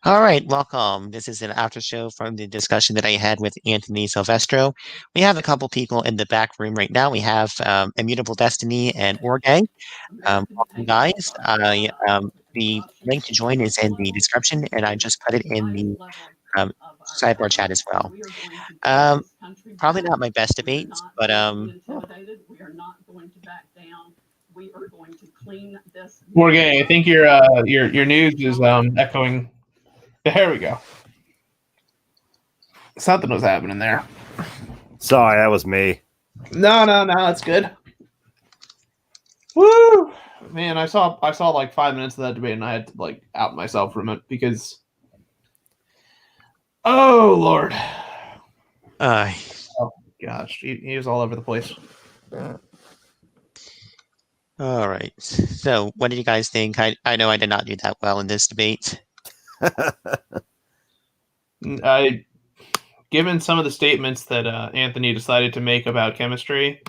All right, welcome. This is an after show from the discussion that I had with Anthony Silvestro. We have a couple people in the back room right now. We have Immutable Destiny and Organg. Welcome, guys. The link to join is in the description, and I just put it in the um, sidebar chat as well. Um, Probably not my best debates, but Morgan, I think your news is echoing. There we go. Something was happening there. Sorry, that was me. No, that's good. Woo! Man, I saw like 5 minutes of that debate, and I had to like out myself from it because, oh Lord, oh gosh, he was all over the place. All right. So, what did you guys think? I know I did not do that well in this debate. Given some of the statements that Anthony decided to make about chemistry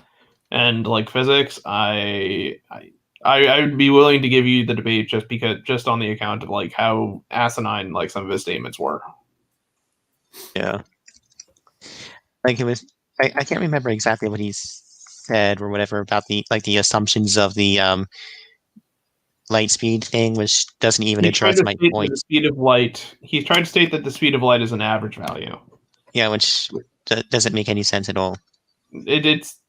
and like physics, I would be willing to give you the debate just on the account of like how asinine like some of his statements were. Yeah. Like it was, I can't remember exactly what he said or whatever about the assumptions of the light speed thing, which doesn't even address my point. The speed of light. He's trying to state that the speed of light is an average value. Yeah, which doesn't make any sense at all. It's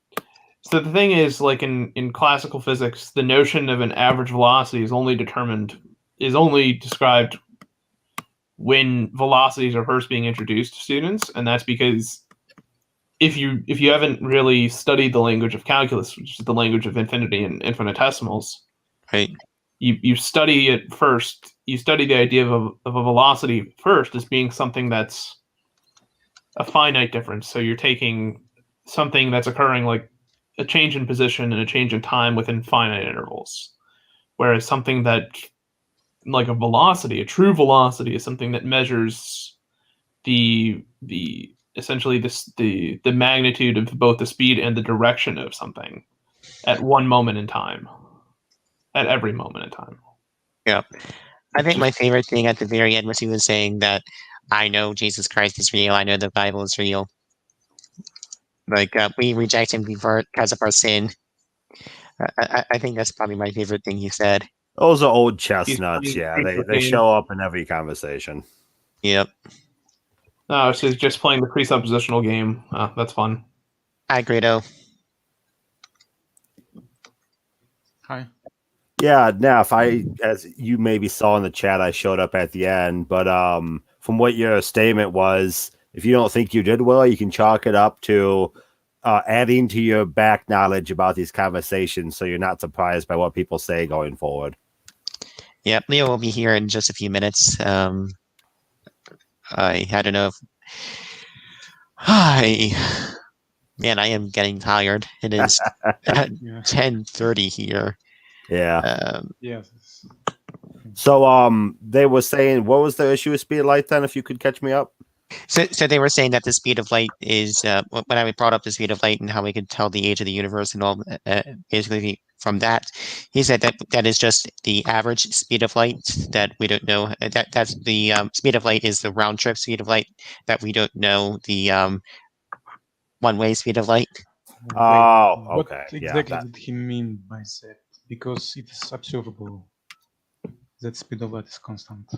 so the thing is, like in classical physics, the notion of an average velocity is only described when velocities are first being introduced to students, and that's because if you haven't really studied the language of calculus, which is the language of infinity and infinitesimals, right? You study it first. You study the idea of a velocity first as being something that's a finite difference. So you're taking something that's occurring like a change in position and a change in time within finite intervals. Whereas something that, like a velocity, a true velocity, is something that measures the essentially the magnitude of both the speed and the direction of something at one moment in time. At every moment in time. Yeah. I think my favorite thing at the very end was he was saying that I know Jesus Christ is real. I know the Bible is real. Like we reject him because of our sin. I think that's probably my favorite thing he said. Those are old chestnuts. Yeah, they show up in every conversation. Yep. Oh, so he's just playing the presuppositional game. That's fun. Hi, Grado. Hi. Yeah, Neff, as you maybe saw in the chat, I showed up at the end, but from what your statement was, if you don't think you did well, you can chalk it up to adding to your back knowledge about these conversations so you're not surprised by what people say going forward. Yep, Leo will be here in just a few minutes. I don't know if... Hi. Man, I am getting tired. It is 10:30 here. Yeah. Yes. So they were saying, what was the issue with speed of light then, if you could catch me up? So they were saying that the speed of light is when I brought up the speed of light and how we could tell the age of the universe and all, basically from that, he said that is just the average speed of light that we don't know. That's the speed of light is the round trip speed of light that we don't know the one-way speed of light. Oh, okay. What exactly did he mean by that? Because it is observable that speed of light is constant.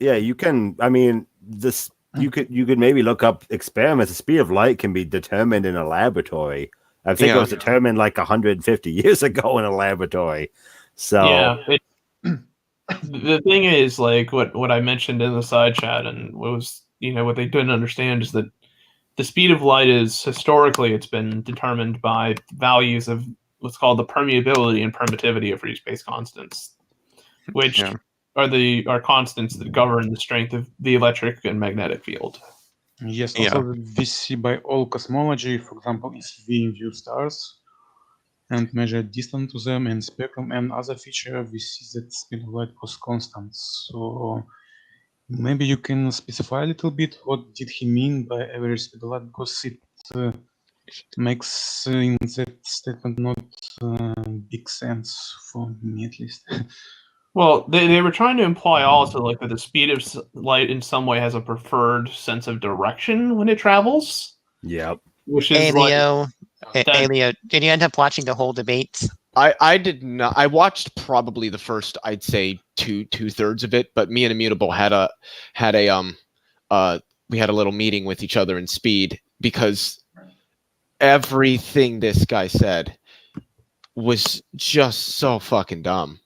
Yeah, you can. I mean, this. You could maybe look up experiments. The speed of light can be determined in a laboratory. I think it was determined like 150 years ago in a laboratory. So yeah, the thing is, like what I mentioned in the side chat, and what they didn't understand is that the speed of light is historically it's been determined by values of what's called the permeability and permittivity of free space constants, which are constants that govern the strength of the electric and magnetic field. Yes, also we see by all cosmology, for example, if we view stars and measure distance to them in spectrum and other feature, we see that speed of light was constant. So maybe you can specify a little bit what did he mean by average speed of light, because it makes in that statement not big sense for me at least. Well, they were trying to imply also like that the speed of light in some way has a preferred sense of direction when it travels. Yep. Which is Hey, Leo. that- Hey, Leo, did you end up watching the whole debate? I did not. I watched probably the first, I'd say two-thirds of it, but me and Immutable had a we had a little meeting with each other in Speed because everything this guy said was just so fucking dumb.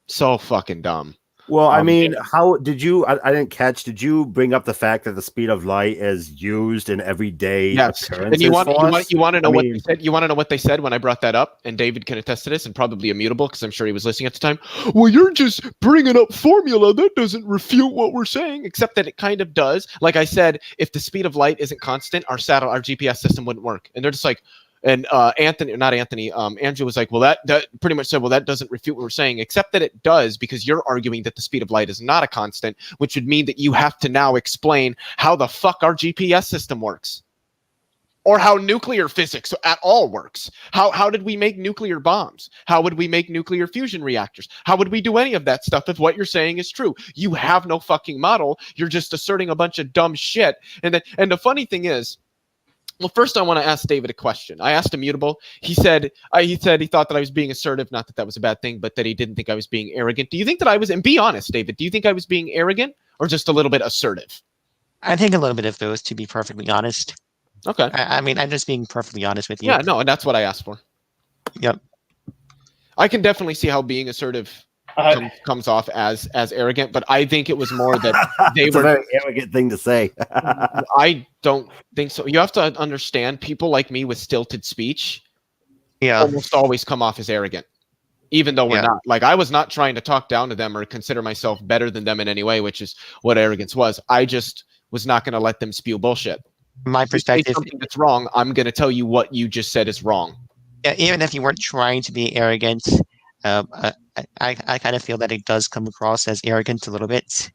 So fucking dumb. Well, I mean, how did you? I didn't catch. Did you bring up the fact that the speed of light is used in everyday occurrences? And you want to know what mean, they said? You want to know what they said when I brought that up? And David can attest to this, and probably Immutable because I'm sure he was listening at the time. Well, you're just bringing up formula that doesn't refute what we're saying, except that it kind of does. Like I said, if the speed of light isn't constant, our GPS system wouldn't work. And they're just like. And Andrew was like, well, that pretty much said, well, that doesn't refute what we're saying, except that it does, because you're arguing that the speed of light is not a constant, which would mean that you have to now explain how the fuck our GPS system works. Or how nuclear physics at all works. How did we make nuclear bombs? How would we make nuclear fusion reactors? How would we do any of that stuff if what you're saying is true? You have no fucking model. You're just asserting a bunch of dumb shit. And the funny thing is, well, first I want to ask David a question. I asked Immutable. He said he thought that I was being assertive, not that that was a bad thing, but that he didn't think I was being arrogant. Do you think that I was, and be honest, David, do you think I was being arrogant or just a little bit assertive? I think a little bit of those, to be perfectly honest. Okay. I mean, I'm just being perfectly honest with you. Yeah, no, and that's what I asked for. Yep. I can definitely see how being assertive comes off as arrogant, but I think it was more that they were a very arrogant thing to say. I don't think so. You have to understand, people like me with stilted speech almost always come off as arrogant, even though we're not. Like, I was not trying to talk down to them or consider myself better than them in any way, which is what arrogance was. I just was not going to let them spew bullshit. My perspective, something that's wrong, I'm going to tell you what you just said is wrong. Yeah, even if you weren't trying to be arrogant, I kind of feel that it does come across as arrogant a little bit.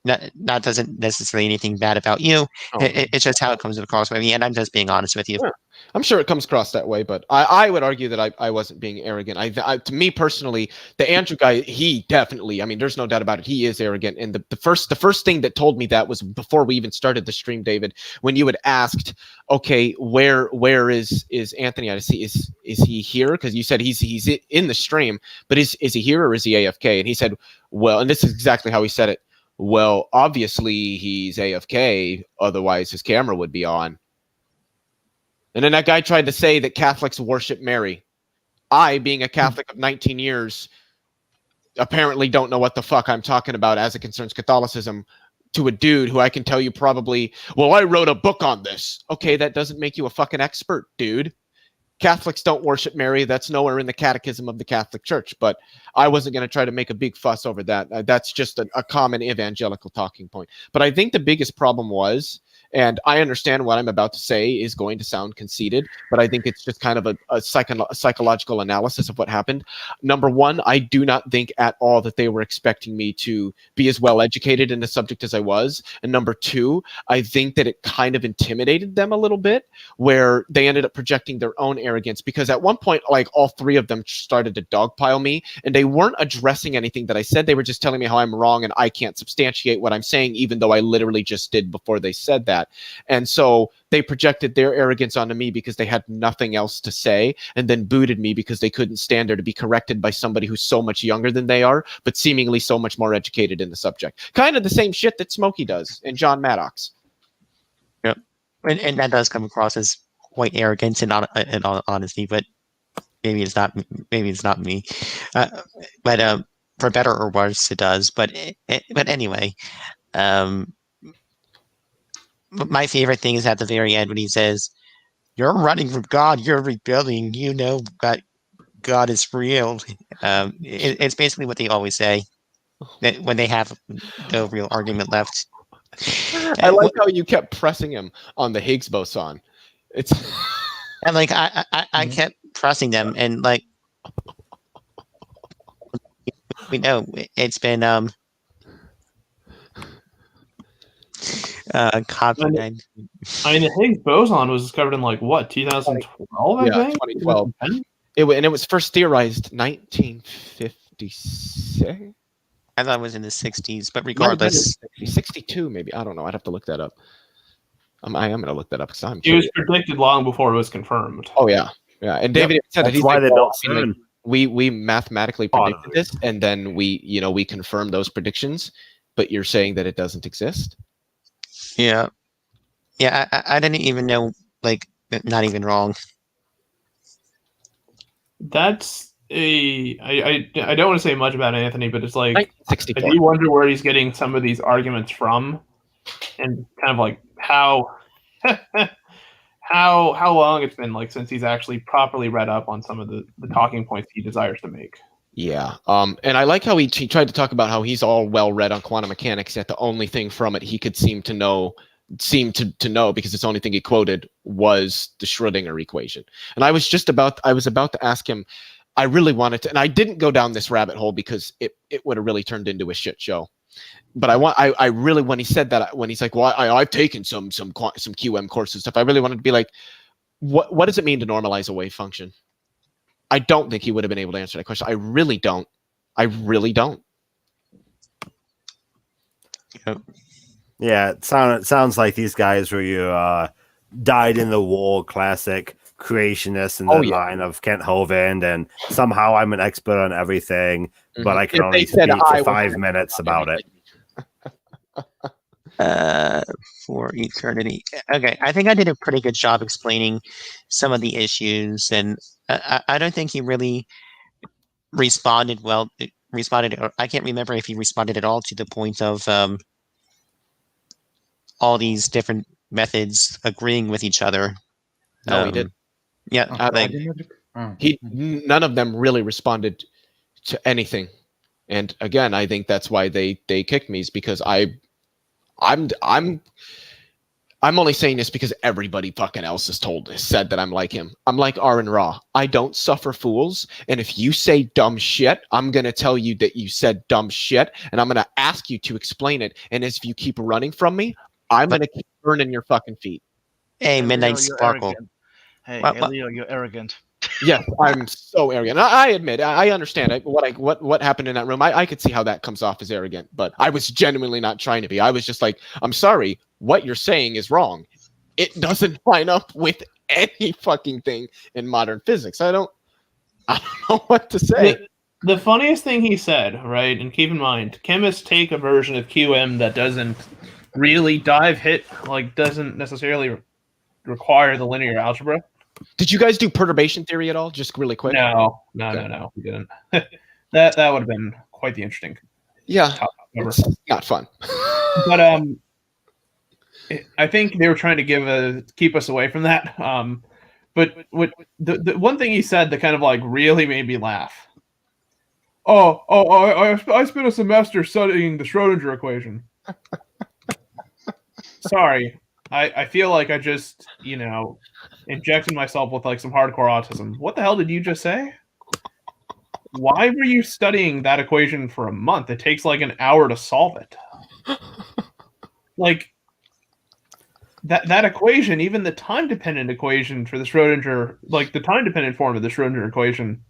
That doesn't necessarily anything bad about you. It's just how it comes across with me, and I'm just being honest with you. Yeah. I'm sure it comes across that way, but I would argue that I wasn't being arrogant. To me personally, the Andrew guy, he definitely, I mean, there's no doubt about it. He is arrogant. And the first thing that told me that was before we even started the stream, David, when you had asked, okay, where is Anthony? I see, is he here? Because you said he's in the stream, but is he here or is he AFK? And he said, well, and this is exactly how he said it. Well, obviously he's AFK, otherwise his camera would be on. And then that guy tried to say that Catholics worship Mary. I, being a Catholic of 19 years, apparently don't know what the fuck I'm talking about as it concerns Catholicism, to a dude who I can tell you probably, well, I wrote a book on this. Okay, that doesn't make you a fucking expert, dude. Catholics don't worship Mary. That's nowhere in the catechism of the Catholic Church. But I wasn't going to try to make a big fuss over that. That's just a common evangelical talking point. But I think the biggest problem was, and I understand what I'm about to say is going to sound conceited, but I think it's just kind of a psychological analysis of what happened. Number one, I do not think at all that they were expecting me to be as well educated in the subject as I was. And number two, I think that it kind of intimidated them a little bit, where they ended up projecting their own arrogance, because at one point, like, all three of them started to dogpile me, and they weren't addressing anything that I said. They were just telling me how I'm wrong and I can't substantiate what I'm saying, even though I literally just did before they said that. And so they projected their arrogance onto me because they had nothing else to say, and then booted me because they couldn't stand there to be corrected by somebody who's so much younger than they are, but seemingly so much more educated in the subject. Kind of the same shit that Smokey does and John Maddox. Yep. And that does come across as quite arrogant in all honesty, but maybe it's not me. But for better or worse, it does. But anyway, my favorite thing is at the very end when he says, "You're running from God, you're rebelling, you know that God is real." It's basically what they always say when they have no real argument left. I like how you kept pressing him on the Higgs boson. It's and like I kept pressing them, and like we know it's been I mean, the Higgs boson was discovered in like what, 2012? I think 2012. And it was first theorized 1950. 56. I thought it was in the 60s, but Might have been regardless, 62 maybe. I don't know. I'd have to look that up. I am going to look that up because I'm It curious. was predicted long before it was confirmed. Oh yeah, yeah. And David said that That's why they don't soon. we mathematically predicted this, and then we confirmed those predictions. But you're saying that it doesn't exist? yeah. I didn't even know, like, not even wrong. That's I don't want to say much about Anthony, but it's like I 64. do wonder where he's getting some of these arguments from, and kind of like how how long it's been like since he's actually properly read up on some of the talking points he desires to make. Yeah. And I like how he tried to talk about how he's all well read on quantum mechanics, yet the only thing from it he could seem to know because it's the only thing he quoted was the Schrödinger equation. And I was about to ask him, I really wanted to, and I didn't go down this rabbit hole because it would have really turned into a shit show. But I really, when he said that, when he's like, well, I've taken some QM courses and stuff, I really wanted to be like, what does it mean to normalize a wave function? I don't think he would have been able to answer that question. I really don't. Yep. Yeah, it sounds like these guys were your died in the wool classic creationists in the line of Kent Hovind, and somehow I'm an expert on everything, but I can only speak for 5 minutes about it. For eternity. Okay, I think I did a pretty good job explaining some of the issues, and I don't think he really responded well. I can't remember if he responded at all to the point of all these different methods agreeing with each other. No, he didn't. Yeah, none of them really responded to anything. And again, I think that's why they kicked me, is because I'm only saying this because everybody fucking else has said that I'm like him. I'm like Aaron Ra. I don't suffer fools. And if you say dumb shit, I'm going to tell you that you said dumb shit, and I'm going to ask you to explain it. And if you keep running from me, I'm going to keep burning your fucking feet. Hey, Midnight Sparkle. Hey, Leo, you're arrogant. Yes, I'm so arrogant. I admit, I understand what happened in that room. I could see how that comes off as arrogant, but I was genuinely not trying to be. I was just like, I'm sorry, what you're saying is wrong. It doesn't line up with any fucking thing in modern physics. I don't know what to say. The funniest thing he said, right, and keep in mind, chemists take a version of QM that doesn't really doesn't necessarily require the linear algebra. Did you guys do perturbation theory at all? Just really quick. No, we didn't. that would have been quite the interesting. Yeah, it's not fun. But I think they were trying to keep us away from that. But what the one thing he said that kind of like really made me laugh. I spent a semester studying the Schrödinger equation. Sorry. I feel like I just, injected myself with like some hardcore autism. What the hell did you just say? Why were you studying that equation for a month? It takes like an hour to solve it. Like that equation, even the time-dependent equation for the Schrödinger, like the time-dependent form of the Schrödinger equation,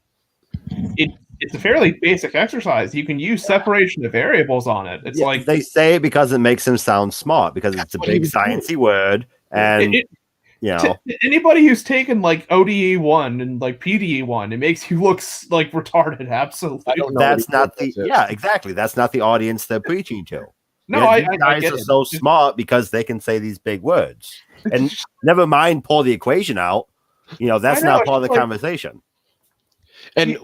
it's a fairly basic exercise. You can use separation of variables on it. It's like they say it because it makes him sound smart, because it's a big sciencey word, and anybody who's taken like ODE 1 and like PDE 1, it makes you look like retarded. Absolutely, that's not exactly. That's not the audience they're preaching to. No, these guys are so smart because they can say these big words, and never mind pull the equation out. That's not part of the conversation. And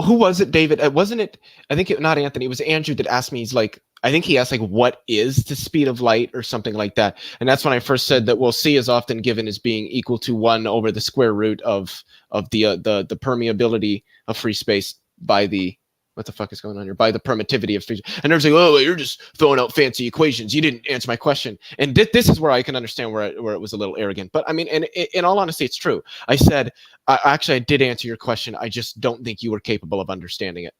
who was it, David? Wasn't it? I think not Anthony. It was Andrew that asked me. He's like, I think he asked like, "What is the speed of light?" or something like that. And that's when I first said that. Well, C is often given as being equal to 1 over the square root of the permeability of free space by the what the fuck is going on here? By the permittivity of free. And there's like, oh, you're just throwing out fancy equations. You didn't answer my question. And this is where I can understand where it was a little arrogant. But I mean, and in all honesty, it's true. I said, I did answer your question. I just don't think you were capable of understanding it.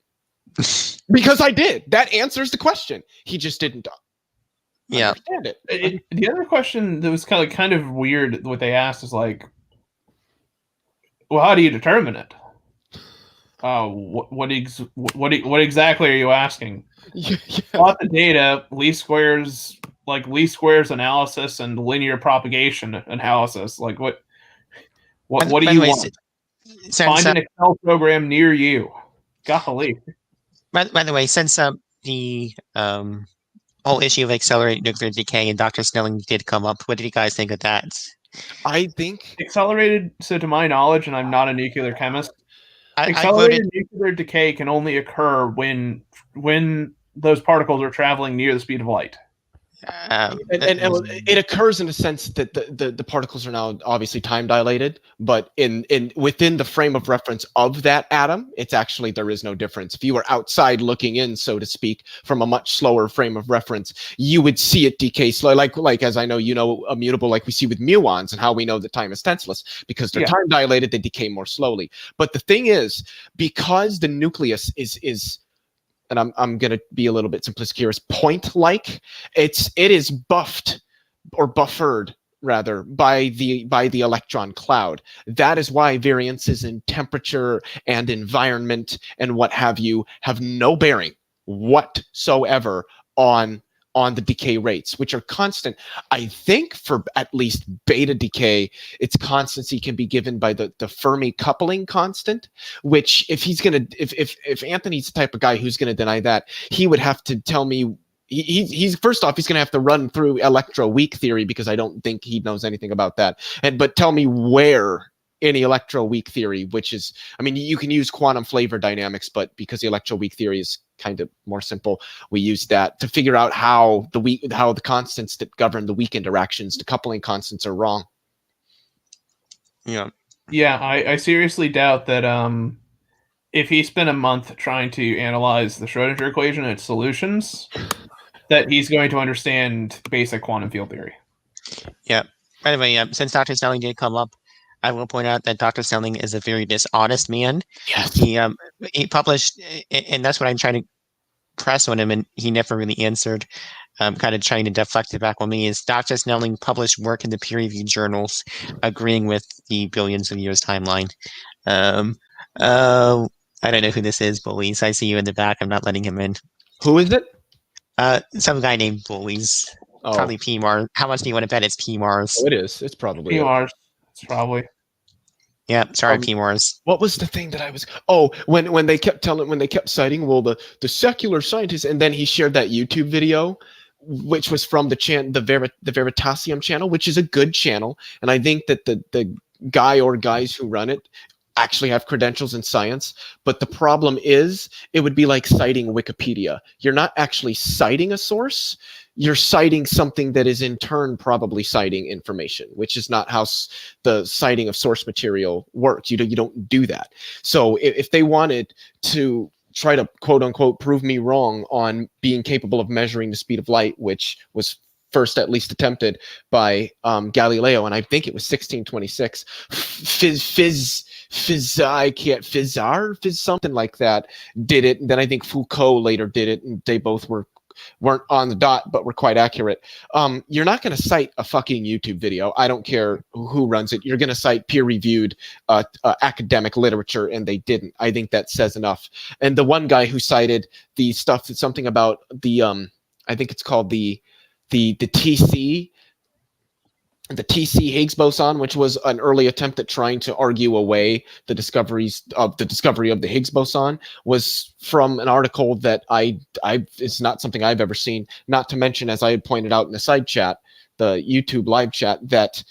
Because I did. That answers the question. He just didn't understand it. The other question that was kind of weird, what they asked is like, well, how do you determine it? What exactly are you asking? Plot the data, least squares analysis and linear propagation analysis. Like what do you want? Find an Excel program near you. Golly. By the way, since the whole issue of accelerated nuclear decay and Dr. Snelling did come up, what did you guys think of that? I think accelerated. So, to my knowledge, and I'm not a nuclear chemist, accelerated nuclear decay can only occur when those particles are traveling near the speed of light. And it occurs in a sense that the particles are now obviously time dilated, but in within the frame of reference of that atom, it's actually there is no difference. If you were outside looking in, so to speak, from a much slower frame of reference, you would see it decay slow, like as I know immutable, like we see with muons, and how we know that time is tenseless because they're time dilated, they decay more slowly. But the thing is, because the nucleus is and I'm going to be a little bit simplistic here, is point-like. It is buffed or buffered rather by the electron cloud. That is why variances in temperature and environment and what have you have no bearing whatsoever on the decay rates, which are constant. I think for at least beta decay, its constancy can be given by the Fermi coupling constant, which if Anthony's the type of guy who's going to deny that, he would have to tell me, he's first off, he's going to have to run through electroweak theory, because I don't think he knows anything about that. But tell me where in the electroweak theory, which is, I mean, you can use quantum flavor dynamics, but because the electroweak theory is kind of more simple, we use that to figure out how the constants that govern the weak interactions, the coupling constants, are wrong. Yeah, I seriously doubt that if he spent a month trying to analyze the Schrodinger equation and its solutions, that he's going to understand basic quantum field theory. Yeah. By the way, since Dr. Snelling did come up, I will point out that Dr. Snelling is a very dishonest man. Yes. He published, and that's what I'm trying to press on him, and he never really answered. Kind of trying to deflect it back on me. Is Dr. Snelling published work in the peer-reviewed journals, agreeing with the billions of years timeline. I don't know who this is, Bullies. I see you in the back. I'm not letting him in. Who is it? Some guy named Bullies. Oh. Probably P Mars. How much do you want to bet it's P Mars? Oh, it is. It's probably P Mars. It's probably. Yeah, sorry, P Mars. What was the thing that I was? Oh, when they kept citing, well, the secular scientists, and then he shared that YouTube video, which was from the Veritasium channel, which is a good channel, and I think that the guy or guys who run it actually have credentials in science. But the problem is, it would be like citing Wikipedia. You're not actually citing a source. You're citing something that is in turn probably citing information, which is not how the citing of source material works. You don't do that. So if they wanted to try to quote unquote prove me wrong on being capable of measuring the speed of light, which was first at least attempted by Galileo, and I think it was 1626, something like that, did it. And then I think Foucault later did it, and they both weren't on the dot, but were quite accurate. You're not going to cite a fucking YouTube video. I don't care who runs it. You're going to cite peer-reviewed academic literature, and they didn't. I think that says enough. And the one guy who cited the stuff, something about the, I think it's called the TC Higgs boson, which was an early attempt at trying to argue away the discovery of the Higgs boson, was from an article that it's not something I've ever seen. Not to mention, as I had pointed out in the side chat, the YouTube live chat, that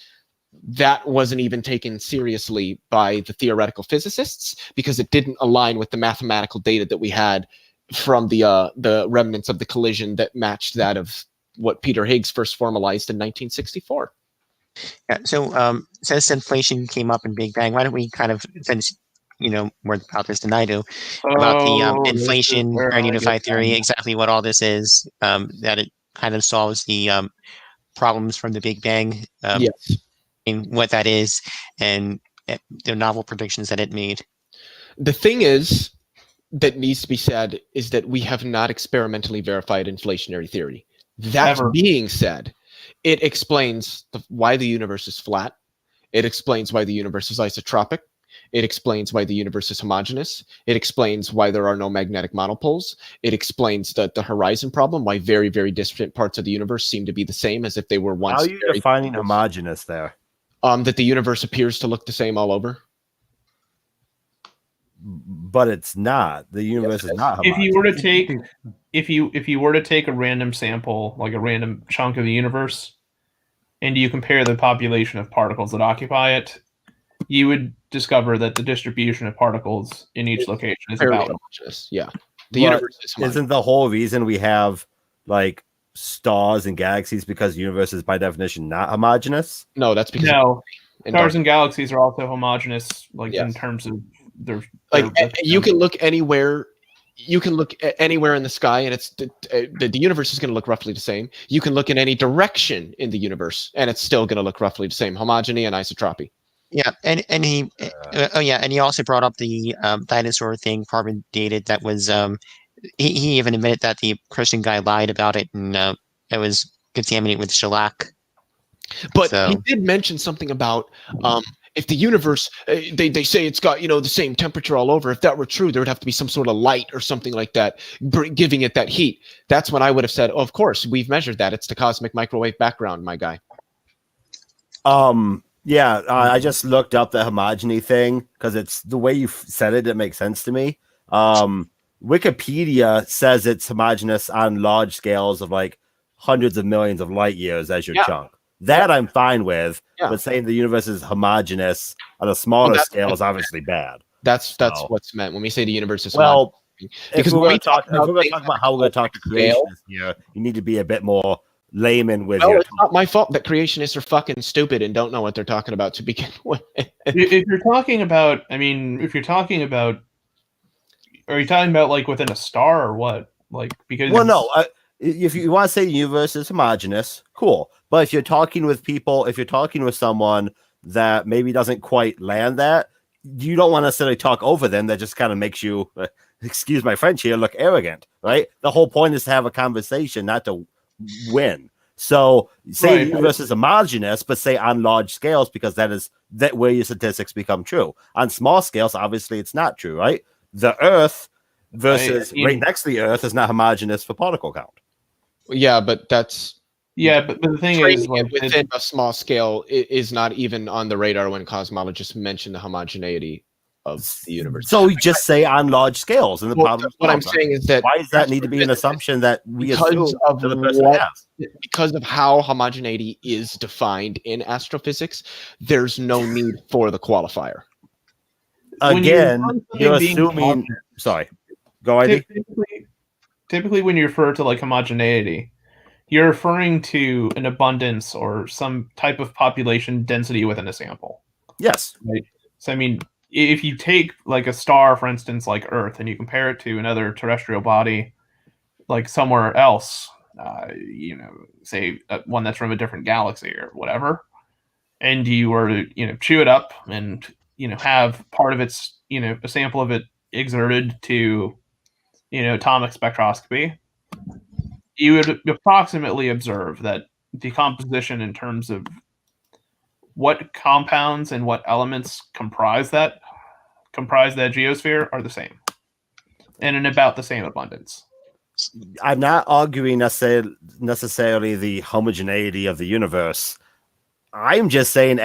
wasn't even taken seriously by the theoretical physicists because it didn't align with the mathematical data that we had from the remnants of the collision that matched that of what Peter Higgs first formalized in 1964. Yeah, so since inflation came up in Big Bang, why don't we kind of, since you know more about this than I do, about the inflation and unified theory, exactly what all this is, that it kind of solves the problems from the Big Bang, yes, and what that is, and the novel predictions that it made. The thing is that needs to be said is that we have not experimentally verified inflationary theory. That being said, it explains why the universe is flat. It explains why the universe is isotropic. It explains why the universe is homogeneous. It explains why there are no magnetic monopoles. It explains the horizon problem, why very, very distant parts of the universe seem to be the same as if they were once. How are you defining homogeneous there? That the universe appears to look the same all over. But it's not. The universe is not homogeneous. If you were to take, if you were to take a random sample, like a random chunk of the universe, and you compare the population of particles that occupy it, you would discover that the distribution of particles in each location is about homogeneous. Yeah, the universe is homogeneous. Isn't the whole reason we have like stars and galaxies because the universe is by definition not homogeneous? No, that's because stars and galaxies are also homogeneous, like in terms of their you can look anywhere. You can look anywhere in the sky, and it's the universe is going to look roughly the same. You can look in any direction in the universe, and it's still going to look roughly the same. Homogeny and isotropy. Yeah, and he also brought up the dinosaur thing, carbon dated. That was he even admitted that the Christian guy lied about it, and it was contaminated with shellac. But he did mention something about if the universe, they say it's got, the same temperature all over. If that were true, there would have to be some sort of light or something like that, giving it that heat. That's when I would have said, of course, we've measured that. It's the cosmic microwave background, my guy. Yeah, I just looked up the homogeny thing because it's the way you said it. It makes sense to me. Wikipedia says it's homogeneous on large scales of like hundreds of millions of light years as your chunk. That I'm fine with, but saying the universe is homogeneous on a smaller scale is obviously bad. That's what's meant when we say the universe is homogeneous. Because we're going to talk about how we're going to talk to creationists here, you need to be a bit more layman with your it's not my fault that creationists are fucking stupid and don't know what they're talking about to begin with. If you're talking about, are you talking about like within a star or what? Like, because if you want to say the universe is homogeneous, cool. But if you're talking with people, if you're talking with someone that maybe doesn't quite land that, you don't want to necessarily talk over them. That just kind of makes you, excuse my French here, look arrogant, right? The whole point is to have a conversation, not to win. So say the universe is homogeneous, but say on large scales, because that is where your statistics become true. On small scales, obviously it's not true, right? The Earth versus right next to the Earth is not homogeneous for particle count. Yeah, but that's but the thing is, like, within a small scale is not even on the radar when cosmologists mention the homogeneity of the universe. So you just say on large scales, and the problem. What I'm saying is that why does that need to be an assumption that we assume of the person has? Because of how homogeneity is defined in astrophysics, there's no need for the qualifier. Again, you're assuming. Sorry, go ahead. Typically, when you refer to like homogeneity, you're referring to an abundance or some type of population density within a sample. Yes. Right? So, I mean, if you take like a star, for instance, like Earth, and you compare it to another terrestrial body, like somewhere else, say one that's from a different galaxy or whatever, and you were to, chew it up and, have part of its, a sample of it exerted to, atomic spectroscopy, you would approximately observe that the composition in terms of what compounds and what elements comprise that geosphere are the same, and in about the same abundance. I'm not arguing necessarily the homogeneity of the universe. I'm just saying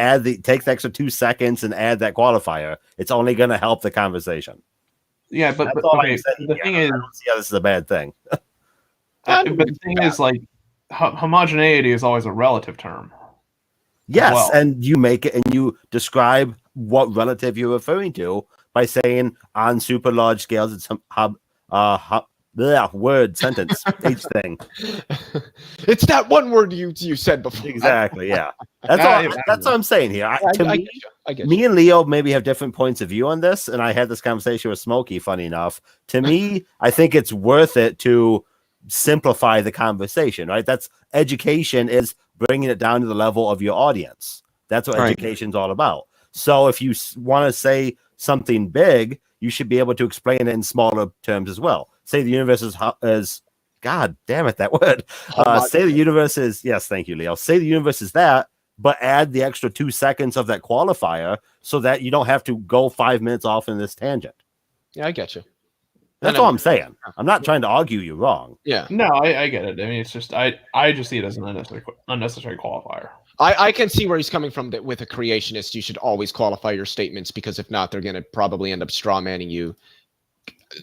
take the extra 2 seconds and add that qualifier. It's only going to help the conversation. Yeah, but okay, the thing is, I don't see how this is a bad thing. But the thing is, like, homogeneity is always a relative term. Yes, and you make it and you describe what relative you're referring to by saying on super large scales it's word sentence each thing. It's that one word you said before. Exactly, yeah. That's what I'm saying here. I get you. Me and Leo maybe have different points of view on this, and I had this conversation with Smokey, funny enough. To me, I think it's worth it to simplify the conversation, right? That's education is bringing it down to the level of your audience. That's what education's all about. So if you want to say something big, you should be able to explain it in smaller terms as well. Say the universe is God damn it, that word. Say the universe is, yes, thank you, Leo. Say the universe is that, but add the extra 2 seconds of that qualifier so that you don't have to go 5 minutes off in this tangent. Yeah, I get you. That's all I'm saying. I'm not trying to argue you wrong. Yeah. No, I get it. I mean, it's just I just see it as an unnecessary qualifier. I can see where he's coming from. That with a creationist, you should always qualify your statements, because if not, they're going to probably end up straw manning you.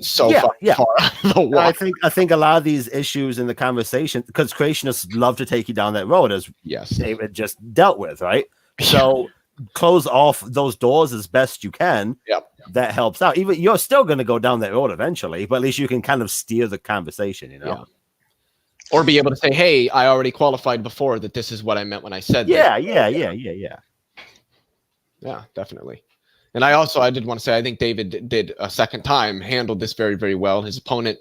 So far out of the water. I think a lot of these issues in the conversation, because creationists love to take you down that road, as David just dealt with, right? So close off those doors as best you can. Yep. That helps out. Even you're still going to go down that road eventually, but at least you can kind of steer the conversation, you know? Yeah. Or be able to say, hey, I already qualified before that this is what I meant when I said that. Yeah, definitely. And I did want to say, I think David did a second time handled this very, very well. His opponent,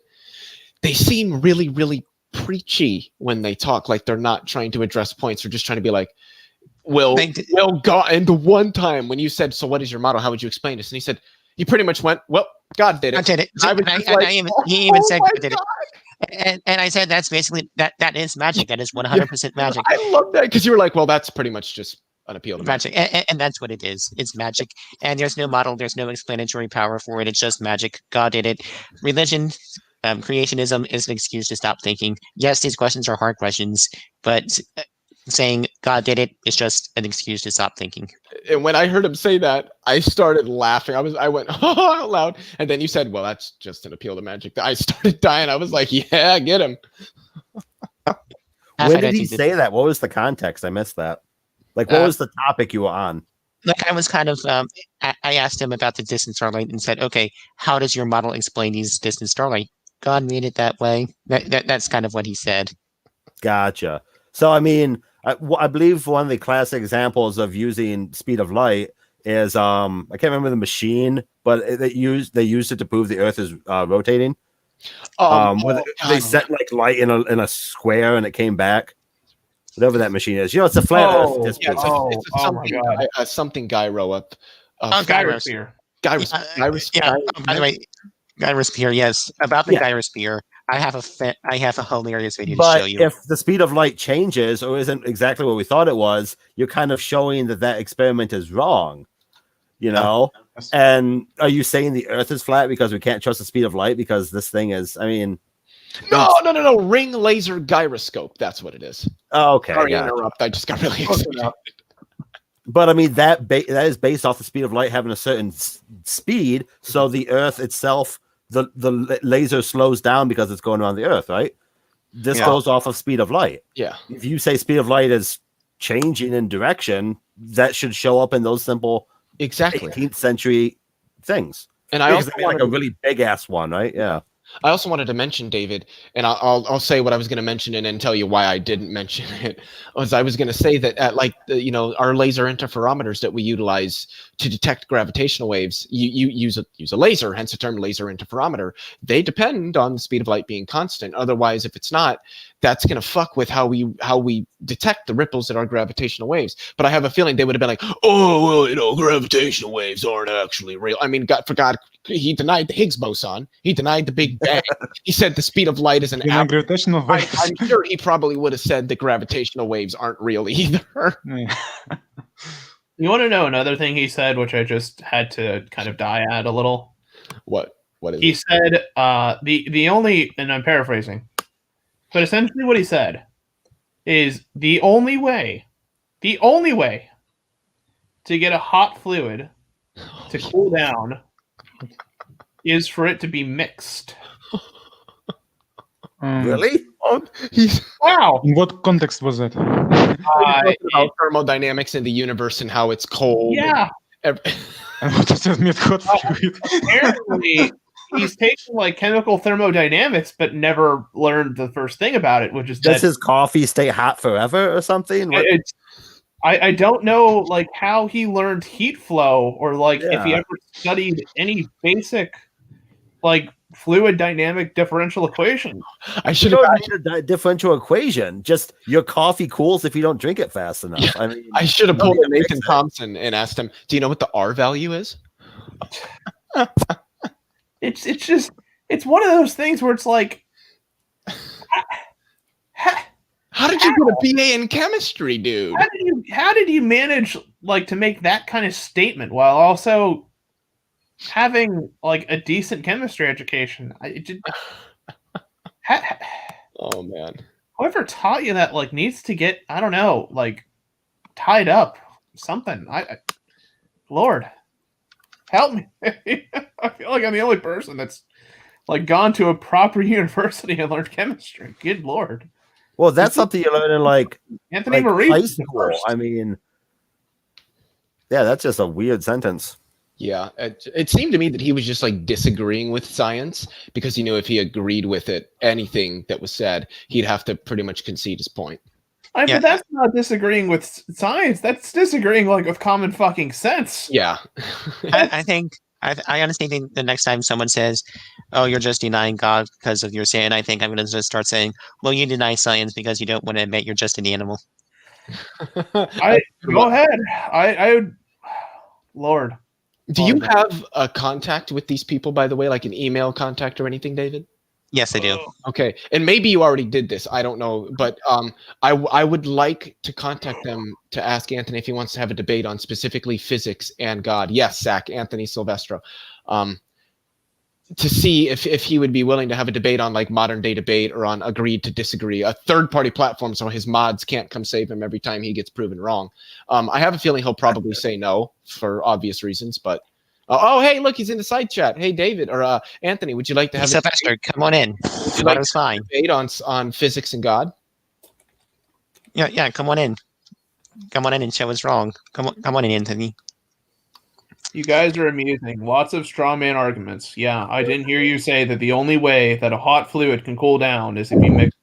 they seem really, really preachy when they talk, like they're not trying to address points. They're just trying to be like, well, God, and the one time when you said, so what is your motto? How would you explain this? And he said, he pretty much went, well, God did it. I did it. He even said God did it. And I said, that's basically, that is magic. That is 100% magic. I love that, because you were like, well, that's pretty much just an appeal to magic. And that's what it is. It's magic. And there's no model. There's no explanatory power for it. It's just magic. God did it. Religion, creationism is an excuse to stop thinking. Yes, these questions are hard questions, but saying God did it is just an excuse to stop thinking. And when I heard him say that, I started laughing. I went out loud. And then you said, well, that's just an appeal to magic. I started dying. I was like, yeah, get him. When did he say that? What was the context? I missed that. Like, what was the topic you were on? Like, I was kind of, I asked him about the distant starlight and said, okay, how does your model explain these distant starlight? God made it that way. That's kind of what he said. Gotcha. So, I mean, I believe one of the classic examples of using speed of light is, I can't remember the machine, but they used it to prove the Earth is rotating. They set like light in a square and it came back. Whatever that machine is, it's a flat Earth. It's something gyro up. Gyrosphere. Gyrosphere. By the way, gyrosphere. Yes, about the gyrosphere. I have a hilarious video to show you. If the speed of light changes or isn't exactly what we thought it was, you're kind of showing that experiment is wrong. You know? And are you saying the Earth is flat because we can't trust the speed of light because this thing is? I mean. No. Ring laser gyroscope. That's what it is. Oh, okay. Sorry to interrupt. I just got really excited. But I mean, that is based off the speed of light having a certain speed. So the Earth itself, the laser slows down because it's going around the Earth, right? This goes off of speed of light. Yeah. If you say speed of light is changing in direction, that should show up in those simple 18th century things. And I also like a really big ass one, right? Yeah. I also wanted to mention, David, and I'll say what I was going to mention and then tell you why I didn't mention it. I was going to say that our laser interferometers that we utilize to detect gravitational waves, you use a laser, hence the term laser interferometer. They depend on the speed of light being constant. Otherwise, if it's not, that's going to fuck with how we detect the ripples that are gravitational waves. But I have a feeling they would have been like, oh, well, gravitational waves aren't actually real. I mean, for God, he denied the Higgs boson. He denied the Big Bang. He said the speed of light is an gravitational waves. I'm sure he probably would have said the gravitational waves aren't real either. You want to know another thing he said, which I just had to kind of die at a little? What is he said? The only, and I'm paraphrasing, but essentially what he said is the only way to get a hot fluid to cool down is for it to be mixed. Really? Wow. In what context was that? About thermodynamics in the universe and how it's cold. Yeah. What does that mean? Hot fluid? Apparently, he's taken like chemical thermodynamics, but never learned the first thing about it, which is does his coffee stay hot forever or something? I don't know like how he learned heat flow or like if he ever studied any basic like fluid dynamic differential equation. I should have need a differential equation. Just your coffee cools if you don't drink it fast enough. Yeah. I mean, I should have pulled a Nathan Thompson and asked him, "Do you know what the R value is?" It's one of those things where it's like, How did you get a BA in chemistry, dude? How did you manage like to make that kind of statement while also having like a decent chemistry education? Oh man. Whoever taught you that like needs to get, I don't know, like tied up something. Lord, help me. I feel like I'm the only person that's like gone to a proper university and learned chemistry. Good Lord. Well, that's something you learn in like Anthony like Marie high school. I mean, yeah, that's just a weird sentence. Yeah, it seemed to me that he was just like disagreeing with science because he knew if he agreed with it, anything that was said, he'd have to pretty much concede his point. But that's not disagreeing with science. That's disagreeing like with common fucking sense. Yeah. I think I honestly think the next time someone says, "Oh, you're just denying God because of your sin," I think I'm going to just start saying, "Well, you deny science because you don't want to admit you're just an animal." Go ahead. I would. Lord. Do you have a contact with these people, by the way, like an email contact or anything, David? Yes, I do. Okay, and maybe you already did this. I don't know, but I would like to contact them to ask Anthony if he wants to have a debate on specifically physics and God. Yes, Zach, Anthony Silvestro, to see if he would be willing to have a debate on like modern day debate or on agreed to disagree, a third party platform, so his mods can't come save him every time he gets proven wrong. I have a feeling he'll probably say no for obvious reasons, but. Oh, hey, look, he's in the side chat. Hey, David or Anthony, would you like to have Sylvester, come on in. That was fine. Debate on physics and God? Yeah, come on in. Come on in and show us wrong. Come on in, Anthony. You guys are amusing. Lots of straw man arguments. Yeah, I didn't hear you say that the only way that a hot fluid can cool down is if you mix.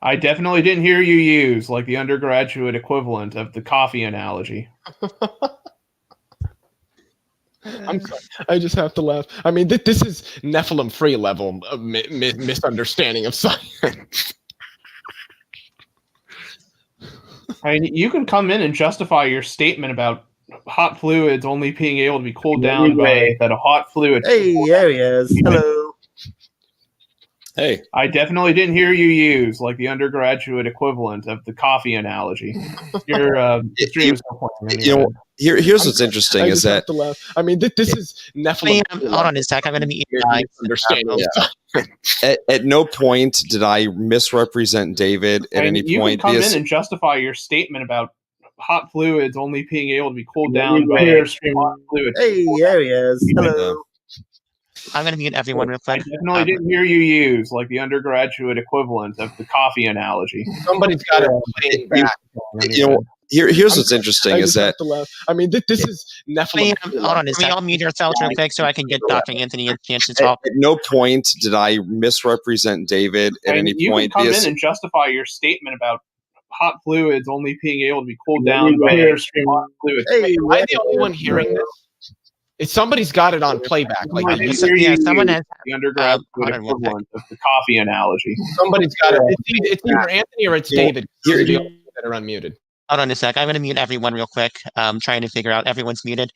I definitely didn't hear you use like the undergraduate equivalent of the coffee analogy. I'm sorry. I just have to laugh. I mean, this is Nephilim free level misunderstanding of science. I mean, you can come in and justify your statement about hot fluids only being able to be cooled down by that a hot fluid. Hey, there he is. Hello. Hey. I definitely didn't hear you use like the undergraduate equivalent of the coffee analogy. Your stream is here's what's interesting is that I mean, this is Nephilim. Hold on a sec. I'm going to meet you guys. At no point did I misrepresent David at any you point. You can come in and justify your statement about hot fluids only being able to be cooled down by airstream hot fluid. Hey, there he is. Hello. I'm going to mute everyone real quick. I definitely didn't hear you use like the undergraduate equivalent of the coffee analogy. Somebody's got to play it back. Here's what's interesting is that I mean, this is Nephilim. Hold on a second. Can we all mute yourselves real quick so I can get Dr. Anthony a chance to talk? At no point did I misrepresent David at any point. You can come in and justify your statement about hot fluids only being able to be cooled down by airstream hot fluids. Hey, am I the only one hearing this? If somebody's got it on playback, like someone has the undergraduate equivalent of the coffee analogy. Somebody's got it. It's either Anthony or it's David. That are unmuted. Hold on a sec. I'm going to mute everyone real quick. Trying to figure out everyone's muted.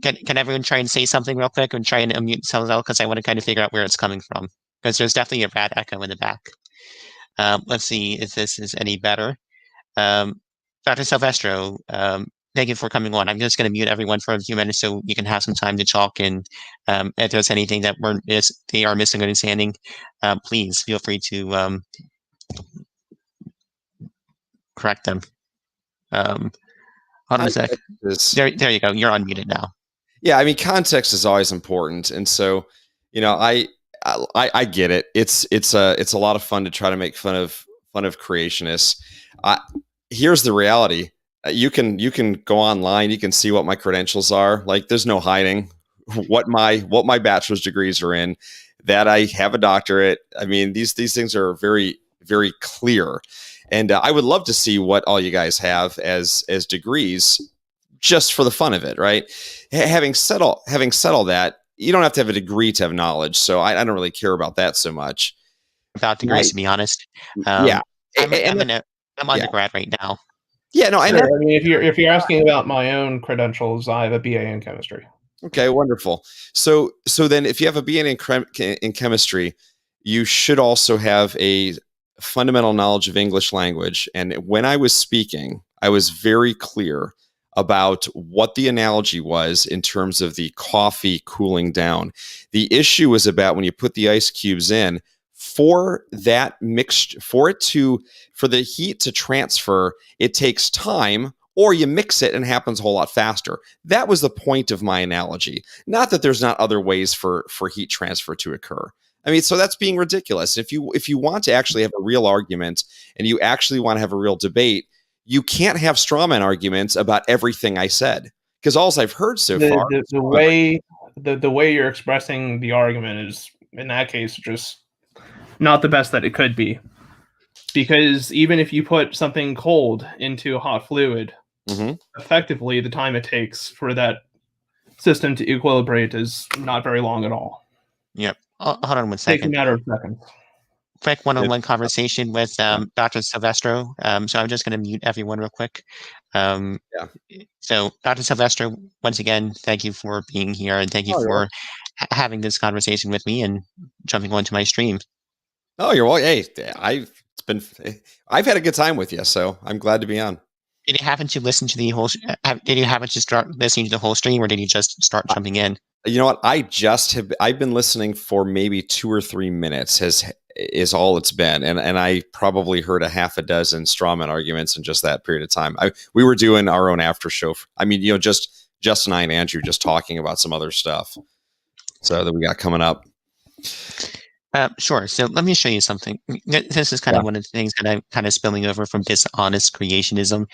Can everyone try and say something real quick and try and unmute themselves out because I want to kind of figure out where it's coming from because there's definitely a bad echo in the back. Let's see if this is any better. Dr. Silvestro, thank you for coming on. I'm just going to mute everyone for a few minutes so you can have some time to talk. And if there's anything that they are misunderstanding, please feel free to correct them. Hold on a sec. There you go. You're unmuted now. Yeah, I mean, context is always important, and so I get it. It's a lot of fun to try to make fun of creationists. Here's the reality. You can go online. You can see what my credentials are. Like, there's no hiding what my bachelor's degrees are in. That I have a doctorate. I mean, these things are very, very clear. And I would love to see what all you guys have as degrees, just for the fun of it, right? Having said all that, you don't have to have a degree to have knowledge. So I don't really care about that so much. About degrees, to be honest. Yeah, I'm undergrad right now. Yeah, no, sure. I mean, if you're asking about my own credentials, I have a BA in chemistry. Okay, wonderful. So then, if you have a BA in chemistry, you should also have a fundamental knowledge of English language. And when I was speaking, I was very clear about what the analogy was in terms of the coffee cooling down. The issue was about when you put the ice cubes in, for that mixture, for the heat to transfer, it takes time, or you mix it and it happens a whole lot faster. That was the point of my analogy. Not that there's not other ways for heat transfer to occur. I mean, so that's being ridiculous. If you want to actually have a real argument and you actually want to have a real debate, you can't have strawman arguments about everything I said, because all I've heard so far. The way you're expressing the argument is, in that case, just not the best that it could be. Because even if you put something cold into hot fluid, effectively the time it takes for that system to equilibrate is not very long at all. Yep. Hold on one second. Takes a matter of seconds. Quick one-on-one conversation with Dr. Silvestro. So I'm just going to mute everyone real quick. So Dr. Silvestro, once again, thank you for being here, and thank you for having this conversation with me and jumping onto my stream. Oh, you're well. Hey, I've had a good time with you, so I'm glad to be on. Did you happen to listen to the whole? Did you happen to start listening to the whole stream, or did you just start jumping in? You know what? I've been listening for maybe 2 or 3 minutes. Is all it's been, and I probably heard a half a dozen strawman arguments in just that period of time. We were doing our own after show. I mean, just Justin, I, and Andrew just talking about some other stuff. So that we got coming up. Sure. So let me show you something. This is kind of one of the things that I'm kind of spilling over from dishonest creationism.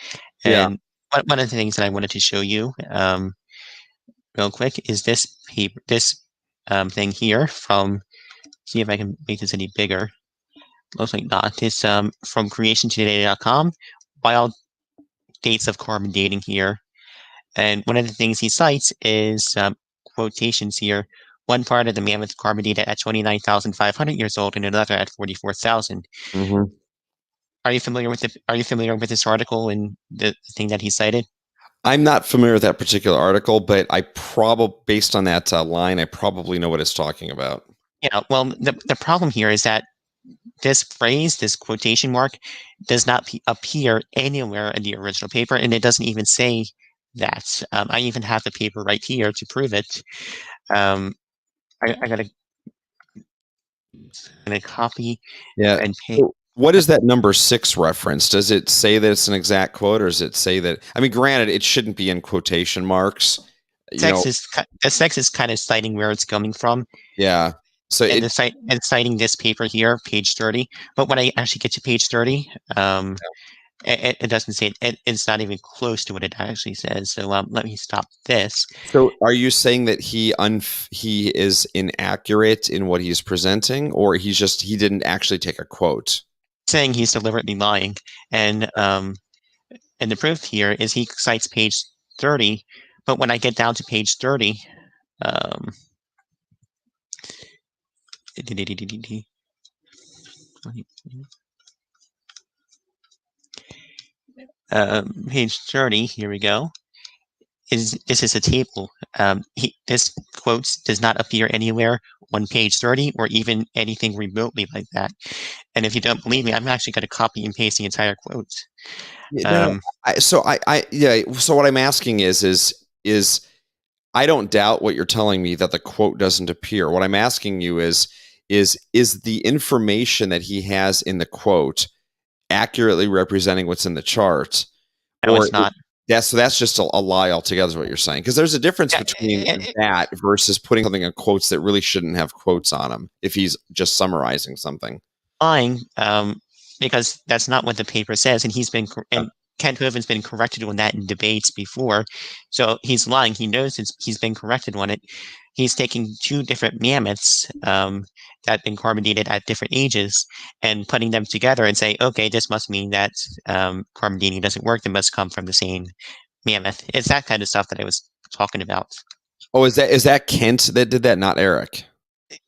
And one of the things that I wanted to show you real quick is this paper, this thing here from, see if I can make this any bigger. Looks like not. It's from creationtoday.com. Wild dates of carbon dating here. And one of the things he cites is quotations here. One part of the mammoth carbon dated at 29,500 years old, and another at 44,000. Are you familiar with this article and the thing that he cited? I'm not familiar with that particular article, but I based on that line, I probably know what it's talking about. Yeah. Well, the problem here is that this phrase, this quotation mark, does not appear anywhere in the original paper, and it doesn't even say that. I even have the paper right here to prove it. I gotta copy and paste. What is that number 6 reference? Does it say that it's an exact quote, or does it say that? I mean, granted, it shouldn't be in quotation marks. The sex is kind of citing where it's coming from. Yeah. So it's citing this paper here, page 30. But when I actually get to page 30, it doesn't say it. It's not even close to what it actually says. So let me stop this. So are you saying that he is inaccurate in what he's presenting, or he didn't actually take a quote? Saying he's deliberately lying, and the proof here is he cites page 30, but when I get down to page 30, page 30, here we go. This is a table. This quotes does not appear anywhere on page 30 or even anything remotely like that. And if you don't believe me, I'm actually going to copy and paste the entire quote. So what I'm asking is I don't doubt what you're telling me that the quote doesn't appear. What I'm asking you is the information that he has in the quote accurately representing what's in the chart? No, it's not. So that's just a lie altogether is what you're saying. Because there's a difference between that versus putting something in quotes that really shouldn't have quotes on them if he's just summarizing something. Lying, because that's not what the paper says, and Kent Hovind's been corrected on that in debates before. So he's lying. He knows he's been corrected on it. He's taking 2 different mammoths that have been carbon dated at different ages and putting them together and say, okay, this must mean that carbon dating doesn't work. They must come from the same mammoth. It's that kind of stuff that I was talking about. Oh, is that Kent that did that, not Eric?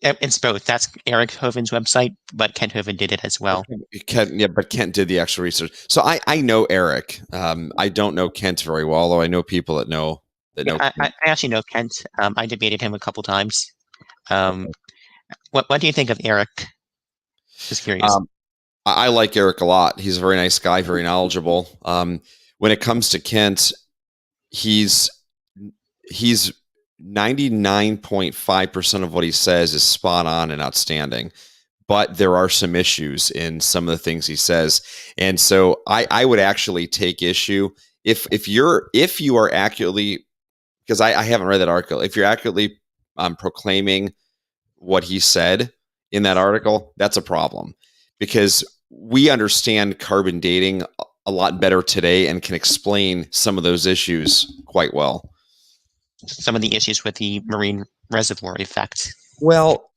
It's both. That's Eric Hovind's website, but Kent Hovind did it as well. But Kent did the actual research. So I know Eric. I don't know Kent very well, although I know people that know. I actually know Kent. I debated him a couple times. What do you think of Eric? Just curious. I like Eric a lot. He's a very nice guy, very knowledgeable. When it comes to Kent, he's 99.5% of what he says is spot on and outstanding. But there are some issues in some of the things he says. And so I would actually take issue if you are accurately, because I haven't read that article, if you're accurately proclaiming what he said in that article, that's a problem, because we understand carbon dating a lot better today and can explain some of those issues quite well. Some of the issues with the marine reservoir effect. Well,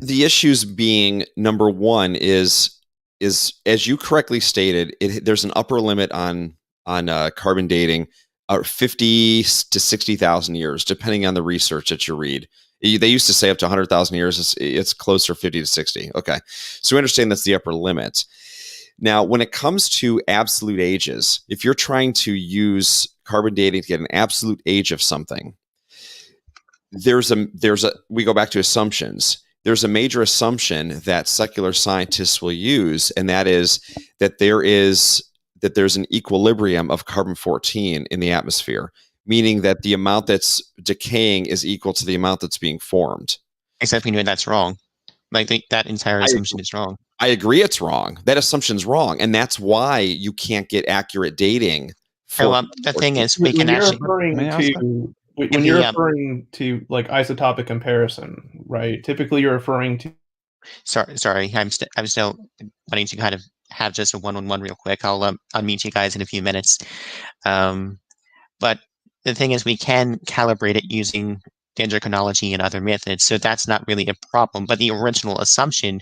the issues being, number one is as you correctly stated, there's an upper limit on carbon dating, 50 to 60,000 years, depending on the research that you read. They used to say up to 100,000 years. It's closer 50 to 60. Okay. So we understand that's the upper limit. Now, when it comes to absolute ages, if you're trying to use carbon dating to get an absolute age of something, we go back to assumptions. There's a major assumption that secular scientists will use, and that is that there's an equilibrium of carbon-14 in the atmosphere, meaning that the amount that's decaying is equal to the amount that's being formed. Except we know that's wrong. Like that entire assumption is wrong. I agree it's wrong. That assumption's wrong, and that's why you can't get accurate dating. The thing is, we can actually... When you're referring to like isotopic comparison, right? Typically, you're referring to. Sorry. I'm still wanting to kind of have just a one-on-one real quick. I'll meet you guys in a few minutes. But the thing is, we can calibrate it using dendrochronology and other methods, so that's not really a problem. But the original assumption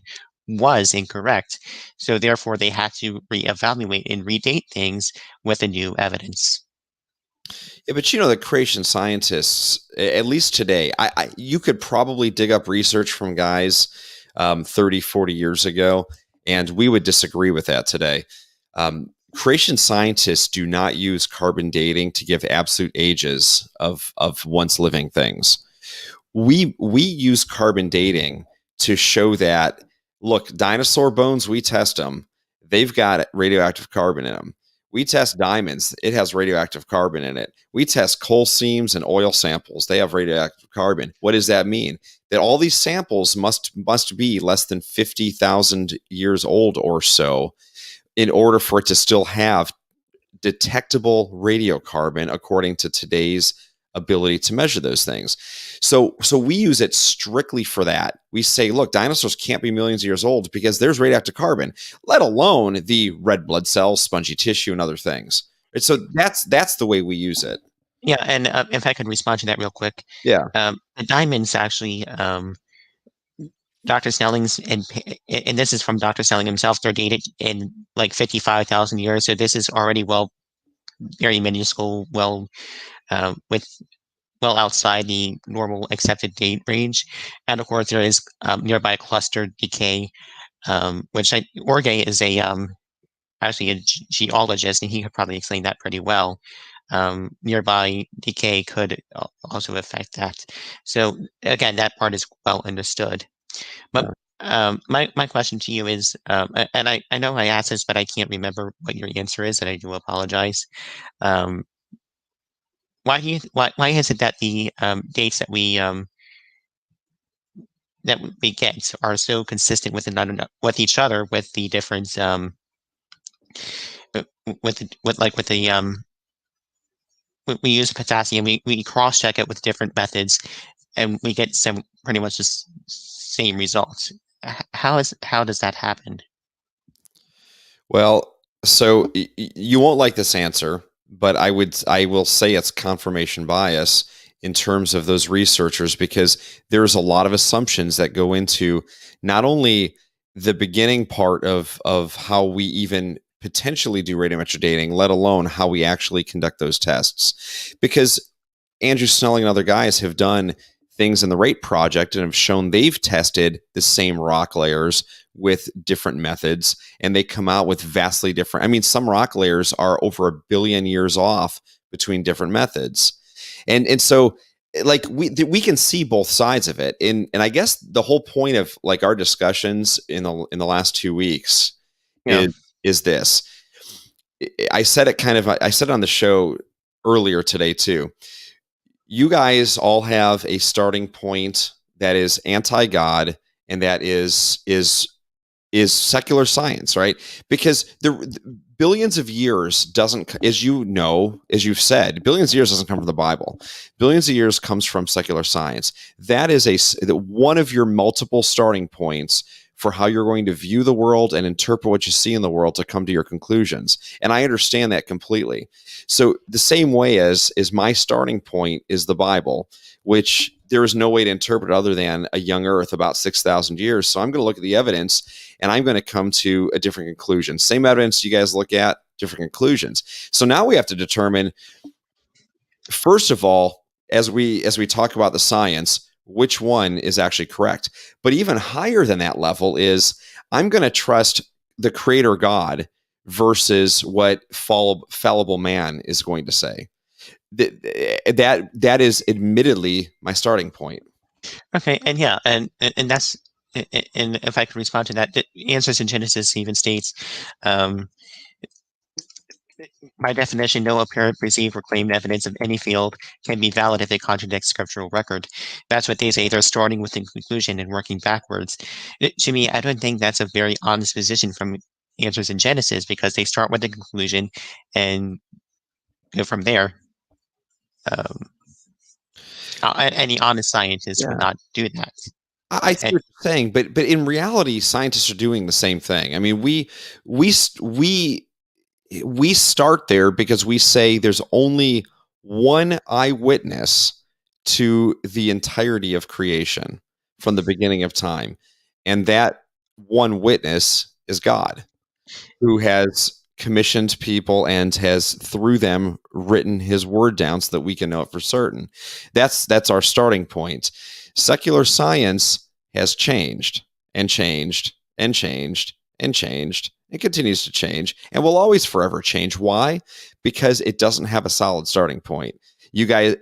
was incorrect, so therefore they had to reevaluate and redate things with the new evidence. Yeah, but the creation scientists, at least today, you could probably dig up research from guys 30, 40 years ago, and we would disagree with that today. Creation scientists do not use carbon dating to give absolute ages of once living things. We use carbon dating to show that, look, dinosaur bones, we test them. They've got radioactive carbon in them. We test diamonds. It has radioactive carbon in it. We test coal seams and oil samples. They have radioactive carbon. What does that mean? That all these samples must be less than 50,000 years old or so in order for it to still have detectable radiocarbon according to today's ability to measure those things. So we use it strictly for that. We say, look, dinosaurs can't be millions of years old because there's radioactive carbon, let alone the red blood cells, spongy tissue, and other things. And so that's the way we use it. Yeah, and if I could respond to that real quick. Yeah. The diamonds actually, Dr. Snelling's, and this is from Dr. Snelling himself, they're dated in like 55,000 years. So this is already very minuscule, well outside the normal accepted date range. And of course, there is nearby cluster Decay, which Orge is actually a geologist, and he could probably explain that pretty well. Nearby Decay could also affect that. So again, that part is well understood. But my question to you is, and I know I asked this, but I can't remember what your answer is, and I do apologize. Why is it that the dates that we get are so consistent with each other, with the difference we use potassium, we cross check it with different methods, and we get some pretty much the same results. How does that happen? Well, so you won't like this answer, but I will say it's confirmation bias in terms of those researchers, because there's a lot of assumptions that go into not only the beginning part of how we even potentially do radiometric dating, let alone how we actually conduct those tests. Because Andrew Snelling and other guys have done things in the RATE project and have shown they've tested the same rock layers with different methods, and they come out with vastly different. I mean, some rock layers are over 1 billion years off between different methods. And so like we can see both sides of it. And I guess the whole point of like our discussions in the last 2 weeks Yeah. is this. I said it on the show earlier today too. You guys all have a starting point that is anti-God, and that is secular science, right? Because the billions of years doesn't, as you've said, billions of years doesn't come from the Bible. Billions of years comes from secular science. That is one of your multiple starting points for how you're going to view the world and interpret what you see in the world to come to your conclusions. And I understand that completely. So the same way as my starting point is the Bible, which there is no way to interpret other than a young earth about 6,000 years. So I'm going to look at the evidence and I'm going to come to a different conclusion. Same evidence you guys look at, different conclusions. So now we have to determine, first of all, as we talk about the science, which one is actually correct. But even higher than that level is, I'm going to trust the creator God versus what fallible man is going to say. That is admittedly my starting point. Okay, and yeah, and that's, and if I could respond to that, the Answers in Genesis even states, by definition, no apparent, received, or claimed evidence of any field can be valid if it contradicts scriptural record. That's what they say. They're starting with the conclusion and working backwards. To me, I don't think that's a very honest position from Answers in Genesis, because they start with the conclusion and go from there. Any honest scientist would not do that. I see what you're saying, but in reality, scientists are doing the same thing. I mean, we start there because we say there's only one eyewitness to the entirety of creation from the beginning of time. And that one witness is God, who has commissioned people and has through them written his word down so that we can know it for certain. That's our starting point. Secular science has changed and changed and changed and changed. It continues to change and will always forever change. Why? Because it doesn't have a solid starting point. You guys,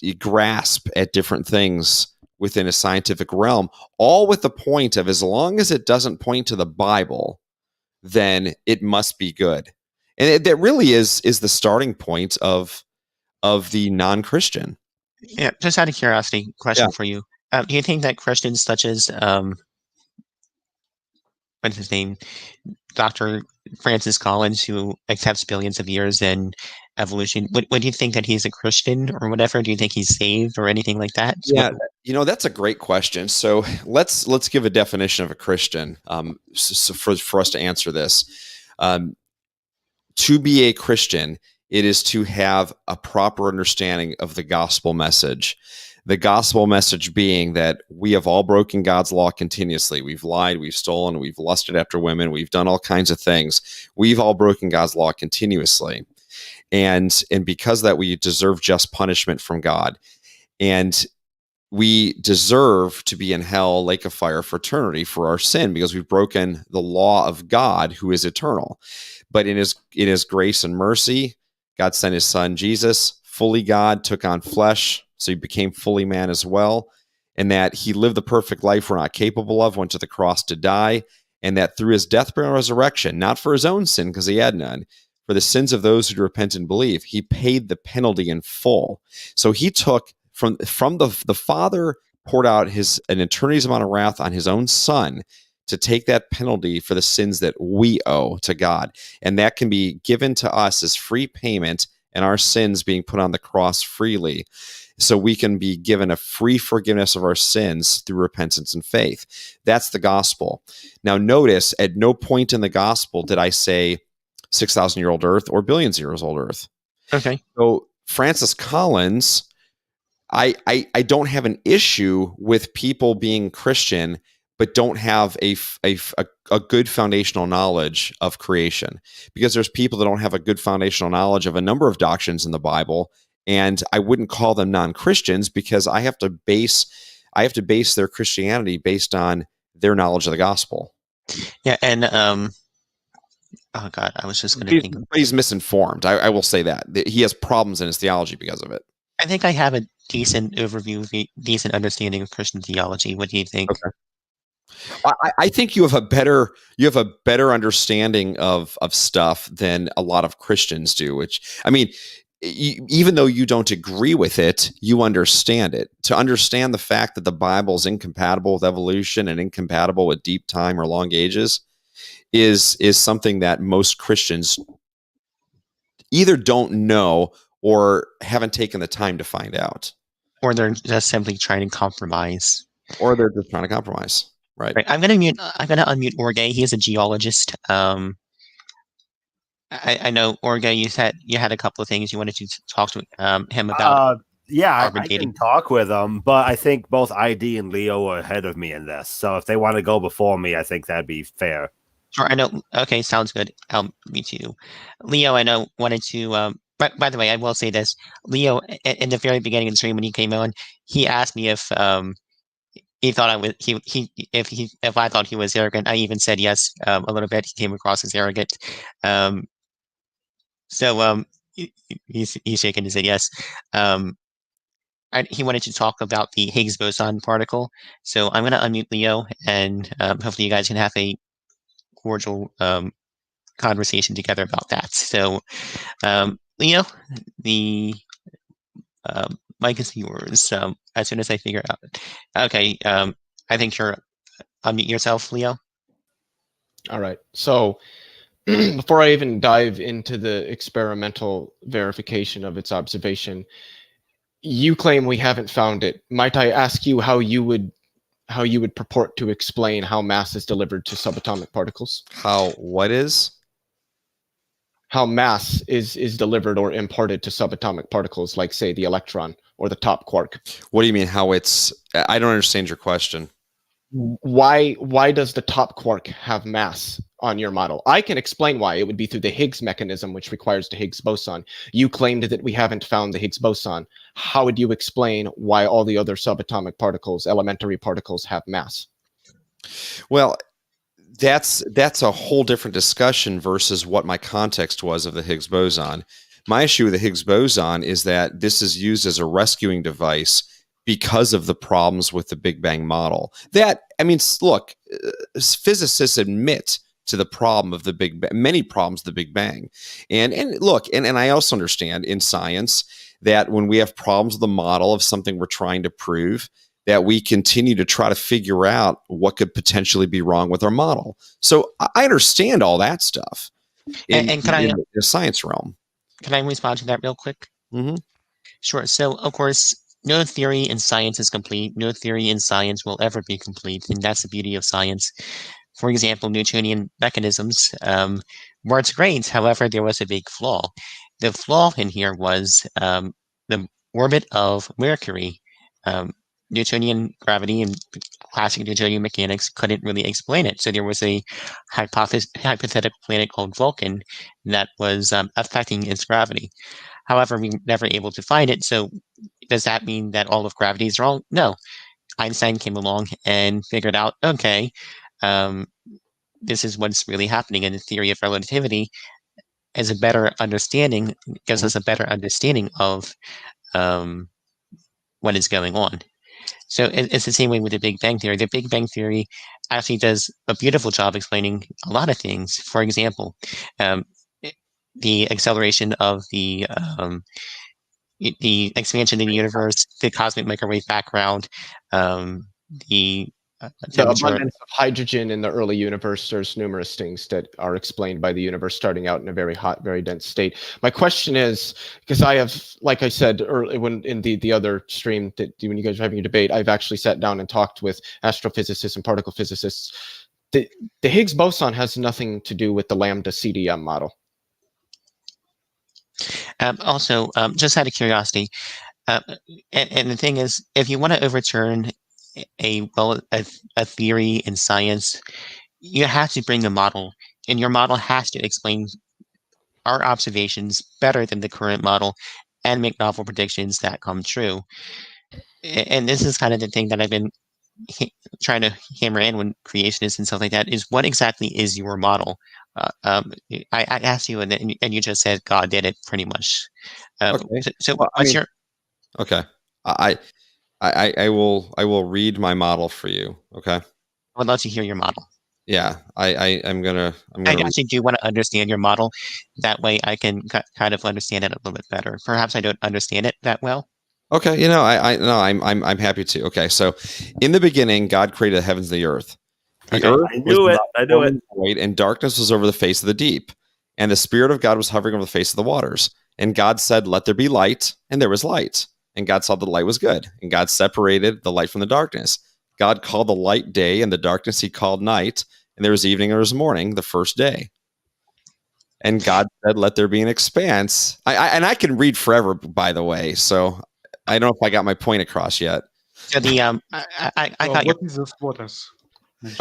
you grasp at different things within a scientific realm, all with the point of, as long as it doesn't point to the Bible, then it must be good. And that really is the starting point of the non-Christian. Yeah, just out of curiosity, question for you. Do you think that Christians such as, what's his name, Dr. Francis Collins, who accepts billions of years and evolution, would you think that he's a Christian or whatever? Do you think he's saved or anything like that? Yeah, that's a great question. So let's give a definition of a Christian. So for us to answer this, to be a Christian, it is to have a proper understanding of the gospel message. The gospel message being that we have all broken God's law continuously. We've lied, we've stolen, we've lusted after women, we've done all kinds of things. We've all broken God's law continuously. And because of that, we deserve just punishment from God. And we deserve to be in hell, lake of fire for eternity for our sin, because we've broken the law of God, who is eternal. But in his grace and mercy, God sent his son, Jesus, fully God, took on flesh, so he became fully man as well, and that he lived the perfect life we're not capable of, went to the cross to die, and that through his death, burial, and resurrection, not for his own sin, because he had none, for the sins of those who repent and believe, he paid the penalty in full. So he took from the Father, poured out an eternity's amount of wrath on his own Son to take that penalty for the sins that we owe to God. And that can be given to us as free payment, and our sins being put on the cross freely. So we can be given a free forgiveness of our sins through repentance and faith. That's the gospel. Now notice, at no point in the gospel did I say 6,000-year-old earth or billions of years old earth. Okay. So Francis Collins, I don't have an issue with people being Christian but don't have a good foundational knowledge of creation, because there's people that don't have a good foundational knowledge of a number of doctrines in the Bible, and I wouldn't call them non-Christians, because I have to base their Christianity based on their knowledge of the gospel. Yeah, and oh God, I was just going to think. He's misinformed. I will say that he has problems in his theology because of it. I think I have a decent overview, decent understanding of Christian theology. What do you think? Okay. I think you have a better understanding of stuff than a lot of Christians do. Which, I mean, even though you don't agree with it, you understand it. To understand the fact that the Bible is incompatible with evolution and incompatible with deep time or long ages is something that most Christians either don't know or haven't taken the time to find out, or they're just simply trying to compromise. or they're just trying to compromise. Right. I'm gonna unmute Orge. He is a geologist. I know Orge. You had a couple of things you wanted to talk to him about. Yeah, I can talk with them, but I think both ID and Leo are ahead of me in this. So if they want to go before me, I think that'd be fair. Sure, I know. Okay, sounds good. Me too. Leo, I know, wanted to. By the way, I will say this. Leo, in the very beginning of the stream when he came on, he asked me if he thought I was if I thought he was arrogant. I even said yes a little bit. He came across as arrogant. He's shaking his head yes. He wanted to talk about the Higgs boson particle. So I'm going to unmute Leo, and hopefully you guys can have a cordial conversation together about that. So, Leo, the mic is yours. As soon as I figure out. Okay, I think you're unmute yourself, Leo. All right. So before I even dive into the experimental verification of its observation, you claim we haven't found it. Might I ask you how you would purport to explain how mass is delivered to subatomic particles? How what is? How mass is delivered or imparted to subatomic particles, like say the electron or the top quark. What do you mean how it's? I don't understand your question. Why does the top quark have mass on your model? I can explain why. It would be through the Higgs mechanism, which requires the Higgs boson. You claimed that we haven't found the Higgs boson. How would you explain why all the other subatomic particles, elementary particles, have mass? Well, that's a whole different discussion versus what my context was of the Higgs boson. My issue with the Higgs boson is that this is used as a rescuing device because of the problems with the Big Bang model. Look, physicists admit to the problem of the Big Bang, many problems of the Big Bang. And I also understand in science that when we have problems with the model of something we're trying to prove, that we continue to try to figure out what could potentially be wrong with our model. So I understand all that stuff in the science realm. Can I respond to that real quick? Mm-hmm. Sure. So, of course, no theory in science is complete. No theory in science will ever be complete, and that's the beauty of science. For example, Newtonian mechanisms weren't great. However, there was a big flaw. The flaw in here was the orbit of Mercury. Newtonian gravity and classic Newtonian mechanics couldn't really explain it. So there was a hypothetical planet called Vulcan that was affecting its gravity. However, we were never able to find it. So does that mean that all of gravity is wrong? No. Einstein came along and figured out, okay, this is what's really happening. And the theory of relativity is a better understanding, gives us a better understanding of what is going on. So it's the same way with the Big Bang Theory. The Big Bang Theory actually does a beautiful job explaining a lot of things. For example, the acceleration of the expansion of the universe, the cosmic microwave background, the abundance of hydrogen in the early universe. There's numerous things that are explained by the universe starting out in a very hot, very dense state. My question is, because I have, like I said earlier, when in the other stream that when you guys were having your debate, I've actually sat down and talked with astrophysicists and particle physicists. The Higgs boson has nothing to do with the lambda CDM model. Also, just out of curiosity, and the thing is, if you want to overturn a theory in science, you have to bring a model, and your model has to explain our observations better than the current model and make novel predictions that come true. And this is kind of the thing that I've been trying to hammer in when creationists and stuff like that is, what exactly is your model? I asked you, and you just said God did it, pretty much. Okay. So what's your? Okay, I will read my model for you. Okay. would love to hear your model. Yeah, I'm gonna I actually do want to understand your model. That way I can kind of understand it a little bit better. Perhaps I don't understand it that well. Okay, you know, I'm happy to. Okay, so in the beginning, God created the heavens and the earth. The earth I knew it. I knew it. void, and darkness was over the face of the deep, and the Spirit of God was hovering over the face of the waters. And God said, "Let there be light," and there was light. And God saw that the light was good, and God separated the light from the darkness. God called the light day, and the darkness He called night. And there was evening, and there was morning, the first day. And God said, "Let there be an expanse." I can read forever, by the way. So I don't know if I got my point across yet. So the I got your What is this waters?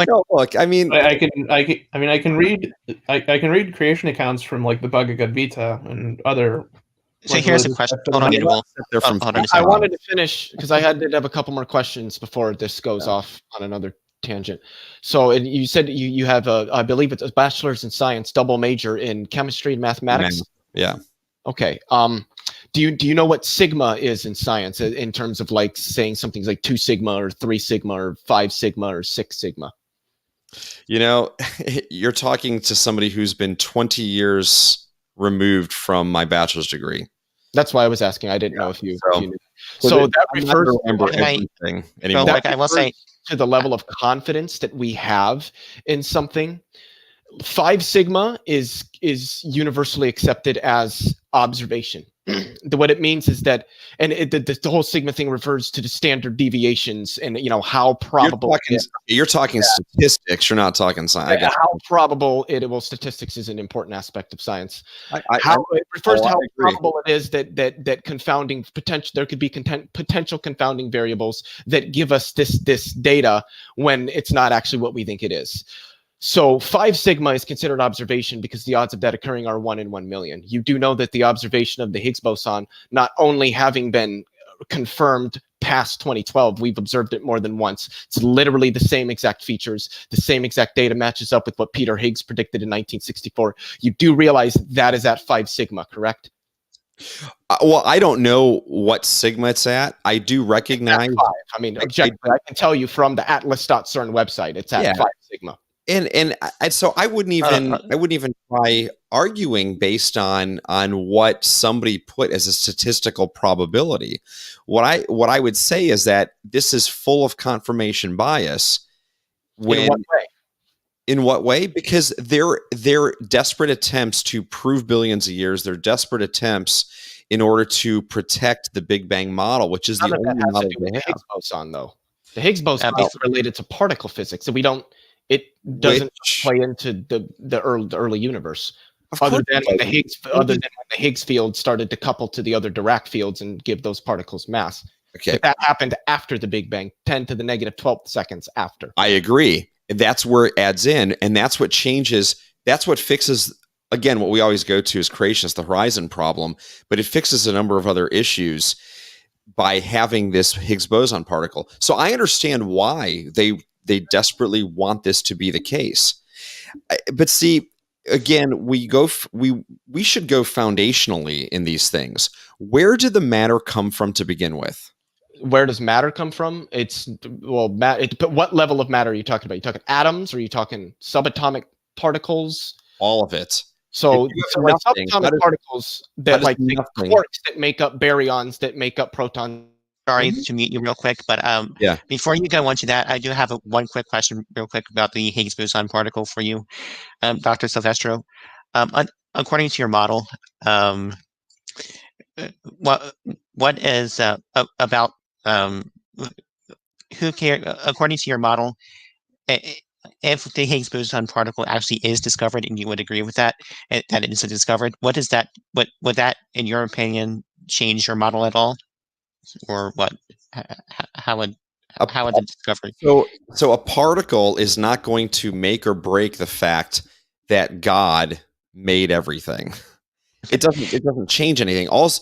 No, look, I mean, I can read creation accounts from like the Bhagavad Gita and other. So like, here's a religious question. texts. Hold on, Ian. they're from Hold on a I second. wanted to finish because did have a couple more questions before this goes off on another tangent. So, and you said you have I believe it's a bachelor's in science, double major in chemistry and mathematics. Yeah. Okay. Do you know what sigma is in science in terms of like saying something like 2 sigma or 3 sigma or 5 sigma or 6 sigma? You know, you're talking to somebody who's been 20 years removed from my bachelor's degree. That's why I was asking. I didn't know if you. So- you knew. So that I'm not refers gonna remember Can I- everything So anymore. like I will say, to the level of confidence that we have in something. 5 sigma is universally accepted as observation. What it means is that, and the whole sigma thing refers to the standard deviations and how probable You're talking statistics. You're not talking science. how probable statistics is an important aspect of science. It refers to I how agree. probable it is that confounding potential, there could be potential confounding variables that give us this data when it's not actually what we think it is. So 5 sigma is considered observation because the odds of that occurring are 1 in 1 million. You do know that the observation of the Higgs boson, not only having been confirmed past 2012, we've observed it more than once. It's literally the same exact features, the same exact data matches up with what Peter Higgs predicted in 1964. You do realize that is at 5 sigma, correct? Well, I don't know what sigma it's at. I do recognize. At 5. I mean, objectively, I can tell you from the atlas.cern website, it's at 5 sigma. And so I wouldn't even try arguing based on what somebody put as a statistical probability. What I would say is that this is full of confirmation bias. In what way? In what way? Because they're desperate attempts to prove billions of years. They're desperate attempts in order to protect the Big Bang model, which is the only model they have. The Higgs boson, though. The Higgs boson is related to particle physics, so it doesn't play into the early universe. Other than when the Higgs field started to couple to the other Dirac fields and give those particles mass. Okay, but that happened after the Big Bang, 10 to the negative 12th seconds after. I agree. That's where it adds in, and that's what changes. That's what fixes. Again, what we always go to is Creationists, the horizon problem, but it fixes a number of other issues by having this Higgs boson particle. So I understand why they desperately want this to be the case. But see, again, we should go foundationally in these things. Where did the matter come from to begin with? Where does matter come from? What level of matter are you talking about? Are you talking atoms? Or are you talking subatomic particles? All of it. So like subatomic particles that like quarks that make up baryons that make up protons. Sorry to mute you real quick, but before you go on to that, I do have one quick question real quick about the Higgs boson particle for you, Dr. Silvestro. According to your model, what is about who cares? According to your model, if the Higgs boson particle actually is discovered, and you would agree with that it is discovered, what is that? What would that, in your opinion, change your model at all? Or what? How would it discover? So a particle is not going to make or break the fact that God made everything. It doesn't change anything. So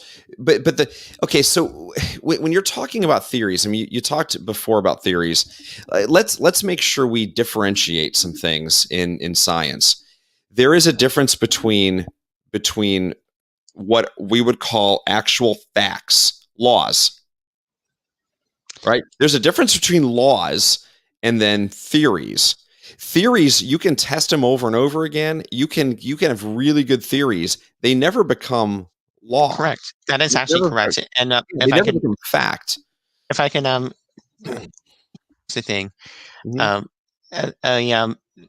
when you're talking about theories, I mean, you talked before about theories. Let's make sure we differentiate some things in science. There is a difference between what we would call actual facts. Laws, right? There's a difference between laws and then theories. Theories, you can test them over and over again. You can have really good theories. They never become law. Correct. That is actually correct. And they never become fact. If I can, the thing,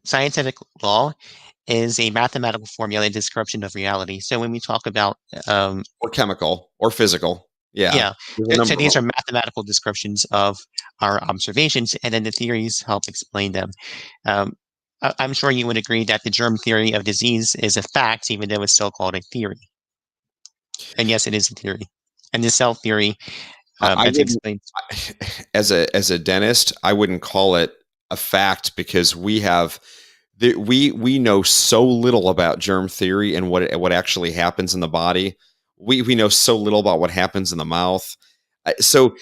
scientific law is a mathematical formulated description of reality. So when we talk about or chemical or physical, so these are mathematical descriptions of our observations, and then the theories help explain them. I'm sure you would agree that the germ theory of disease is a fact, even though it's still called a theory. And yes, it is a theory. And the cell theory, as a dentist, I wouldn't call it a fact, because we know so little about germ theory and what actually happens in the body. We know so little about what happens in the mouth. So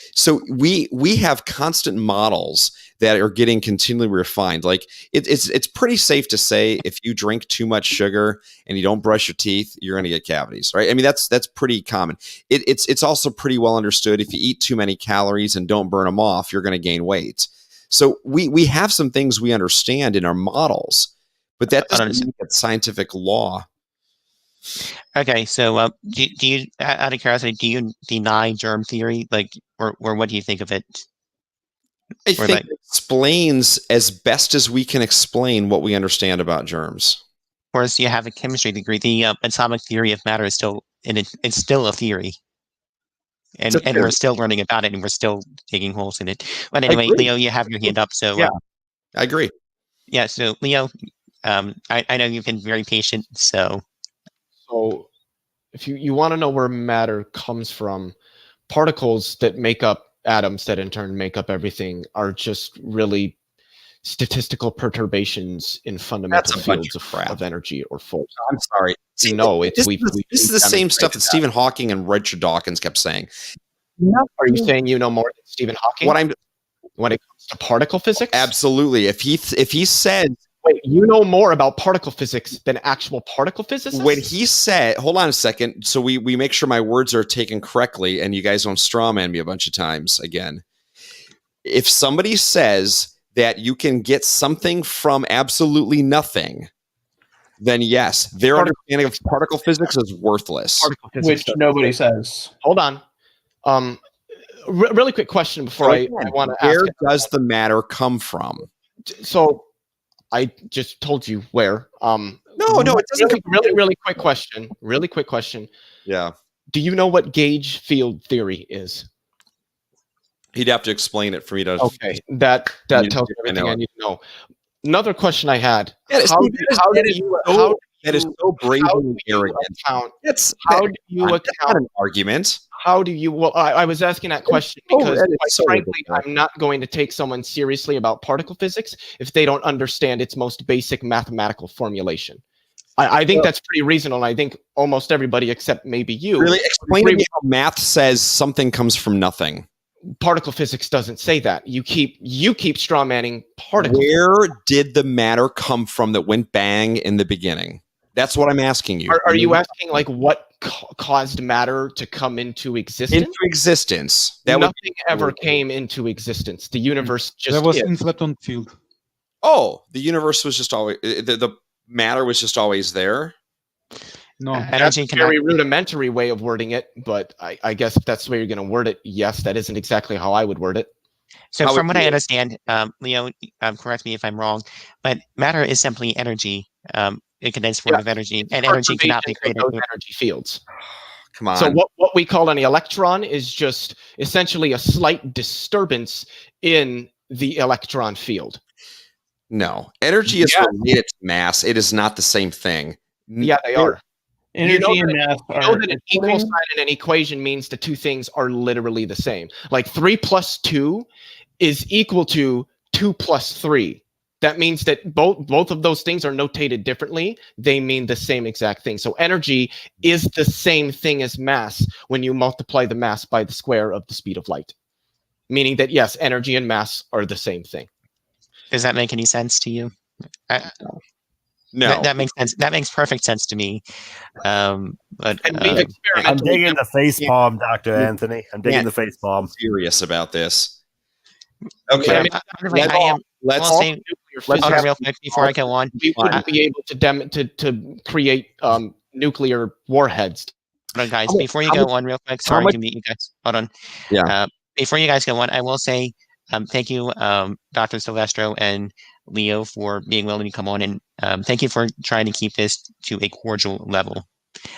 we have constant models that are getting continually refined. Like it's pretty safe to say if you drink too much sugar and you don't brush your teeth, you're going to get cavities, right? I mean, that's pretty common. It's also pretty well understood if you eat too many calories and don't burn them off, you're going to gain weight. So we have some things we understand in our models, but that doesn't mean that scientific law. Okay, so do you, out of curiosity, do you deny germ theory, or what do you think of it? I think it explains as best as we can explain what we understand about germs. Of course, you have a chemistry degree. The atomic theory of matter is still it's still a theory, and we're still learning about it, and we're still digging holes in it. But anyway, Leo, you have your hand up, so yeah, I agree. Yeah, so Leo, I know you've been very patient, so. So if you want to know where matter comes from, particles that make up atoms that in turn make up everything are just really statistical perturbations in fundamental fields of energy or force. I'm sorry. No, this is the same stuff that Stephen Hawking and Richard Dawkins kept saying. Are you saying you know more than Stephen Hawking? When it comes to particle physics? Absolutely. If he said, wait, you know more about particle physics than actual particle physicists? When he said, hold on a second, so we make sure my words are taken correctly and you guys don't strawman me a bunch of times again. If somebody says that you can get something from absolutely nothing, then yes, their understanding of particle physics is worthless. Which nobody says. Hold on. Really quick question before I want to ask. Where does the matter come from? So I just told you where. No, it doesn't. Really quick question. Really quick question. Yeah. Do you know what gauge field theory is? He'd have to explain it for me to. Okay, that tells me everything I need to know. Another question I had. That is so brave and arrogant. How do you account an argument? How do you? Well, I was asking that question because, quite frankly, I'm not going to take someone seriously about particle physics if they don't understand its most basic mathematical formulation. I think that's pretty reasonable. And I think almost everybody, except maybe you, really explain to me how math says something comes from nothing. Particle physics doesn't say that. You keep strawmanning particles. Where did the matter come from that went bang in the beginning? That's what I'm asking you. Are you asking like what caused matter to come into existence? Into existence. Nothing ever came into existence. The universe just there was inflaton field. Oh, the universe was just always the matter was just always there. No, that's a very rudimentary way of wording it, but I guess if that's the way you're going to word it, yes, that isn't exactly how I would word it. So from what I understand, Leo, correct me if I'm wrong, but matter is simply energy, a condensed form of energy, and energy cannot be created. Those energy fields. Come on. So what we call an electron is just essentially a slight disturbance in the electron field. No, energy is related to mass. It is not the same thing. Yeah, they are. Energy and mass are that an equal sign in an equation means the two things are literally the same. Like 3 plus 2 is equal to 2 plus 3. That means that both of those things are notated differently. They mean the same exact thing. So energy is the same thing as mass when you multiply the mass by the square of the speed of light. Meaning that, yes, energy and mass are the same thing. Does that make any sense to you? No, that makes sense. That makes perfect sense to me. But I'm digging the face palm, Dr. Anthony. I'm digging the face palm. Serious about this. Okay, let's I'll say Let's hold on have- real quick before I go on. we wouldn't be able to create nuclear warheads. Hold on, guys. How mu- Before you how go much- on real quick, sorry much- to meet you guys. Hold on. Yeah. Before you guys go on, I will say thank you, Dr. Silvestro and Leo, for being willing to come on, and thank you for trying to keep this to a cordial level.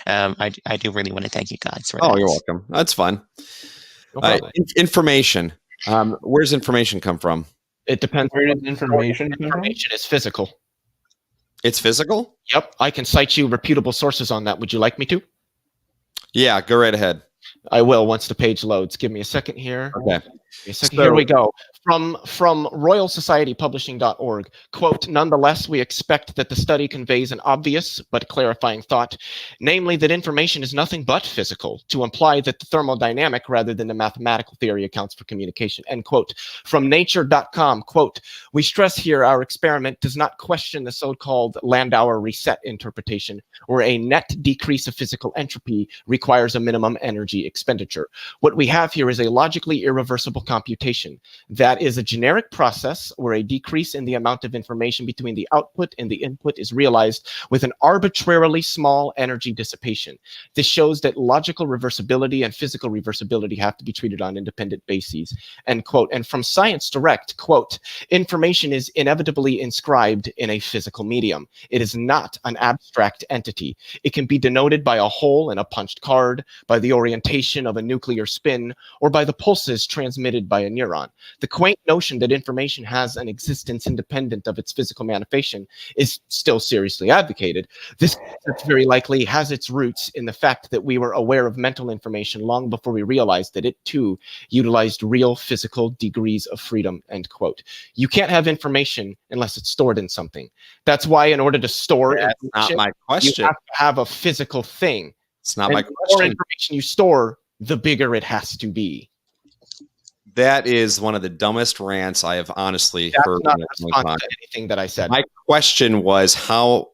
I do really want to thank you guys for that. Oh, you're welcome. That's fun. No problem. Information. Where's information come from? It depends. Where does information come from? Information is physical. It's physical? Yep, I can cite you reputable sources on that. Would you like me to? Yeah, go right ahead. I will once the page loads. Give me a second here. Okay. Give me a second. Here we go. From RoyalSocietyPublishing.org, quote, nonetheless, we expect that the study conveys an obvious but clarifying thought, namely that information is nothing but physical, to imply that the thermodynamic rather than the mathematical theory accounts for communication, end quote. From Nature.com, quote, we stress here our experiment does not question the so-called Landauer reset interpretation, where a net decrease of physical entropy requires a minimum energy expenditure. What we have here is a logically irreversible computation. That is a generic process where a decrease in the amount of information between the output and the input is realized with an arbitrarily small energy dissipation. This shows that logical reversibility and physical reversibility have to be treated on independent bases, end quote. And from Science Direct, quote, information is inevitably inscribed in a physical medium. It is not an abstract entity. It can be denoted by a hole in a punched card, by the orientation of a nuclear spin, or by the pulses transmitted by a neuron. The quaint notion that information has an existence independent of its physical manifestation is still seriously advocated. This concept very likely has its roots in the fact that we were aware of mental information long before we realized that it too utilized real physical degrees of freedom, end quote. You can't have information unless it's stored in something. That's why in order to store That's not information, my you question. have to have a physical thing. It's not And my the more question. information you store, the bigger it has to be. That is one of the dumbest rants I have honestly That's heard. not in a a long response time. to anything that I said. My question was how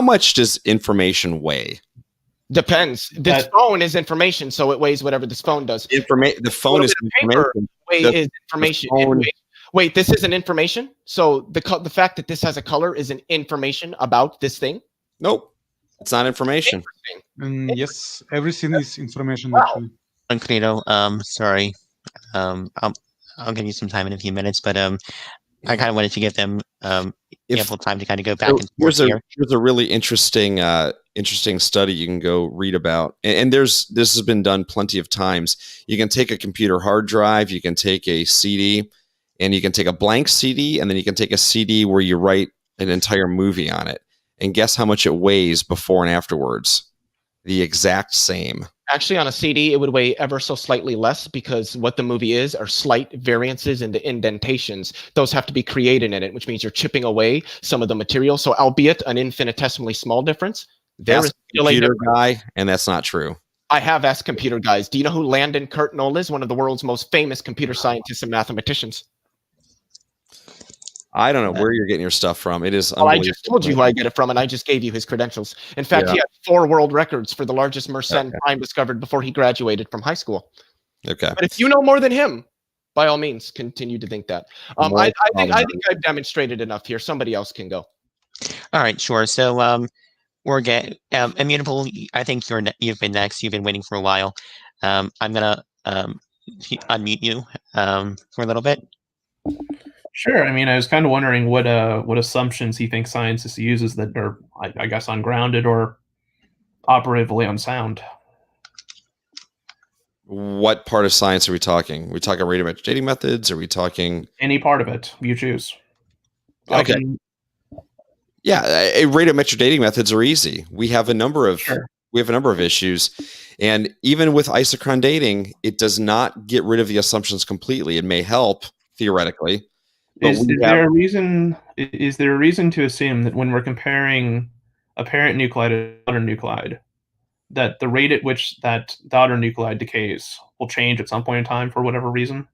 much does information weigh? Depends. This phone is information, so it weighs whatever this phone does. The phone is paper information. Weight The- is information. the phone- Wait, this isn't information? So the fact that this has a color is an information about this thing? Nope, it's not information. Yes, everything is information Wow. actually. Credo, sorry. I'll give you some time in a few minutes, but I kind of wanted to give them ample time to kind of go back and forth here. Here's a really interesting study you can go read about, and this has been done plenty of times. You can take a computer hard drive, you can take a CD, and you can take a blank CD, and then you can take a CD where you write an entire movie on it, and guess how much it weighs before and afterwards? The exact same. Actually, on a CD, it would weigh ever so slightly less because what the movie is are slight variances in the indentations. Those have to be created in it, which means you're chipping away some of the material. So albeit an infinitesimally small difference, there That's is still a computer difference. guy, and that's not true. I have asked computer guys. Do you know who Landon Kirtnall is? One of the world's most famous computer scientists and mathematicians. I don't know where you're getting your stuff from. It is Well, I unbelievable. just told you who I get it from, and I just gave you his credentials. In fact, Yeah. he had 4 world records for the largest Mersenne Okay. prime discovered before he graduated from high school. Okay. But if you know more than him, by all means, continue to think that. More I think problematic. I've demonstrated enough here. Somebody else can go. All right, sure. So we're getting Immutable. I think you've been next. You've been waiting for a while. I'm gonna unmute you for a little bit. Sure. I mean, I was kind of wondering what assumptions he thinks scientists uses that are, I guess, ungrounded or operatively unsound. What part of science are we talking? Are we talking radiometric dating methods? Are we talking Any part of it you choose. I Okay. can- Yeah, radiometric dating methods are easy. We have a number of Sure. issues, and even with isochron dating, it does not get rid of the assumptions completely. It may help theoretically. But Is there a reason to assume that when we're comparing a parent nuclide to a daughter nuclide, that the rate at which that daughter nuclide decays will change at some point in time for whatever reason?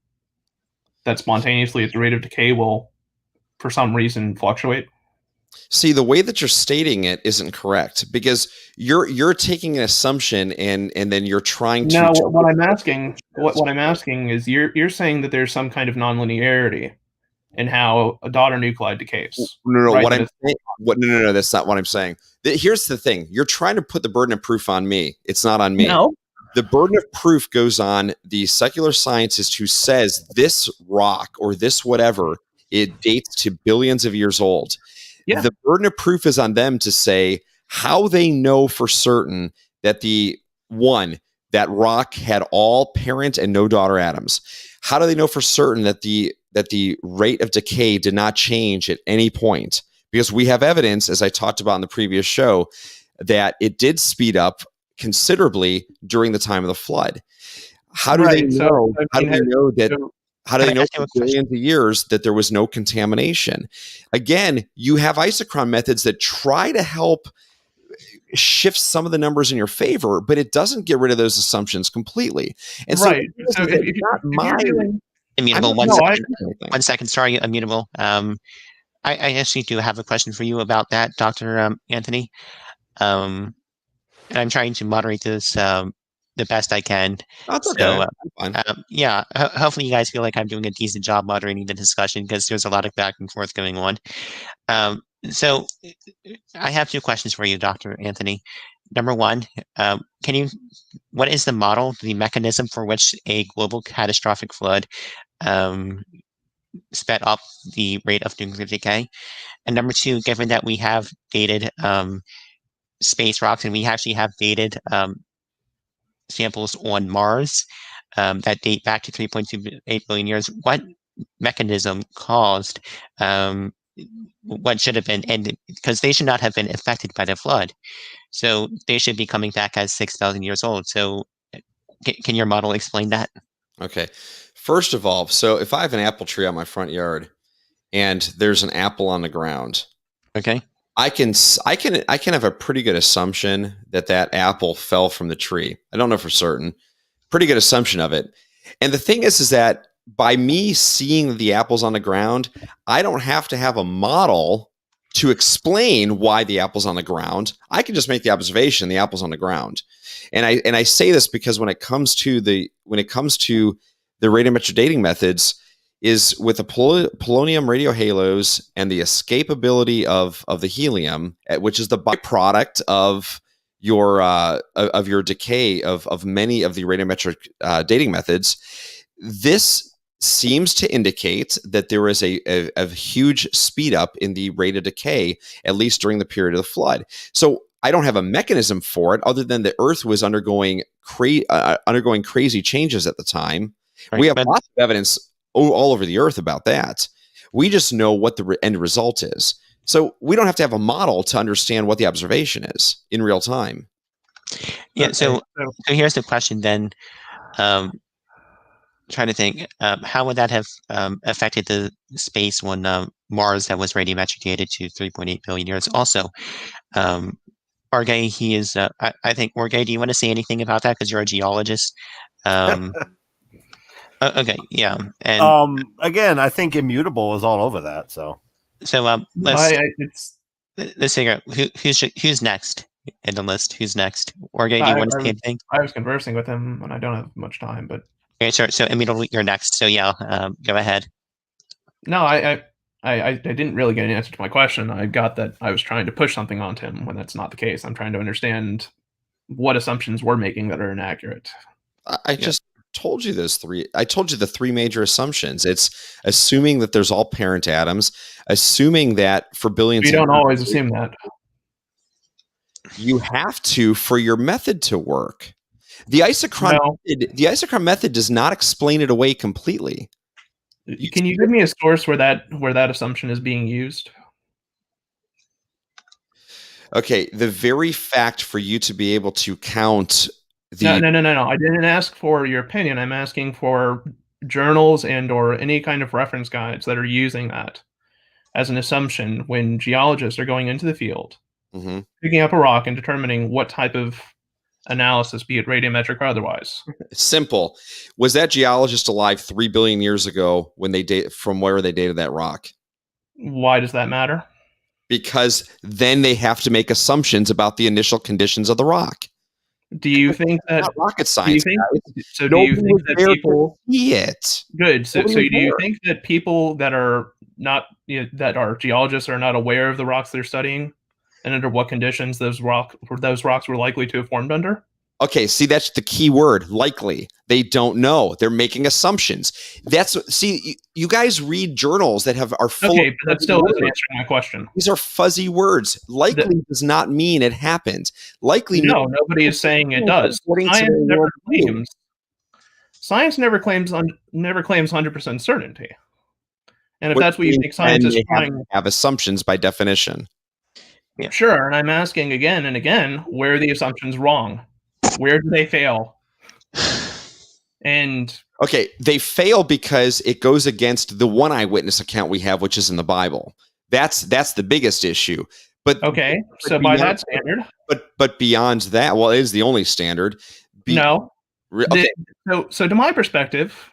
That spontaneously the rate of decay will, for some reason, fluctuate? See, the way that you're stating it isn't correct because you're taking an assumption and then you're trying to. No, what I'm asking is you're saying that there's some kind of nonlinearity in how a daughter nuclide decays. No, right? what I'm saying, no, that's not what I'm saying. Here's the thing: you're trying to put the burden of proof on me. It's not on me. No. The burden of proof goes on the secular scientist who says this rock or this whatever, it dates to billions of years old. Yeah. The burden of proof is on them to say how they know for certain that that rock had all parent and no daughter atoms. How do they know for certain that the rate of decay did not change at any point? Because we have evidence, as I talked about in the previous show, that it did speed up considerably during the time of the flood. How do they know? How do they know that? How do they know for billions of years that there was no contamination? Again, you have isochron methods that try to help shift some of the numbers in your favor, but it doesn't get rid of those assumptions completely. And so, Immutable. 1 second. Sorry, Immutable. I actually do have a question for you about that, Dr. Anthony. And I'm trying to moderate this the best I can. That's okay. Yeah, hopefully you guys feel like I'm doing a decent job moderating the discussion because there's a lot of back and forth going on. So I have 2 questions for you, Dr. Anthony. Number 1, what is the model, the mechanism for which a global catastrophic flood sped up the rate of nuclear decay? And number 2, given that we have dated space rocks and we actually have dated samples on Mars that date back to 3.28 billion years, what mechanism caused what should have been ended? Because they should not have been affected by the flood. So they should be coming back as 6,000 years old. So can your model explain that? Okay. First of all, so if I have an apple tree on my front yard and there's an apple on the ground, okay, I can have a pretty good assumption that apple fell from the tree. I don't know for certain. Pretty good assumption of it. And the thing is that by me seeing the apples on the ground, I don't have to have a model to explain why the apple's on the ground. I can just make the observation the apple's on the ground. And I say this because when it comes to the radiometric dating methods, is with the polonium radiohalos and the escapability of the helium, which is the byproduct of your decay of many of the radiometric dating methods. This seems to indicate that there is a huge speed up in the rate of decay, at least during the period of the flood. So I don't have a mechanism for it other than the Earth was undergoing crazy changes at the time. Right. We have lots of evidence all over the Earth about that. We just know what the end result is. So we don't have to have a model to understand what the observation is in real time. Yeah. Okay. So here's the question then. Trying to think, how would that have affected the space on Mars that was radiometric dated to 3.8 billion years? Also, Orge, he is, I think, Orge, do you want to say anything about that? Because you're a geologist. Okay, yeah. And again, I think Immutable is all over that. So let's figure out who's next in the list. Who's next? Orge, do you want to say anything? I was conversing with him, and I don't have much time, but. Okay, sure. So immediately you're next. So yeah, go ahead. No, I didn't really get an answer to my question. I got that I was trying to push something onto him when that's not the case. I'm trying to understand what assumptions we're making that are inaccurate. I just told you those 3. I told you the 3 major assumptions. It's assuming that there's all parent atoms, assuming that for billions. You don't always assume that. You have to for your method to work. The isochron method does not explain it away completely. Can you give me a source where that assumption is being used? Okay, the very fact for you to be able to count the No. I didn't ask for your opinion. I'm asking for journals or any kind of reference guides that are using that as an assumption when geologists are going into the field, picking up a rock and determining what type of analysis, be it radiometric or otherwise. Simple. Was that geologist alive 3 billion years ago when from where they dated that rock? Why does that matter? Because then they have to make assumptions about the initial conditions of the rock. Do you think that not rocket science? Do you think that people see it? Good. So do you think that people that are that our geologists are not aware of the rocks they're studying, and under what conditions those rocks were likely to have formed under? Okay, see, that's the key word, likely. They don't know. They're making assumptions. You guys read journals that are full Okay, of but that still doesn't words. answer my question. These are fuzzy words. Likely does not mean it happened. Likely, no, nobody is saying it does. Science never claims 100% certainty. And if that's what you think science is trying, have assumptions by definition. Yeah. Sure, and I'm asking again and again, where are the assumptions wrong? Where do they fail? And okay, they fail because it goes against the one eyewitness account we have, which is in the Bible. That's the biggest issue. But okay, so by that standard, but beyond that, well, it is the only standard. No. Okay. So to my perspective,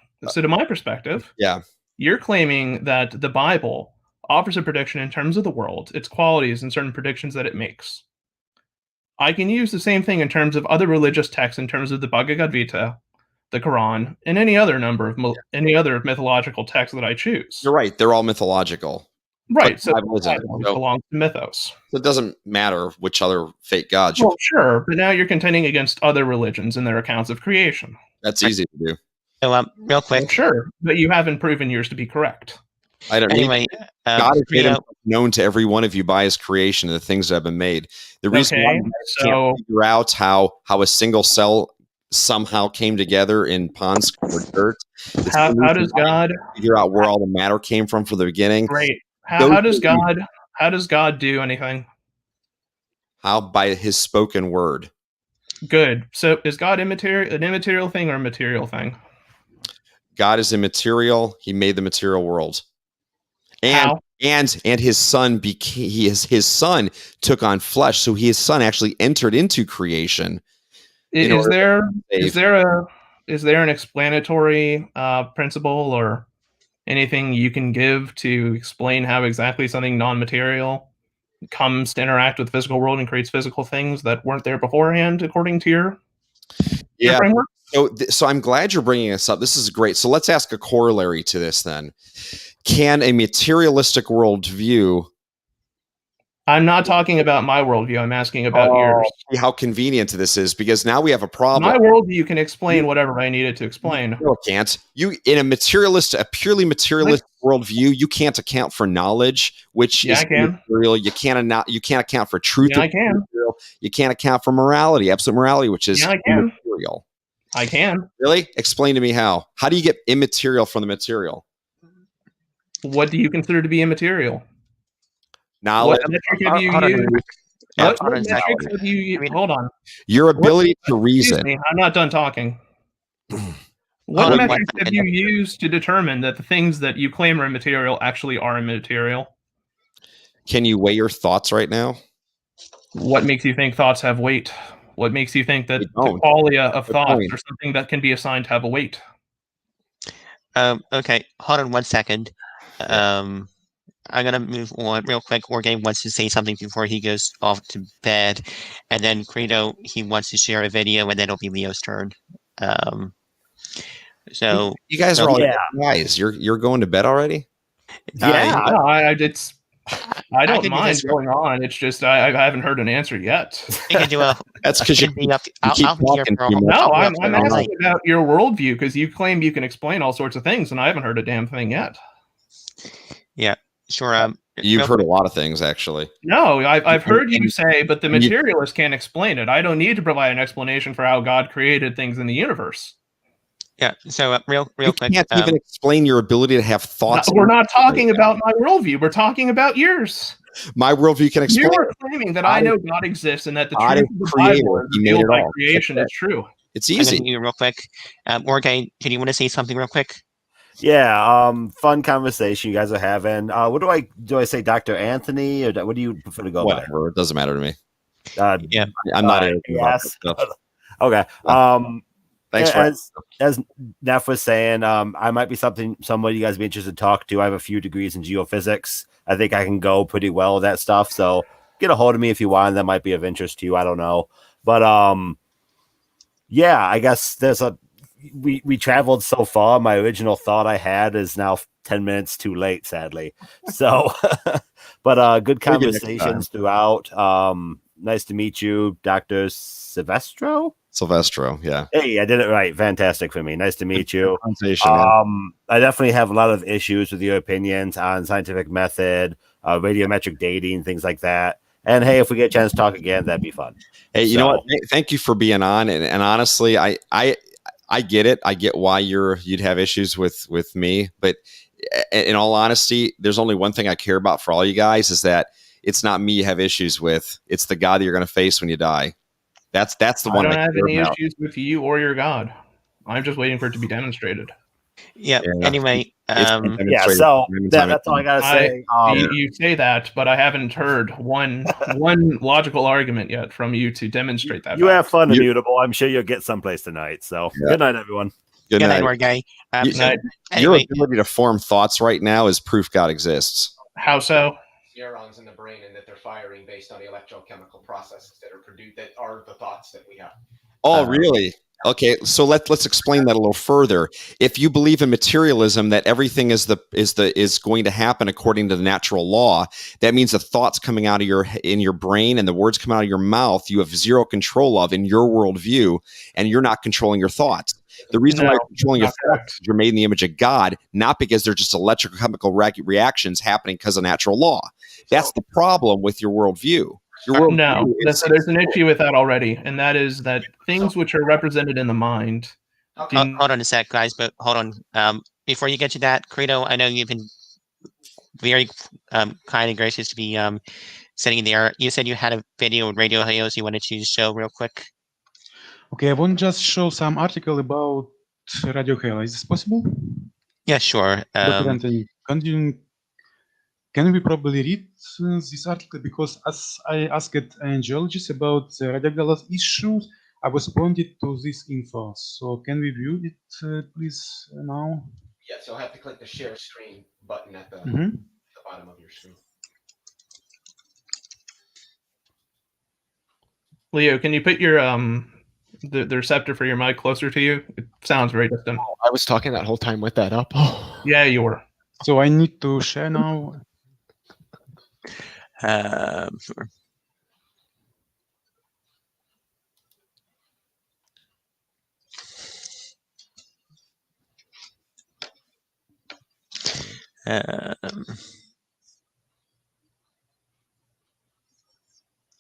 yeah, you're claiming that the Bible offers a prediction in terms of the world, its qualities, and certain predictions that it makes. I can use the same thing in terms of other religious texts, in terms of the Bhagavad Gita, the Quran, and any other number of mythological texts that I choose. You're right; they're all mythological. Right, so it belongs to mythos. So it doesn't matter which other fake gods. Well, sure, but now you're contending against other religions and their accounts of creation. That's easy to do. So, real quick. Well, sure, but you haven't proven yours to be correct. I don't anyway, God has made himself known to every one of you by his creation and the things that have been made. The reason why you can't figure out how a single cell somehow came together in ponds or dirt. How does God figure out where all the matter came from the beginning? Great. How does God do anything? How? By his spoken word. Good. So is God an immaterial thing or a material thing? God is immaterial. He made the material world. And his son his son took on flesh, so his son actually entered into creation. Is there an explanatory principle or anything you can give to explain how exactly something non-material comes to interact with the physical world and creates physical things that weren't there beforehand, according to your framework? So I'm glad you're bringing this up. This is great. So let's ask a corollary to this then. Can a materialistic worldview... I'm not talking about my worldview. I'm asking about yours. How convenient this is, because now we have a problem. My worldview can explain whatever I needed to explain. No, it can't. In a purely materialist worldview, you can't account for knowledge, which is material. You can't account for truth. Yeah, I can. You can't account for morality, absolute morality, which is immaterial. I can. Really? Explain to me how. How do you get immaterial from the material? What do you consider to be immaterial? Knowledge. What metric have you used? Hold on. Your ability to reason. Excuse me, I'm not done talking. What metrics have you used to determine that the things that you claim are immaterial actually are immaterial? Can you weigh your thoughts right now? What makes you think thoughts have weight? What makes you think that the qualia of thoughts are something that can be assigned to have a weight? Okay, hold on 1 second. I'm going to move on real quick. Organe wants to say something before he goes off to bed. And then Credo, he wants to share a video, and then it'll be Leo's turn. So you guys are all guys. You're going to bed already? Yeah. I don't mind going on. It's just I haven't heard an answer yet. That's because you keep talking. No, I'm asking about your worldview, because you claim you can explain all sorts of things, and I haven't heard a damn thing yet. Yeah. Sure. You've heard a lot of things, actually. No, I've heard you say, but the materialist can't explain it. I don't need to provide an explanation for how God created things in the universe. Yeah. So real quick, you can't even explain your ability to have thoughts. We're not talking about my worldview. We're talking about yours. My worldview can explain. You are claiming that I know God exists and that the truth of the Bible revealed by creation is true. It's easy. Real quick, Organe, did you want to say something real quick? Yeah, fun conversation you guys are having. What do I say, Dr. Anthony, or what do you prefer to go Whatever, by? It doesn't matter to me. Yeah, I'm not about this stuff. Okay. Thanks. As Neff was saying, I might be somebody you guys be interested to talk to. I have a few degrees in geophysics. I think I can go pretty well with that stuff. So get a hold of me if you want. That might be of interest to you. I don't know, but yeah, I guess there's we traveled so far. My original thought I had is now 10 minutes too late, sadly. So, but good conversations throughout. Nice to meet you, Dr. Silvestro, yeah. Hey, I did it right. Fantastic for me. Nice to meet you. Yeah. I definitely have a lot of issues with your opinions on scientific method, radiometric dating, things like that. And hey, if we get a chance to talk again, that'd be fun. Hey, you know what? Thank you for being on. And honestly, I get it. I get why you'd have issues with me. But in all honesty, there's only one thing I care about for all you guys is that it's not me you have issues with. It's the God that you're going to face when you die. That's the one. I don't have any issues with you or your God. I'm just waiting for it to be demonstrated. Yeah. Anyway, yeah. So that's all I gotta say. You say that, but I haven't heard one logical argument yet from you to demonstrate that. You have fun, Immutable. I'm sure you'll get someplace tonight. So good night, everyone. Good night, Jorge. Your ability to form thoughts right now is proof God exists. How so? Neurons in the brain, and that they're firing based on the electrochemical processes that are produced, that are the thoughts that we have. Oh, really? Okay, so let's explain that a little further. If you believe in materialism, that everything is going to happen according to the natural law, that means the thoughts coming out of your brain and the words coming out of your mouth, you have zero control of in your worldview, and you're not controlling your thoughts. The reason why you're controlling your thoughts is you're made in the image of God, not because they're just electrochemical reactions happening because of natural law. That's the problem with your worldview. No, there's an issue with that already, and that is that things which are represented in the mind. Hold on a sec, guys, but hold on. Before you get to that, Credo, I know you've been very kind and gracious to be sitting there. You said you had a video with Radio Hayos you wanted to show real quick. Okay, I want to just show some article about Radio Halo. Is this possible? Yeah, sure. Can we probably read this article? Because as I asked an geologist about the radio issues, I was pointed to this info. So can we view it, please, now? Yes, you'll have to click the share screen button at the bottom of your screen. Leo, can you put your the receptor for your mic closer to you? It sounds very distant. Oh, I was talking that whole time with that up. Oh. Yeah, you were. So I need to share now. Sure.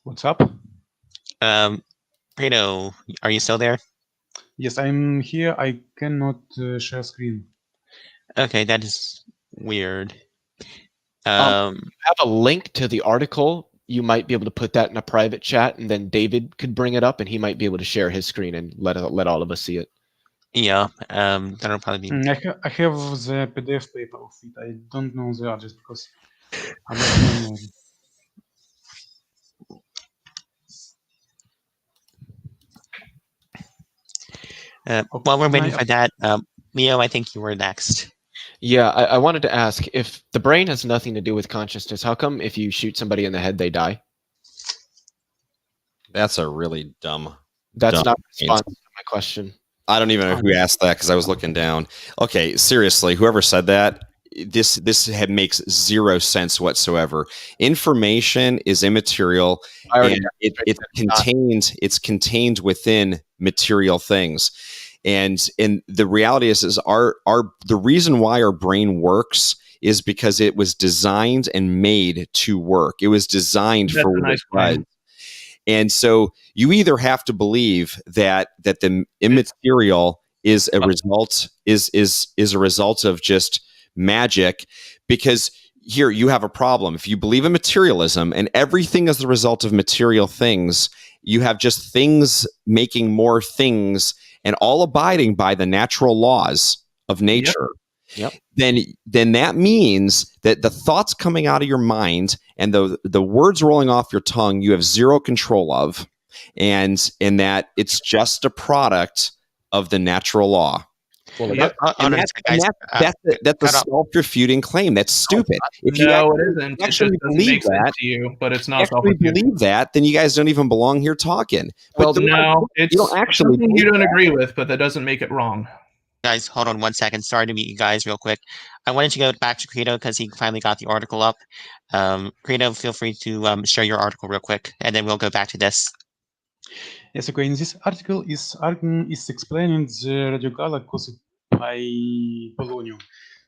What's up? Credo, are you still there? Yes, I'm here. I cannot share screen. Okay, that is weird. You have a link to the article. You might be able to put that in a private chat, and then David could bring it up, and he might be able to share his screen and let all of us see it. Yeah, that'll probably be. I have the PDF paper of it. I don't know the address because I'm not While we're waiting for that, Leo, I think you were next. Yeah, I wanted to ask, if the brain has nothing to do with consciousness, how come if you shoot somebody in the head, they die? That's a really dumb. That's not a response to my question. I don't even know who asked that because I was looking down. Okay, seriously, whoever said that, this makes zero sense whatsoever. Information is immaterial, and it's contained within material things. And the reality is the reason why our brain works is because it was designed and made to work. It was designed for what it was. And so you either have to believe that the immaterial is a result a result of just magic, because here you have a problem. If you believe in materialism and everything is the result of material things, you have just things making more things and all abiding by the natural laws of nature. Yep. Then that means that the thoughts coming out of your mind and the words rolling off your tongue, you have zero control of, and in that it's just a product of the natural law. fully. That's a self-refuting claim. That's stupid. If you No, it isn't. It just actually doesn't believe make sense that, to you, but it's not actually self-refuting. believe that, then you guys don't even belong here talking. Well, But no, you it's don't actually something you believe don't that. agree with, but that doesn't make it wrong. Guys, hold on 1 second. Sorry to meet you guys real quick. I wanted to go back to Credo because he finally got the article up. Credo, feel free to share your article real quick, and then we'll go back to this. Yes, okay. In this article is explaining the radio gala caused by polonium.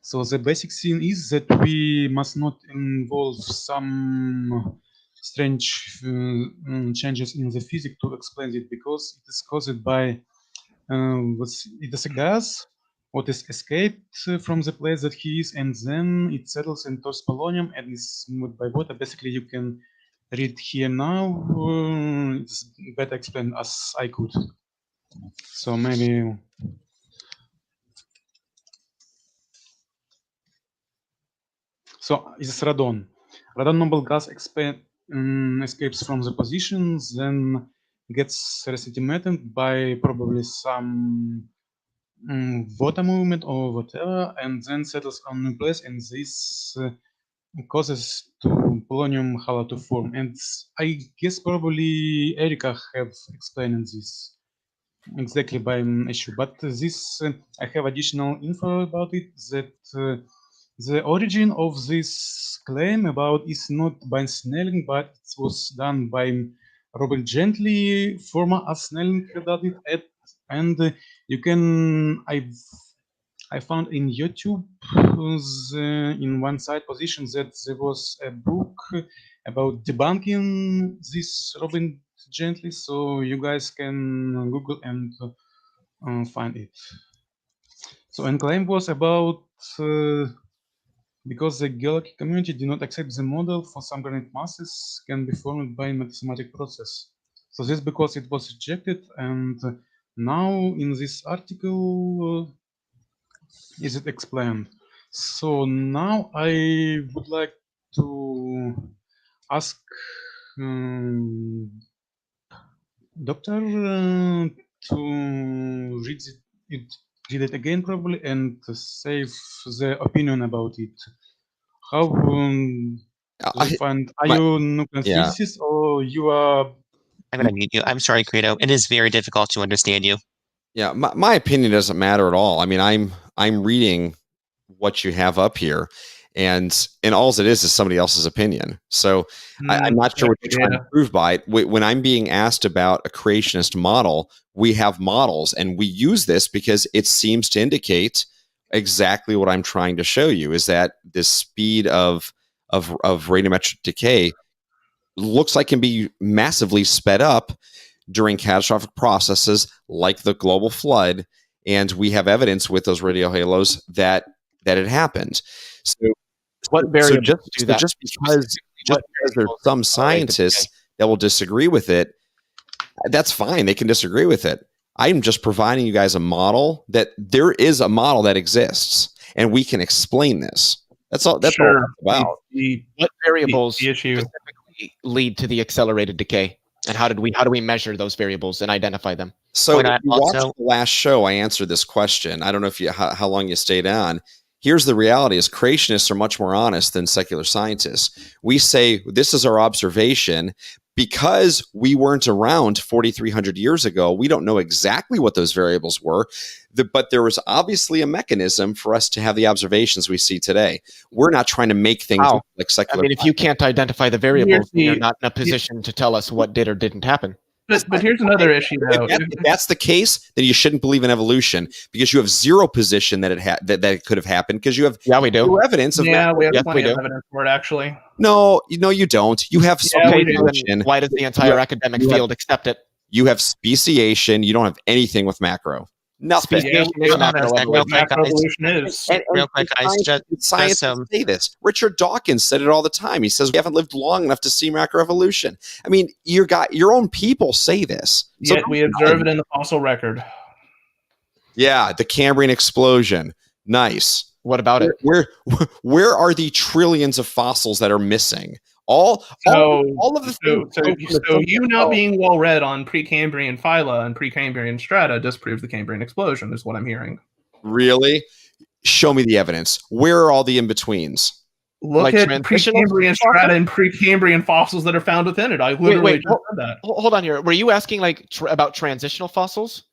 So the basic thing is that we must not involve some strange changes in the physics to explain it, because it is caused by it is a gas what is escaped from the place that he is, and then it settles into polonium and is moved by water. Basically, you can read here now. It's better explained as I could. So maybe. So it's radon. Radon noble gas escapes from the position, then gets recentimented by probably some water movement or whatever, and then settles on a place, and this causes to polonium halo to form. And I guess probably Erika have explained this exactly by issue, but this I have additional info about it, that the origin of this claim about is not by Snelling, but it was done by Robert Gently, former as Snelling did it, and you can I found in YouTube in one side position that there was a book about debunking this Robin Gently, so you guys can Google and find it. So and claim was about because the geologic community did not accept the model for some granite masses can be formed by a mathematic process. So this because it was rejected, and now in this article is it explained. So now I would like to ask Doctor to read it again probably and save the opinion about it. How you find? Are you nuclear physicist or you are? I'm gonna mute you. I'm sorry, Credo. It is very difficult to understand you. Yeah, my opinion doesn't matter at all. I mean, I'm reading what you have up here, and all it is somebody else's opinion. So I'm not sure what you're trying to prove by it. When I'm being asked about a creationist model, we have models, and we use this because it seems to indicate exactly what I'm trying to show you, is that this speed of radiometric decay looks like can be massively sped up during catastrophic processes like the global flood, and we have evidence with those radio halos that it happened. So what variables just because there's some scientists that will disagree with it, that's fine. They can disagree with it. I'm just providing you guys a model that there is a model that exists, and we can explain this. That's all. That's all it's about. What variables specifically lead to the accelerated decay, and how do we measure those variables and identify them? So if you watched the last show, I answered this question. I don't know if how long you stayed on. Here's the reality: is creationists are much more honest than secular scientists. We say this is our observation. Because we weren't around 4,300 years ago, we don't know exactly what those variables were, but there was obviously a mechanism for us to have the observations we see today. We're not trying to make things look like secular. I mean, if you can't identify the variables, you're not in a position to tell us what did or didn't happen. But here's another issue, though. If that's the case, then you shouldn't believe in evolution, because you have zero position that it could have happened, because you have we do no evidence of that. We have plenty of evidence for it, actually. No, you don't. You have speciation. Why does the entire academic field accept it? You have speciation. You don't have anything with macro. Nothing. Macroevolution is. Real quick, guys, science say this. Richard Dawkins said it all the time. He says we haven't lived long enough to see macroevolution. I mean, your own people say this. Yet we observe it in the fossil record. Yeah, the Cambrian explosion. Nice. What about it? Where are the trillions of fossils that are missing? All of the things. So you not being well read on Precambrian phyla and Precambrian strata disproves the Cambrian explosion, is what I'm hearing. Really? Show me the evidence. Where are all the in-betweens? Look Like at transitional Precambrian strata and Precambrian fossils that are found within it. I literally just said that. Hold on here. Were you asking like about transitional fossils?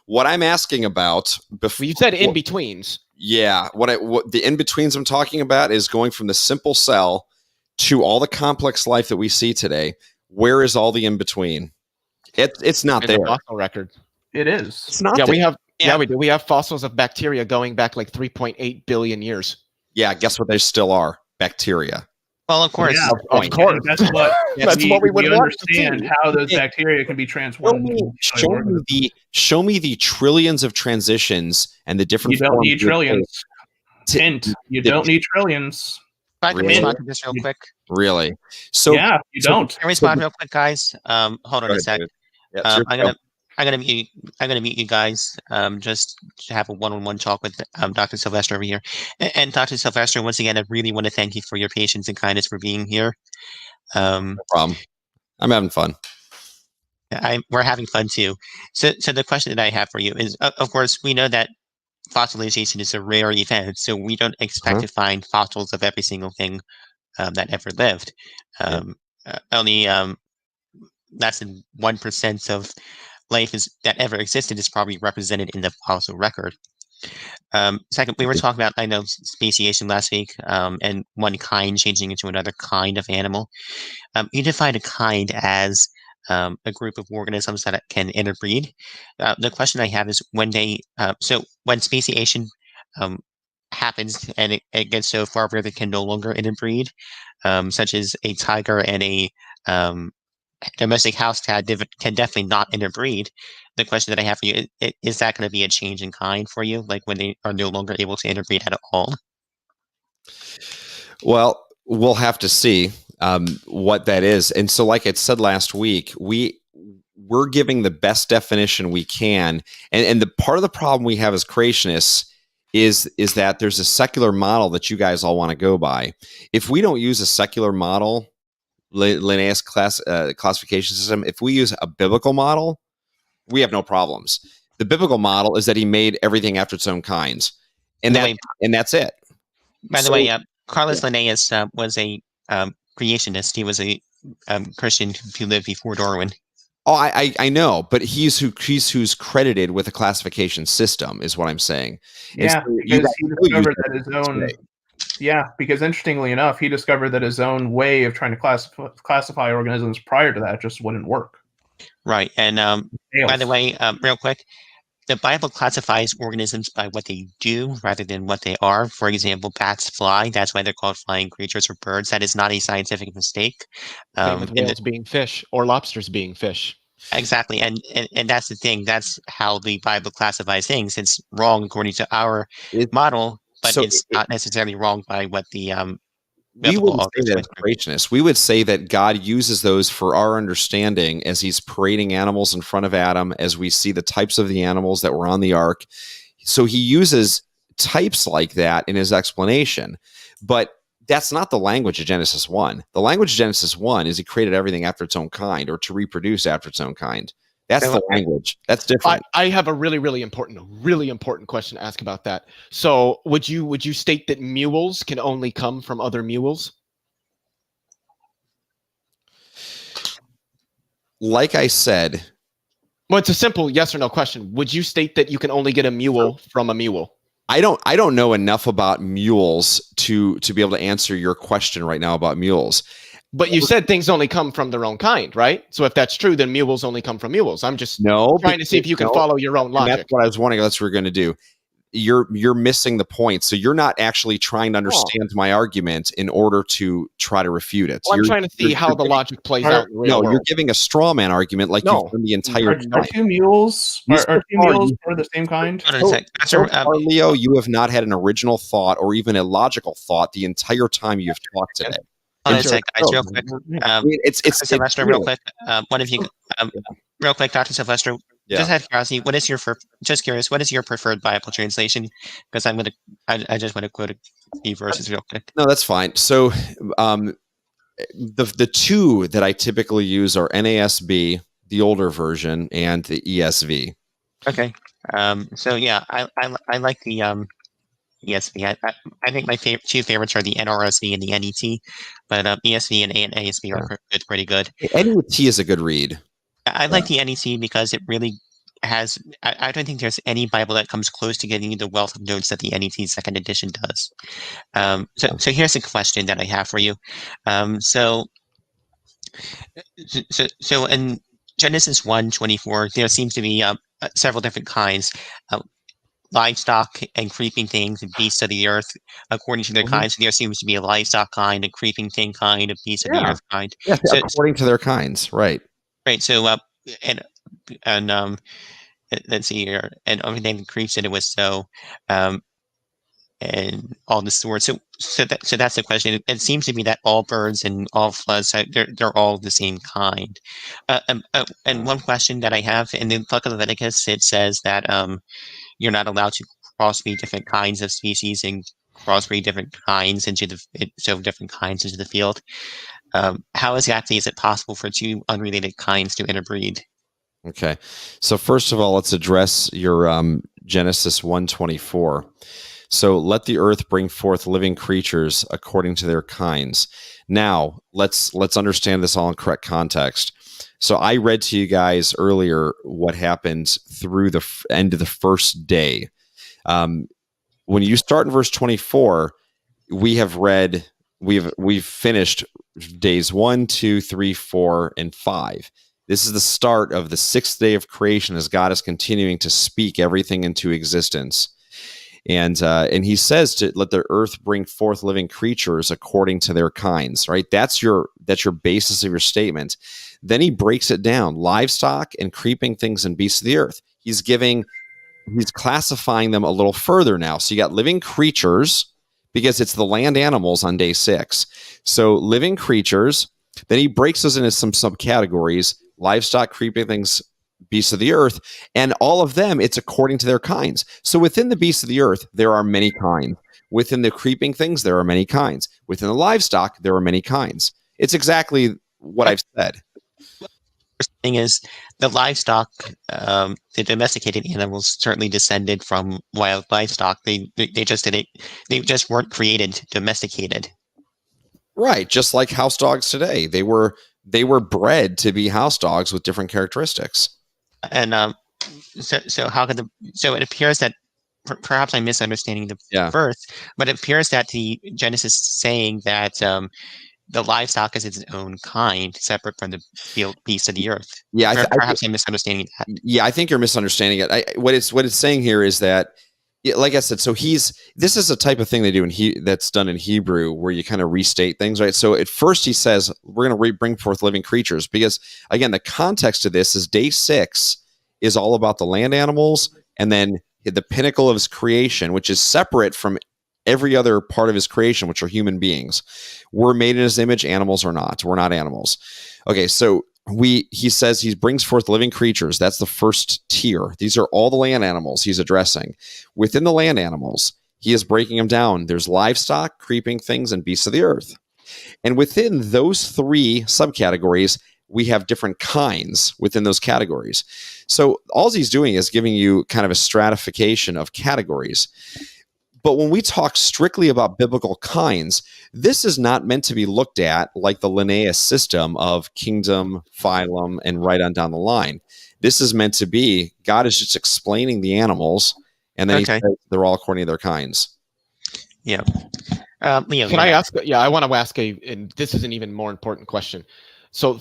What I'm asking about before You said in betweens. Yeah, what the in-betweens I'm talking about is going from the simple cell to all the complex life that we see today. Where is all the in-between? It's not there. The fossil record. It is. It's not Yeah, there. we have. Yeah. Yeah, we do. We have fossils of bacteria going back like 3.8 billion years. Yeah, guess what they still are? Bacteria. Well, of course. Yeah, Of course. That's what That's what we would want to understand see. how those bacteria can be transformed. Show me the trillions of transitions and the different. You don't need forms of- trillions. Hint: you don't need trillions. If I can Really? respond to this real quick. Really? So Yeah, you don't. Can I respond real quick, guys? Hold on Go a ahead, sec. David. Yeah, it's your show. I'm gonna mute you guys. Just to have a one-on-one talk with Dr. Sylvester over here. And Dr. Sylvester, once again, I really want to thank you for your patience and kindness for being here. No problem. I'm having fun. We're having fun too. So the question that I have for you is, of course, we know that fossilization is a rare event, so we don't expect to find fossils of every single thing that ever lived. Only less than 1% of life that ever existed is probably represented in the fossil record. Second, we were talking about, I know, speciation last week, and one kind changing into another kind of animal. You define a kind as a group of organisms that can interbreed. The question I have is when speciation happens and it gets so far where they can no longer interbreed, such as a tiger and a domestic house cat can definitely not interbreed. The question that I have for you is that going to be a change in kind for you, like when they are no longer able to interbreed at all? Well, we'll have to see what that is. And so, like I said last week, we're giving the best definition we can. And the part of the problem we have as creationists is that there's a secular model that you guys all want to go by. If we don't use a secular model, Linnaeus classification system, if we use a biblical model, we have no problems. The biblical model is that he made everything after its own kinds, and that's it. By the way, Carlos Linnaeus was a creationist. He was a Christian who lived before Darwin. Oh, I know, but he's who's credited with a classification system, is what I'm saying. Yeah, so because he discovered that his own. Yeah, because interestingly enough, he discovered that his own way of trying to classify organisms prior to that just wouldn't work. Right, and by the way, real quick, the Bible classifies organisms by what they do rather than what they are. For example, bats fly. That's why they're called flying creatures or birds. That is not a scientific mistake. With whales being fish or lobsters being fish. Exactly, and that's the thing. That's how the Bible classifies things. It's wrong according to our model, but it's not necessarily wrong by what the we wouldn't say that as creationists. We would say that God uses those for our understanding as he's parading animals in front of Adam, as we see the types of the animals that were on the ark. So he uses types like that in his explanation. But that's not the language of Genesis 1. The language of Genesis 1 is he created everything after its own kind, or to reproduce after its own kind. That's the language. That's different. I have a really important question to ask about that. So would you state that mules can only come from other mules? Like I said, well, it's a simple yes or no question. Would you state that you can only get a mule from a mule? I don't know enough about mules to be able to answer your question right now about mules. But you said things only come from their own kind, right? So if that's true, then mules only come from mules. I'm just trying to see if you can follow your own logic. That's what I was wondering. That's what we're going to do. You're missing the point. So you're not actually trying to understand my argument in order to try to refute it. Well, I'm trying to see how the logic plays out in the real world. You're giving a straw man argument like you've done the entire time. Are two mules are the same kind? Leo, you have not had an original thought or even a logical thought the entire time you've talked today. Guys, real quick. Sylvester, real quick. One of you, real quick, Dr. Sylvester. Just out of curiosity, what is your preferred Bible translation? Because I just want to quote a few verses real quick. No, that's fine. So, the two that I typically use are NASB, the older version, and the ESV. Okay. So yeah, I like the ESV. I think my two favorites are the NRSV and the NET, but ESV and ASV are pretty good. NET is a good read. I like the NET because it really has. I don't think there's any Bible that comes close to getting you the wealth of notes that the NET second edition does. So here's a question that I have for you. So in Genesis 1:24, there seems to be several different kinds. Livestock and creeping things and beasts of the earth, according to their kinds. There seems to be a livestock kind, a creeping thing kind, a beast of the earth kind. Yeah, according to their kinds, right? Right. So and let's see here, and everything that creeps in it was so, and all the swords. So that's the question. It seems to be that all birds and all floods, they're all the same kind. And one question that I have in the book of Leviticus, it says that you're not allowed to crossbreed different kinds of species and crossbreed different kinds into the field. How exactly is it possible for two unrelated kinds to interbreed? Okay, so first of all, let's address your Genesis 1:24. So let the earth bring forth living creatures according to their kinds. Now let's understand this all in correct context. So I read to you guys earlier what happened through the end of the first day. When you start in verse 24, we've finished days 1, 2, 3, 4, and 5. This is the start of the sixth day of creation as God is continuing to speak everything into existence. And he says to let the earth bring forth living creatures according to their kinds, right? That's your basis of your statement. Then he breaks it down: livestock and creeping things and beasts of the earth. He's classifying them a little further now. So you got living creatures, because it's the land animals on day 6. So living creatures, then he breaks those into some subcategories: livestock, creeping things, beasts of the earth, and all of them, it's according to their kinds. So within the beasts of the earth, there are many kinds. Within the creeping things, there are many kinds. Within the livestock, there are many kinds. It's exactly what I've said. Thing is, the livestock, the domesticated animals certainly descended from wild livestock. They just didn't. They just weren't created domesticated. Right, just like house dogs today. They were bred to be house dogs with different characteristics. And so how could so it appears that perhaps I'm misunderstanding the verse, but it appears that the Genesis is saying that the livestock is its own kind, separate from the field beasts of the earth. Yeah, perhaps I'm misunderstanding that. Yeah, I think you're misunderstanding it. What it's saying here is that, like I said, so this is a type of thing they do that's done in Hebrew, where you kind of restate things, right? So at first he says we're going to bring forth living creatures, because again, the context of this is day 6 is all about the land animals, and then the pinnacle of his creation, which is separate from every other part of his creation, which are human beings. We're made in his image. Animals are not. We're not animals. Okay, so he says he brings forth living creatures. That's the first tier. These are all the land animals he's addressing. Within the land animals, he is breaking them down. There's livestock, creeping things, and beasts of the earth. And within those 3 subcategories, we have different kinds within those categories. So all he's doing is giving you kind of a stratification of categories. But when we talk strictly about biblical kinds, this is not meant to be looked at like the Linnaeus system of kingdom, phylum, and right on down the line. This is meant to be, God is just explaining the animals, and then he says they're all according to their kinds. Yeah. Leo, can I ask? Yeah, I want to ask and this is an even more important question. So,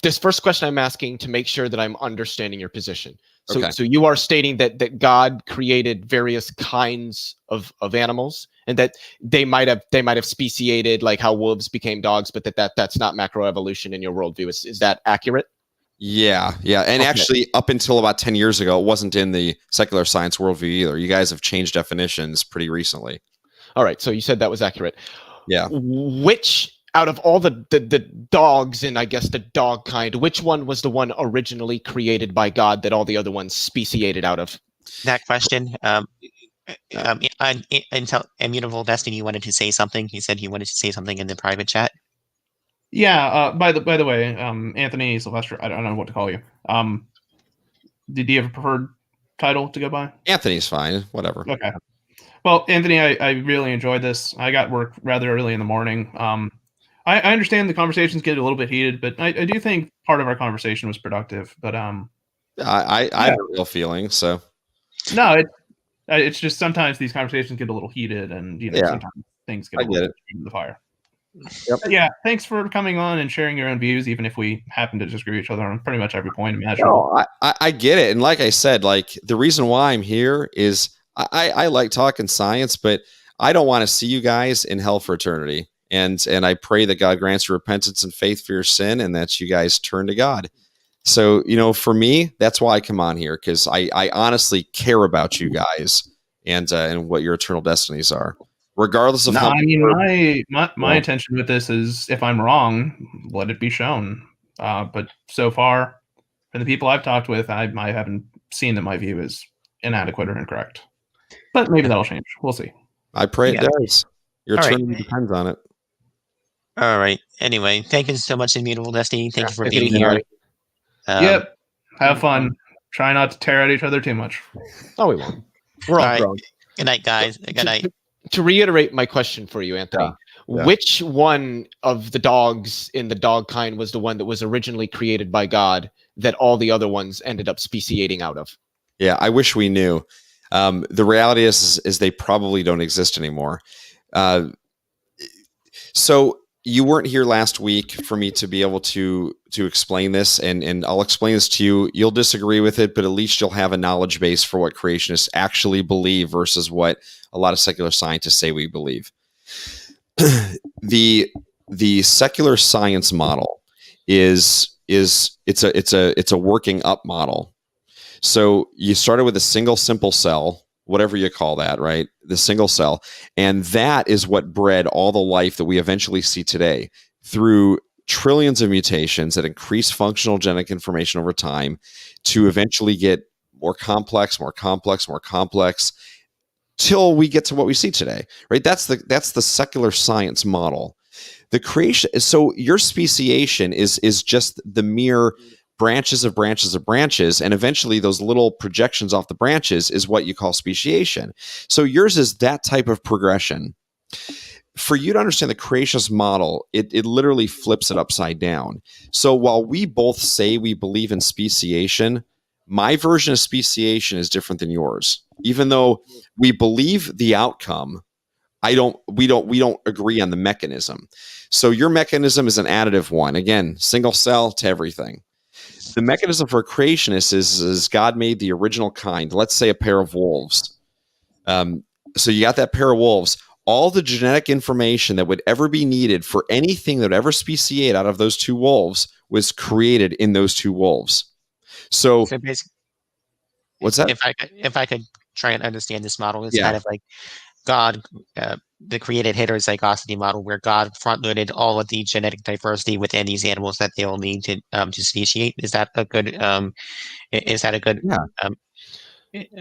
this first question I'm asking to make sure that I'm understanding your position. So you are stating that God created various kinds of animals, and that they might have speciated, like how wolves became dogs, but that's not macroevolution in your worldview. Is that accurate? Yeah. And actually, up until about 10 years ago, it wasn't in the secular science worldview either. You guys have changed definitions pretty recently. All right. So you said that was accurate. Yeah. Which, out of all the dogs in, I guess, the dog kind, which one was the one originally created by God that all the other ones speciated out of? That question, until Immutable Destiny wanted to say something. He said he wanted to say something in the private chat. Yeah. By the way, Anthony Sylvester, I don't know what to call you. Did you have a preferred title to go by? Anthony's fine. Whatever. Okay. Well, Anthony, I really enjoyed this. I got work rather early in the morning. I understand the conversations get a little bit heated, but I do think part of our conversation was productive. But I have a real feeling. So no, it's just sometimes these conversations get a little heated, and sometimes things get a little in the fire. Yep. But yeah, thanks for coming on and sharing your own views, even if we happen to disagree with each other on pretty much every point imaginable. No, I get it, and like I said, like the reason why I'm here is I like talking science, but I don't want to see you guys in hell for eternity. And I pray that God grants you repentance and faith for your sin, and that you guys turn to God. So, for me, that's why I come on here, because I honestly care about you guys and what your eternal destinies are, regardless of how. I mean, my intention with this is, if I'm wrong, let it be shown. But so far, from the people I've talked with, I haven't seen that my view is inadequate or incorrect. But maybe that'll change. We'll see. I pray it does. Your eternity depends on it. All right. Anyway, thank you so much, Immutable Destiny. Thank you for being here. Yep. Have fun. Try not to tear at each other too much. Oh, we won't. We're all grown. Good night, guys. Good night. To reiterate my question for you, Anthony, which one of the dogs in the dog kind was the one that was originally created by God that all the other ones ended up speciating out of? Yeah, I wish we knew. The reality is they probably don't exist anymore. So you weren't here last week for me to be able to explain this, and I'll explain this to you. You'll disagree with it, but at least you'll have a knowledge base for what creationists actually believe versus what a lot of secular scientists say we believe. The secular science model is it's a working up model. So you started with a single simple cell, whatever you call that, right? The single cell. And that is what bred all the life that we eventually see today through trillions of mutations that increase functional genetic information over time to eventually get more complex, till we get to what we see today, right? That's the secular science model. The creation. So your speciation is just the mere branches of branches of branches, and eventually those little projections off the branches is what you call speciation. So yours is that type of progression. For you to understand the creationist model, it literally flips it upside down. So while we both say we believe in speciation, my version of speciation is different than yours. Even though we believe the outcome, we don't agree on the mechanism. So your mechanism is an additive one. Again, single cell to everything. The mechanism for a creationist is God made the original kind. Let's say a pair of wolves. So you got that pair of wolves. All the genetic information that would ever be needed for anything that would ever speciate out of those two wolves was created in those two wolves. So basically, what's that? If I could try and understand this model, it's kind of like God, the created heterozygosity model, where God front-loaded all of the genetic diversity within these animals that they will need to speciate. Is that a good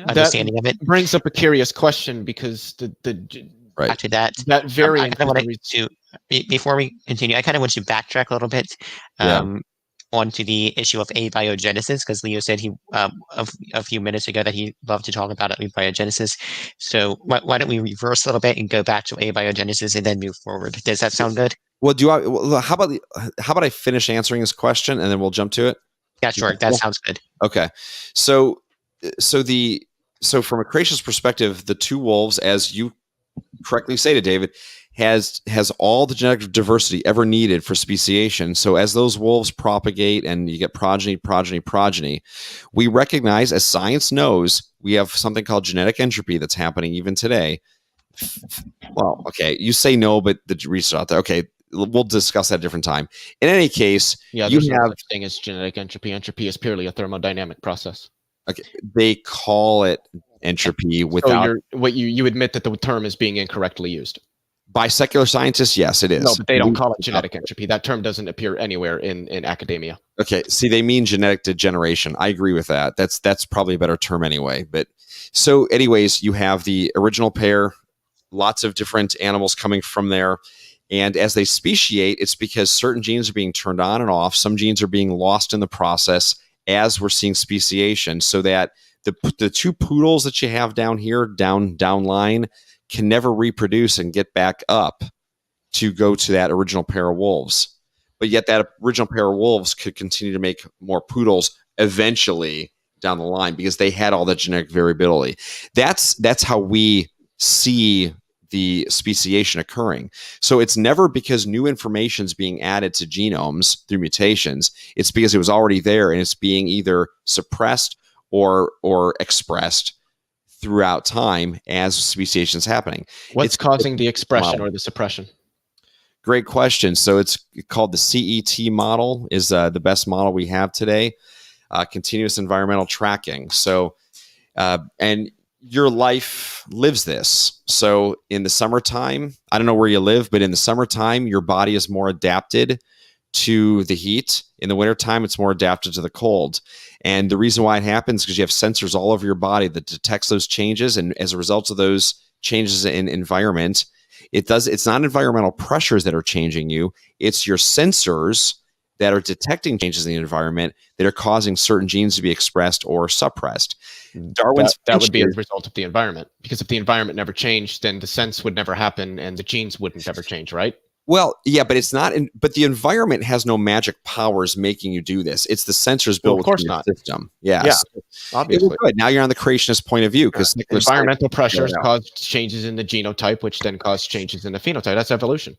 understanding of it? Brings up a curious question, because right. After that variant. Before we continue, I kind of want to backtrack a little bit onto the issue of abiogenesis, because Leo said a few minutes ago that he loved to talk about abiogenesis. So why don't we reverse a little bit and go back to abiogenesis and then move forward? Does that sound good? Well, how about I finish answering this question and then we'll jump to it? Yeah, sure. That sounds good. Okay. So from a creationist perspective, the two wolves, as you correctly stated, David, has all the genetic diversity ever needed for speciation. So as those wolves propagate and you get progeny, we recognize, as science knows, we have something called genetic entropy that's happening even today. Well, okay, you say no, but the research out there. Okay, we'll discuss that at a different time. In any case, there's no such thing as genetic entropy. Entropy is purely a thermodynamic process. Okay, they call it entropy without. So you admit that the term is being incorrectly used. By secular scientists, yes, it is. No, but they don't call it genetic entropy. That term doesn't appear anywhere in academia. Okay, see, they mean genetic degeneration. I agree with that. That's probably a better term anyway. But so, anyways, you have the original pair, lots of different animals coming from there. And as they speciate, it's because certain genes are being turned on and off. Some genes are being lost in the process. as we're seeing speciation, so that the two poodles that you have down here, down line, can never reproduce and get back up to go to that original pair of wolves. But yet that original pair of wolves could continue to make more poodles eventually down the line because they had all the genetic variability. That's how we see the speciation occurring. So it's never because new information is being added to genomes through mutations. It's because it was already there and it's being either suppressed or expressed throughout time as speciation is happening. What's causing the expression or the suppression? Great question. So it's called the CET model, is the best model we have today. Continuous environmental tracking. So, and your life lives this. So in the summertime, I don't know where you live, but in the summertime, your body is more adapted to the heat. In the wintertime, it's more adapted to the cold. And the reason why it happens is because you have sensors all over your body that detects those changes. And as a result of those changes in environment, it's not environmental pressures that are changing you. It's your sensors that are detecting changes in the environment that are causing certain genes to be expressed or suppressed. Darwin's that would be as a result of the environment, because if the environment never changed, then the sense would never happen and the genes wouldn't ever change, right? Well, yeah, but it's not. But the environment has no magic powers making you do this. It's the sensors built within the system. Yeah, obviously. Good. Now you're on the creationist point of view because environmental pressures cause changes in the genotype, which then cause changes in the phenotype. That's evolution.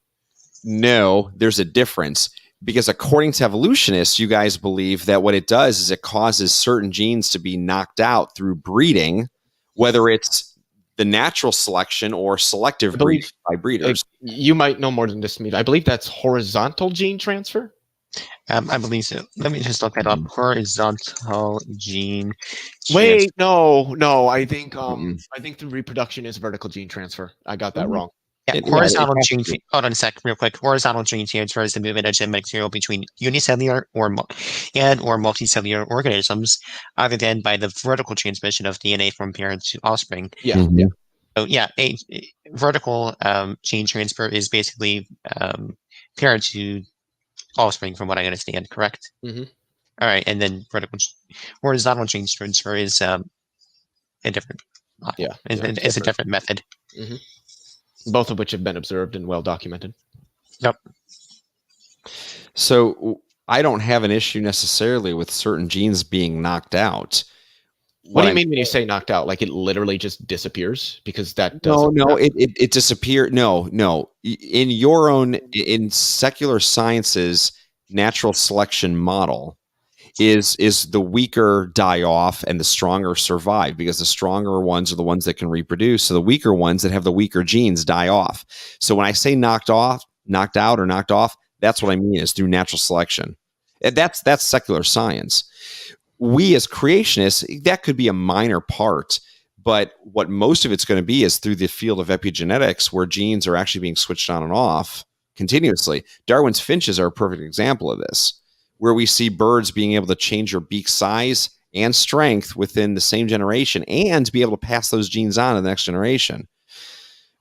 No, there's a difference. Because according to evolutionists, you guys believe that what it does is it causes certain genes to be knocked out through breeding, whether it's the natural selection or selective breeding by breeders. You might know more than this, me. I believe that's horizontal gene transfer. I believe so. Let me just look that up. Horizontal gene. Wait, no. I think the reproduction is vertical gene transfer. I got that wrong. Yeah, horizontal gene. Hold on a sec, real quick. Horizontal gene transfer is the movement of genetic material between unicellular or multicellular organisms, other than by the vertical transmission of DNA from parent to offspring. Yeah. Mm-hmm. So yeah, a vertical gene transfer is basically parent to offspring, from what I understand. Correct. Mm-hmm. All right, and then horizontal gene transfer is a different. It's a different method. Mm-hmm. Both of which have been observed and well documented. Yep. So I don't have an issue necessarily with certain genes being knocked out. What do you mean when you say knocked out? Like it literally just disappears? Because that doesn't... No, it disappears. No. In secular sciences, natural selection model is the weaker die off and the stronger survive, because the stronger ones are the ones that can reproduce. So the weaker ones that have the weaker genes die off. So when I say knocked out or knocked off, that's what I mean is through natural selection. That's secular science. We as creationists, that could be a minor part, but what most of it's going to be is through the field of epigenetics, where genes are actually being switched on and off continuously. Darwin's finches are a perfect example of this, where we see birds being able to change their beak size and strength within the same generation and be able to pass those genes on to the next generation.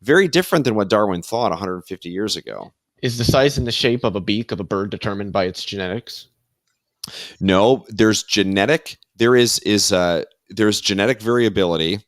Very different than what Darwin thought 150 years ago. Is the size and the shape of a beak of a bird determined by its genetics? No, there's genetic variability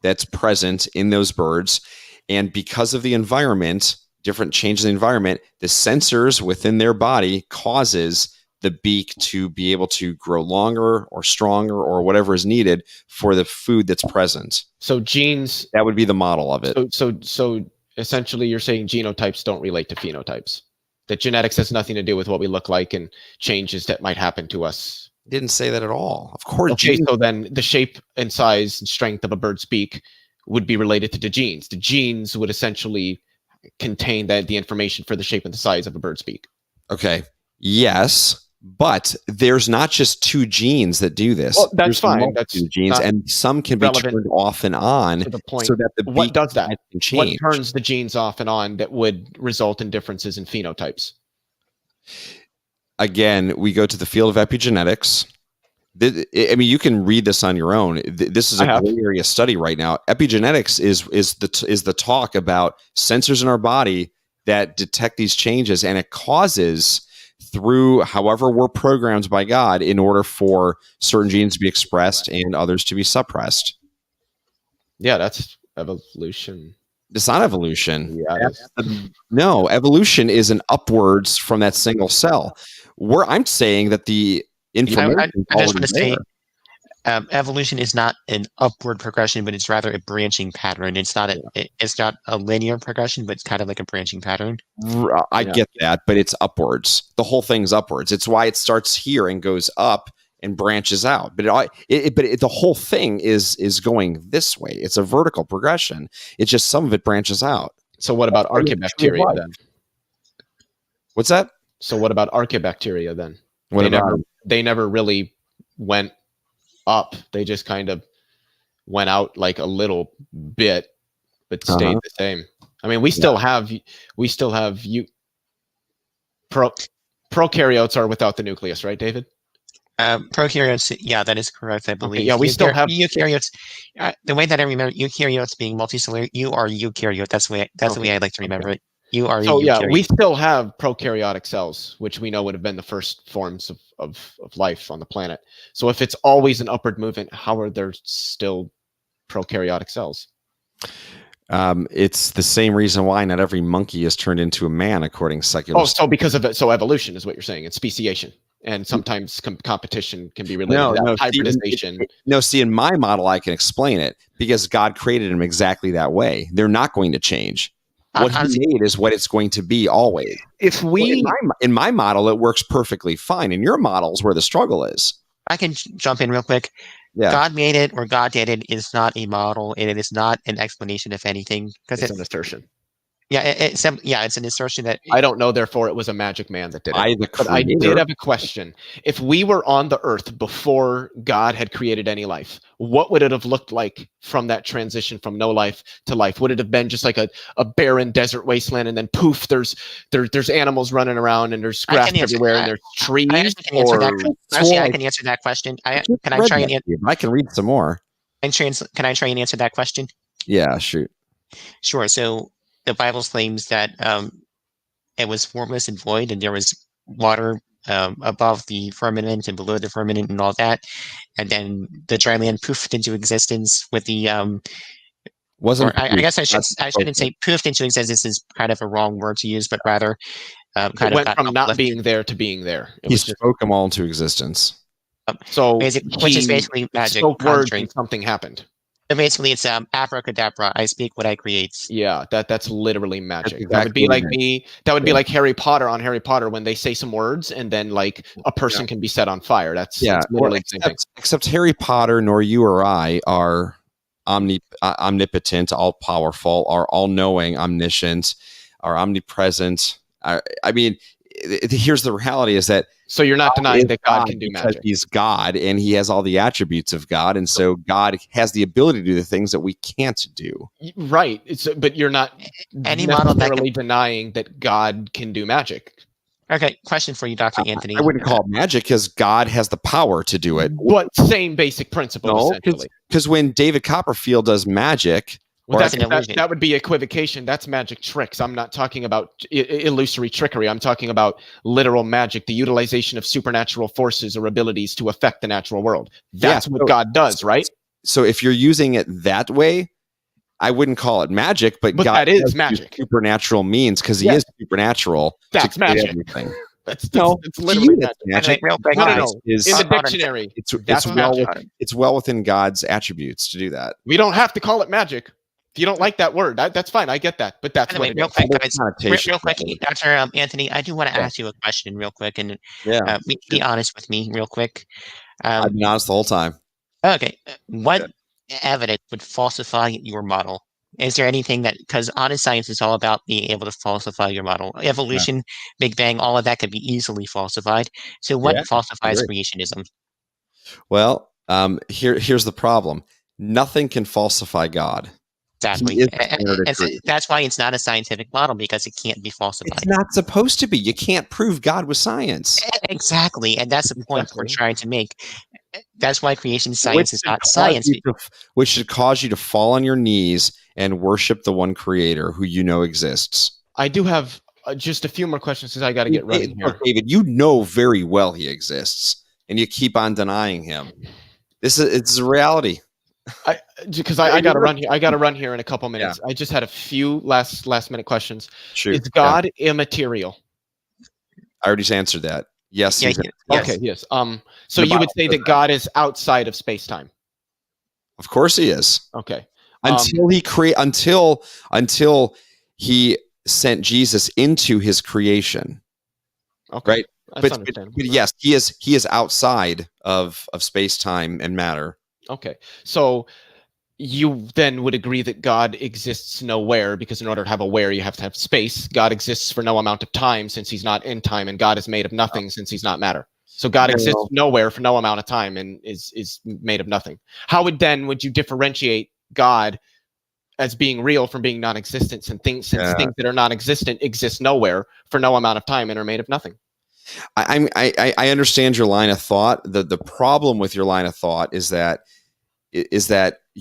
that's present in those birds. And because of the environment, different changes in the environment, the sensors within their body causes the beak to be able to grow longer or stronger or whatever is needed for the food that's present. So genes, that would be the model of it. So essentially you're saying genotypes don't relate to phenotypes. That genetics has nothing to do with what we look like and changes that might happen to us. Didn't say that at all. Of course. Okay, so then the shape and size and strength of a bird's beak would be related to the genes. The genes would essentially contain the information for the shape and the size of a bird's beak. Okay. Yes. But there's not just two genes that do this. Well, that's fine. That's two genes, and some can be turned off and on to the point. So that the what does that? Can change. What turns the genes off and on that would result in differences in phenotypes? Again, we go to the field of epigenetics. I mean, you can read this on your own. This is a great area of study right now. Epigenetics is the talk about sensors in our body that detect these changes, and it causes through however we're programmed by God in order for certain genes to be expressed and others to be suppressed. Yeah, that's evolution. It's not evolution. Yeah, No, evolution is an upwards from that single cell. Where I'm saying that the information I just want to say, evolution is not an upward progression, but it's rather a branching pattern. It's not a linear progression, but it's kind of like a branching pattern. I get that, but it's upwards. The whole thing's upwards. It's why it starts here and goes up and branches out. But the whole thing is going this way. It's a vertical progression. It's just some of it branches out. So what about archaebacteria then? What's that? So what about archaebacteria then? They never really went up. They just kind of went out like a little bit, but stayed the same. I mean, we still have prokaryotes are without the nucleus, right, David? Prokaryotes, yeah, that is correct, I believe. Okay, yeah, we still have eukaryotes. The way that I remember eukaryotes being multicellular, you are eukaryote. That's the way I like to remember it. You are. So eukaryote. We still have prokaryotic cells, which we know would have been the first forms of life on the planet. So if it's always an upward movement, how are there still prokaryotic cells? It's the same reason why not every monkey is turned into a man, according to secular. Oh, so because of it, so evolution is what you're saying. It's speciation. And sometimes competition can be related to that. Hybridization. See, in my model, I can explain it because God created them exactly that way. They're not going to change. What he made is what it's going to be always. If we in my model, it works perfectly fine. In your model is where the struggle is. I can jump in real quick. Yeah. God made it or God did it is not a model, and it is not an explanation of anything because it's an assertion. Yeah, it's an assertion that I don't know. Therefore, it was a magic man that did it. But I did have a question. If we were on the earth before God had created any life, what would it have looked like from that transition from no life to life? Would it have been just like a barren desert wasteland, and then poof, there's animals running around, and there's grass everywhere, and there's trees? I can answer that question. I can read some more. Can I try and answer that question? Yeah, shoot. Sure. So the Bible claims that it was formless and void, and there was water above the firmament and below the firmament and all that. And then the dry land poofed into existence with the I guess I shouldn't say poofed into existence is kind of a wrong word to use, but rather it went from not being there to being there. He spoke them all into existence. Which is basically magic. Words and something happened. So basically, it's abracadabra. I speak what I create. Yeah, that's literally magic. That would be like me. That would be like Harry Potter on Harry Potter when they say some words and then like a person can be set on fire. That's literally the same thing. Except Harry Potter, nor you or I are omnipotent, all powerful, are all knowing, omniscient, are omnipresent. I mean, here's the reality: is that. So you're not denying that God can do magic. He's God and he has all the attributes of God. And so God has the ability to do the things that we can't do. Right. But you're not necessarily denying that God can do magic. Okay, question for you, Dr. Anthony. I wouldn't call it magic because God has the power to do it. But same basic principle, essentially. Because when David Copperfield does magic... Well, that would be equivocation. That's magic tricks. I'm not talking about illusory trickery. I'm talking about literal magic, the utilization of supernatural forces or abilities to affect the natural world. That's what God does, right? So if you're using it that way, I wouldn't call it magic, but God that is magic. Supernatural means because he is supernatural. That's magic. Everything. It's literally magic. Real quick, in the dictionary, it's well within God's attributes to do that. We don't have to call it magic. If you don't like that word, that's fine. I get that, but that's what it is. Real quick, Dr. Anthony, I do want to ask you a question real quick, and be honest with me real quick. I've been honest the whole time. Okay. What evidence would falsify your model? Is there anything that, because honest science is all about being able to falsify your model. Evolution, Big Bang, all of that could be easily falsified. So what falsifies creationism? Well, here's the problem. Nothing can falsify God. Exactly. That's why it's not a scientific model, because it can't be falsified. It's not supposed to be. You can't prove God with science. Exactly. And that's the point we're trying to make. That's why creation science is not science. Which should cause you to fall on your knees and worship the one creator who you know exists. I do have just a few more questions because I got to get running here. Look, David, you know very well he exists, and you keep on denying him. It's a reality. Because I got to run here. I got to run here in a couple minutes. I just had a few last minute questions. Shoot. Is God immaterial? I already answered that. Yes. Yeah, Okay. Yes. So you would say that God is outside of space-time. Of course he is. Okay. Until he sent Jesus into his creation. Okay. Right. That's but yes, he is outside of space-time and matter. Okay. So you then would agree that God exists nowhere, because in order to have a where, you have to have space. God exists for no amount of time since he's not in time, and God is made of nothing since he's not matter. So God exists nowhere for no amount of time and is made of nothing. How would you differentiate God as being real from being non-existent, since things that are non-existent exist nowhere for no amount of time and are made of nothing? I understand your line of thought. The problem with your line of thought is that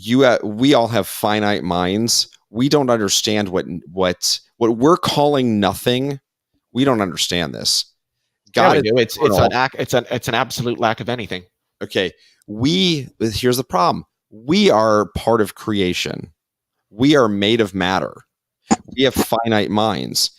we all have finite minds. We don't understand what we're calling nothing. We don't understand this. God, we do. It's an absolute lack of anything. Okay. Here's the problem. We are part of creation. We are made of matter. We have finite minds.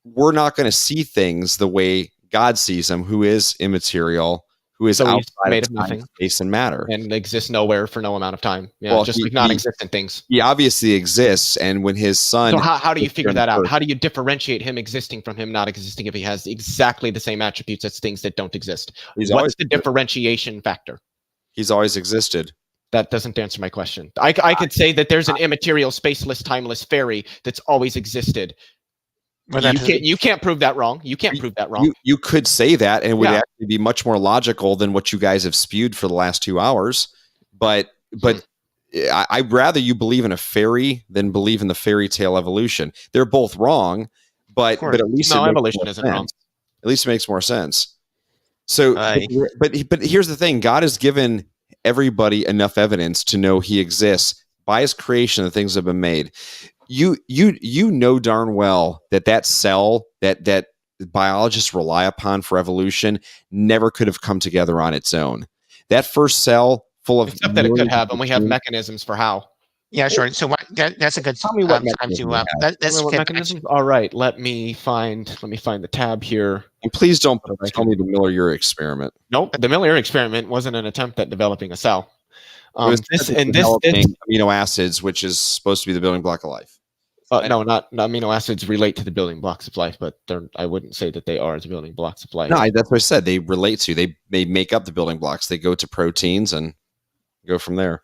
We're not going to see things the way God sees them, who is immaterial, who is outside made of of nothing, space and matter, and exists nowhere for no amount of time. Yeah, just like non-existent things. He obviously exists, and when his son. So how do you figure that out? How do you differentiate him existing from him not existing if he has exactly the same attributes as things that don't exist? What's the differentiation factor? He's always existed. That doesn't answer my question. I could say that there's an immaterial, spaceless, timeless fairy that's always existed. You can't prove that wrong. You can't prove that wrong. You could say that, and it would actually be much more logical than what you guys have spewed for the last 2 hours. But I'd rather you believe in a fairy than believe in the fairy tale evolution. They're both wrong, but at least evolution isn't wrong. At least it makes more sense. So, but here's the thing: God has given everybody enough evidence to know he exists by his creation. The things that have been made. You know darn well that cell that biologists rely upon for evolution never could have come together on its own. That first cell full of except that it could have, and we have mechanisms for how. Yeah, sure. So that's a good tell me what time to that's what mechanisms. All right, let me find the tab here. And please don't tell me the Miller-Urey experiment. Nope, the Miller-Urey experiment wasn't an attempt at developing a cell. This amino acids, which is supposed to be the building block of life. No, not amino acids relate to the building blocks of life, but I wouldn't say that they are the building blocks of life. No, that's what I said. They relate to. They make up the building blocks. They go to proteins and go from there.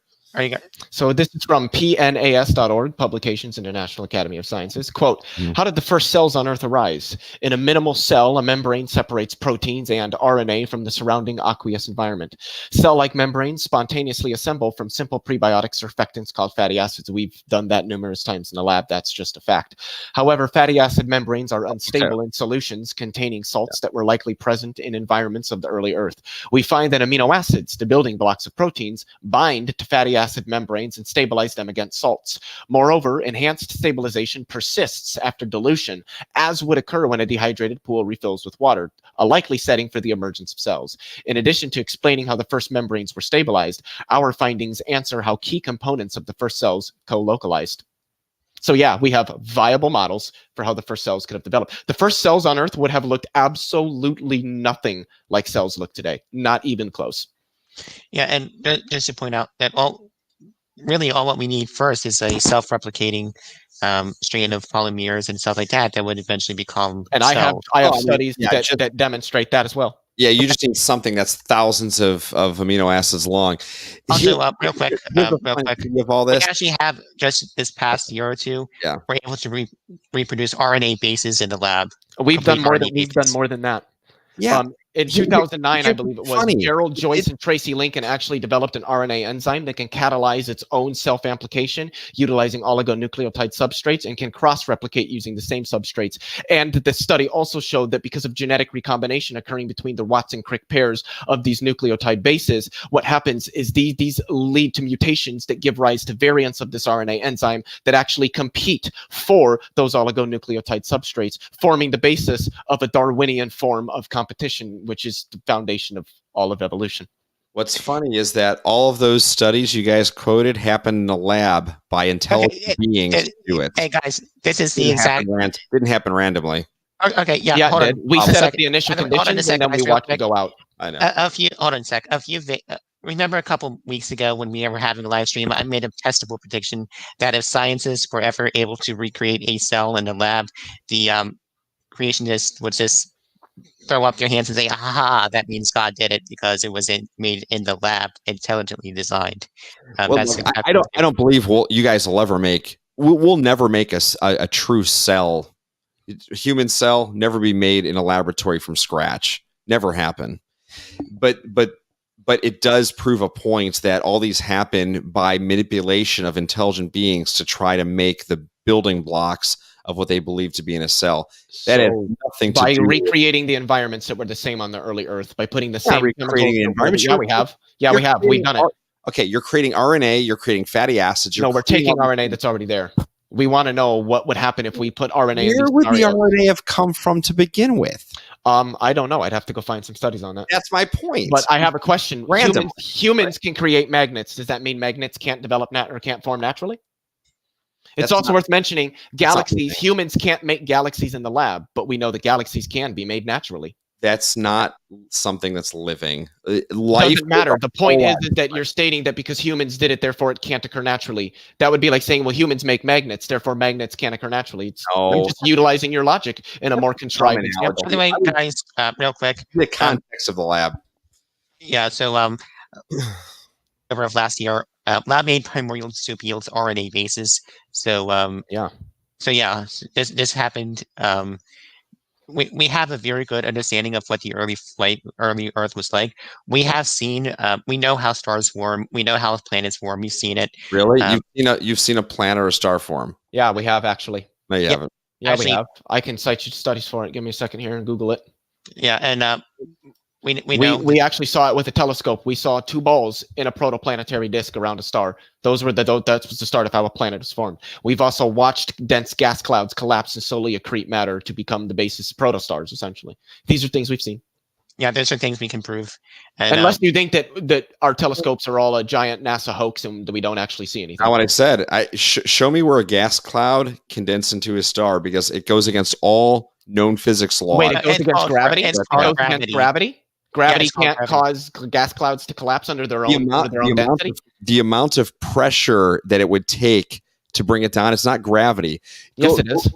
So this is from PNAS.org, Publications International Academy of Sciences. Quote, how did the first cells on Earth arise? In a minimal cell, a membrane separates proteins and RNA from the surrounding aqueous environment. Cell-like membranes spontaneously assemble from simple prebiotic surfactants called fatty acids. We've done that numerous times in the lab. That's just a fact. However, fatty acid membranes are unstable in solutions containing salts that were likely present in environments of the early Earth. We find that amino acids, the building blocks of proteins, bind to fatty acid membranes and stabilize them against salts. Moreover, enhanced stabilization persists after dilution, as would occur when a dehydrated pool refills with water, a likely setting for the emergence of cells. In addition to explaining how the first membranes were stabilized, our findings answer how key components of the first cells co-localized. So yeah, we have viable models for how the first cells could have developed. The first cells on Earth would have looked absolutely nothing like cells look today, not even close. Yeah, and just to point out that all what we need first is a self-replicating strain of polymers and stuff like that would eventually become. And cells. I have studies that demonstrate that as well. Yeah, you just need something that's thousands of amino acids long. Also, real quick, of all this, we actually have just this past year or two, we're able to reproduce RNA bases in the lab. We've done more than that. Yeah. In 2009, I believe it was, funny. Gerald Joyce and Tracy Lincoln actually developed an RNA enzyme that can catalyze its own self-amplication utilizing oligonucleotide substrates and can cross-replicate using the same substrates. And the study also showed that because of genetic recombination occurring between the Watson-Crick pairs of these nucleotide bases, what happens is these lead to mutations that give rise to variants of this RNA enzyme that actually compete for those oligonucleotide substrates, forming the basis of a Darwinian form of competition, which is the foundation of all of evolution. What's funny is that all of those studies you guys quoted happened in a lab by intelligent beings to do it. Hey guys, this is the exact. Didn't happen randomly. Okay, yeah. Hold on. We set up the initial conditions and then we watched it go out. I know. Hold on a sec. Remember a couple weeks ago when we were having a live stream, I made a testable prediction that if scientists were ever able to recreate a cell in the lab, the creationists would just throw up their hands and say, "Aha! That means God did it because it was made in the lab, intelligently designed." Well, look, I don't believe you guys will ever make. We'll never make a true cell, human cell, never be made in a laboratory from scratch. Never happen. But it does prove a point that all these happen by manipulation of intelligent beings to try to make the building blocks of what they believe to be in a cell. That has nothing to do by recreating the environments that were the same on the early Earth, by putting the same recreating the environment. Yeah, we have. Yeah, we have. We've done it. Okay, you're creating RNA, you're creating fatty acids. No, we're taking RNA that's already there. We want to know what would happen if we put RNA in. Where would the RNA have come from to begin with? I don't know. I'd have to go find some studies on that. That's my point. But I have a question. Humans can create magnets. Does that mean magnets can't develop or can't form naturally? It's also worth mentioning galaxies. Humans can't make galaxies in the lab, but we know that galaxies can be made naturally. That's not something that's living. Life doesn't matter. The point is that you're stating that because humans did it, therefore it can't occur naturally. That would be like saying, well, humans make magnets, therefore magnets can't occur naturally. I'm just utilizing your logic in a more contrived example. By the way, guys, real quick. The context of the lab. Yeah, so over last year, lab-made primordial soup yields RNA bases. So this happened. We have a very good understanding of what the early Earth was like. We have seen, we know how stars form. We know how planets form. We've seen it. Really? You've seen a planet or a star form? Yeah, we have actually. No, you haven't. Yeah, actually, we have. I can cite you studies for it. Give me a second here and Google it. Yeah, and we know we actually saw it with a telescope. We saw two balls in a protoplanetary disk around a star. That was the start of how a planet was formed. We've also watched dense gas clouds collapse and slowly accrete matter to become the basis of protostars. Essentially, these are things we've seen. Yeah, those are things we can prove. And, unless you think that our telescopes are all a giant NASA hoax and that we don't actually see anything. Not what I said. Show me where a gas cloud condensed into a star, because it goes against all known physics laws. Wait, it goes against gravity? It goes against gravity? Gravity can't cause gas clouds to collapse under their own density? The amount of pressure that it would take to bring it down, it's not gravity. Yes, it is.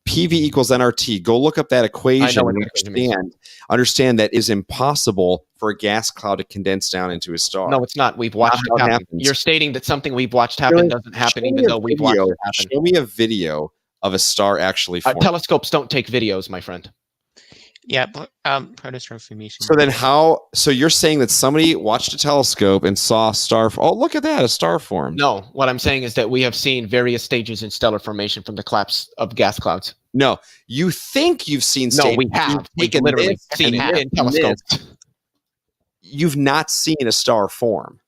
PV equals nRT. Go look up that equation and understand that is impossible for a gas cloud to condense down into a star. No, it's not. We've watched it happen. You're stating that something we've watched happen doesn't happen, even though we've watched it happen. Show me a video of a star actually forming. Telescopes don't take videos, my friend. Yeah, protostar formation. So then so you're saying that somebody watched a telescope and saw a star, oh, look at that, a star formed. No, what I'm saying is that we have seen various stages in stellar formation from the collapse of gas clouds. No, you think you've seen stages. No, we have. We've literally seen it in telescopes. You've not seen a star form.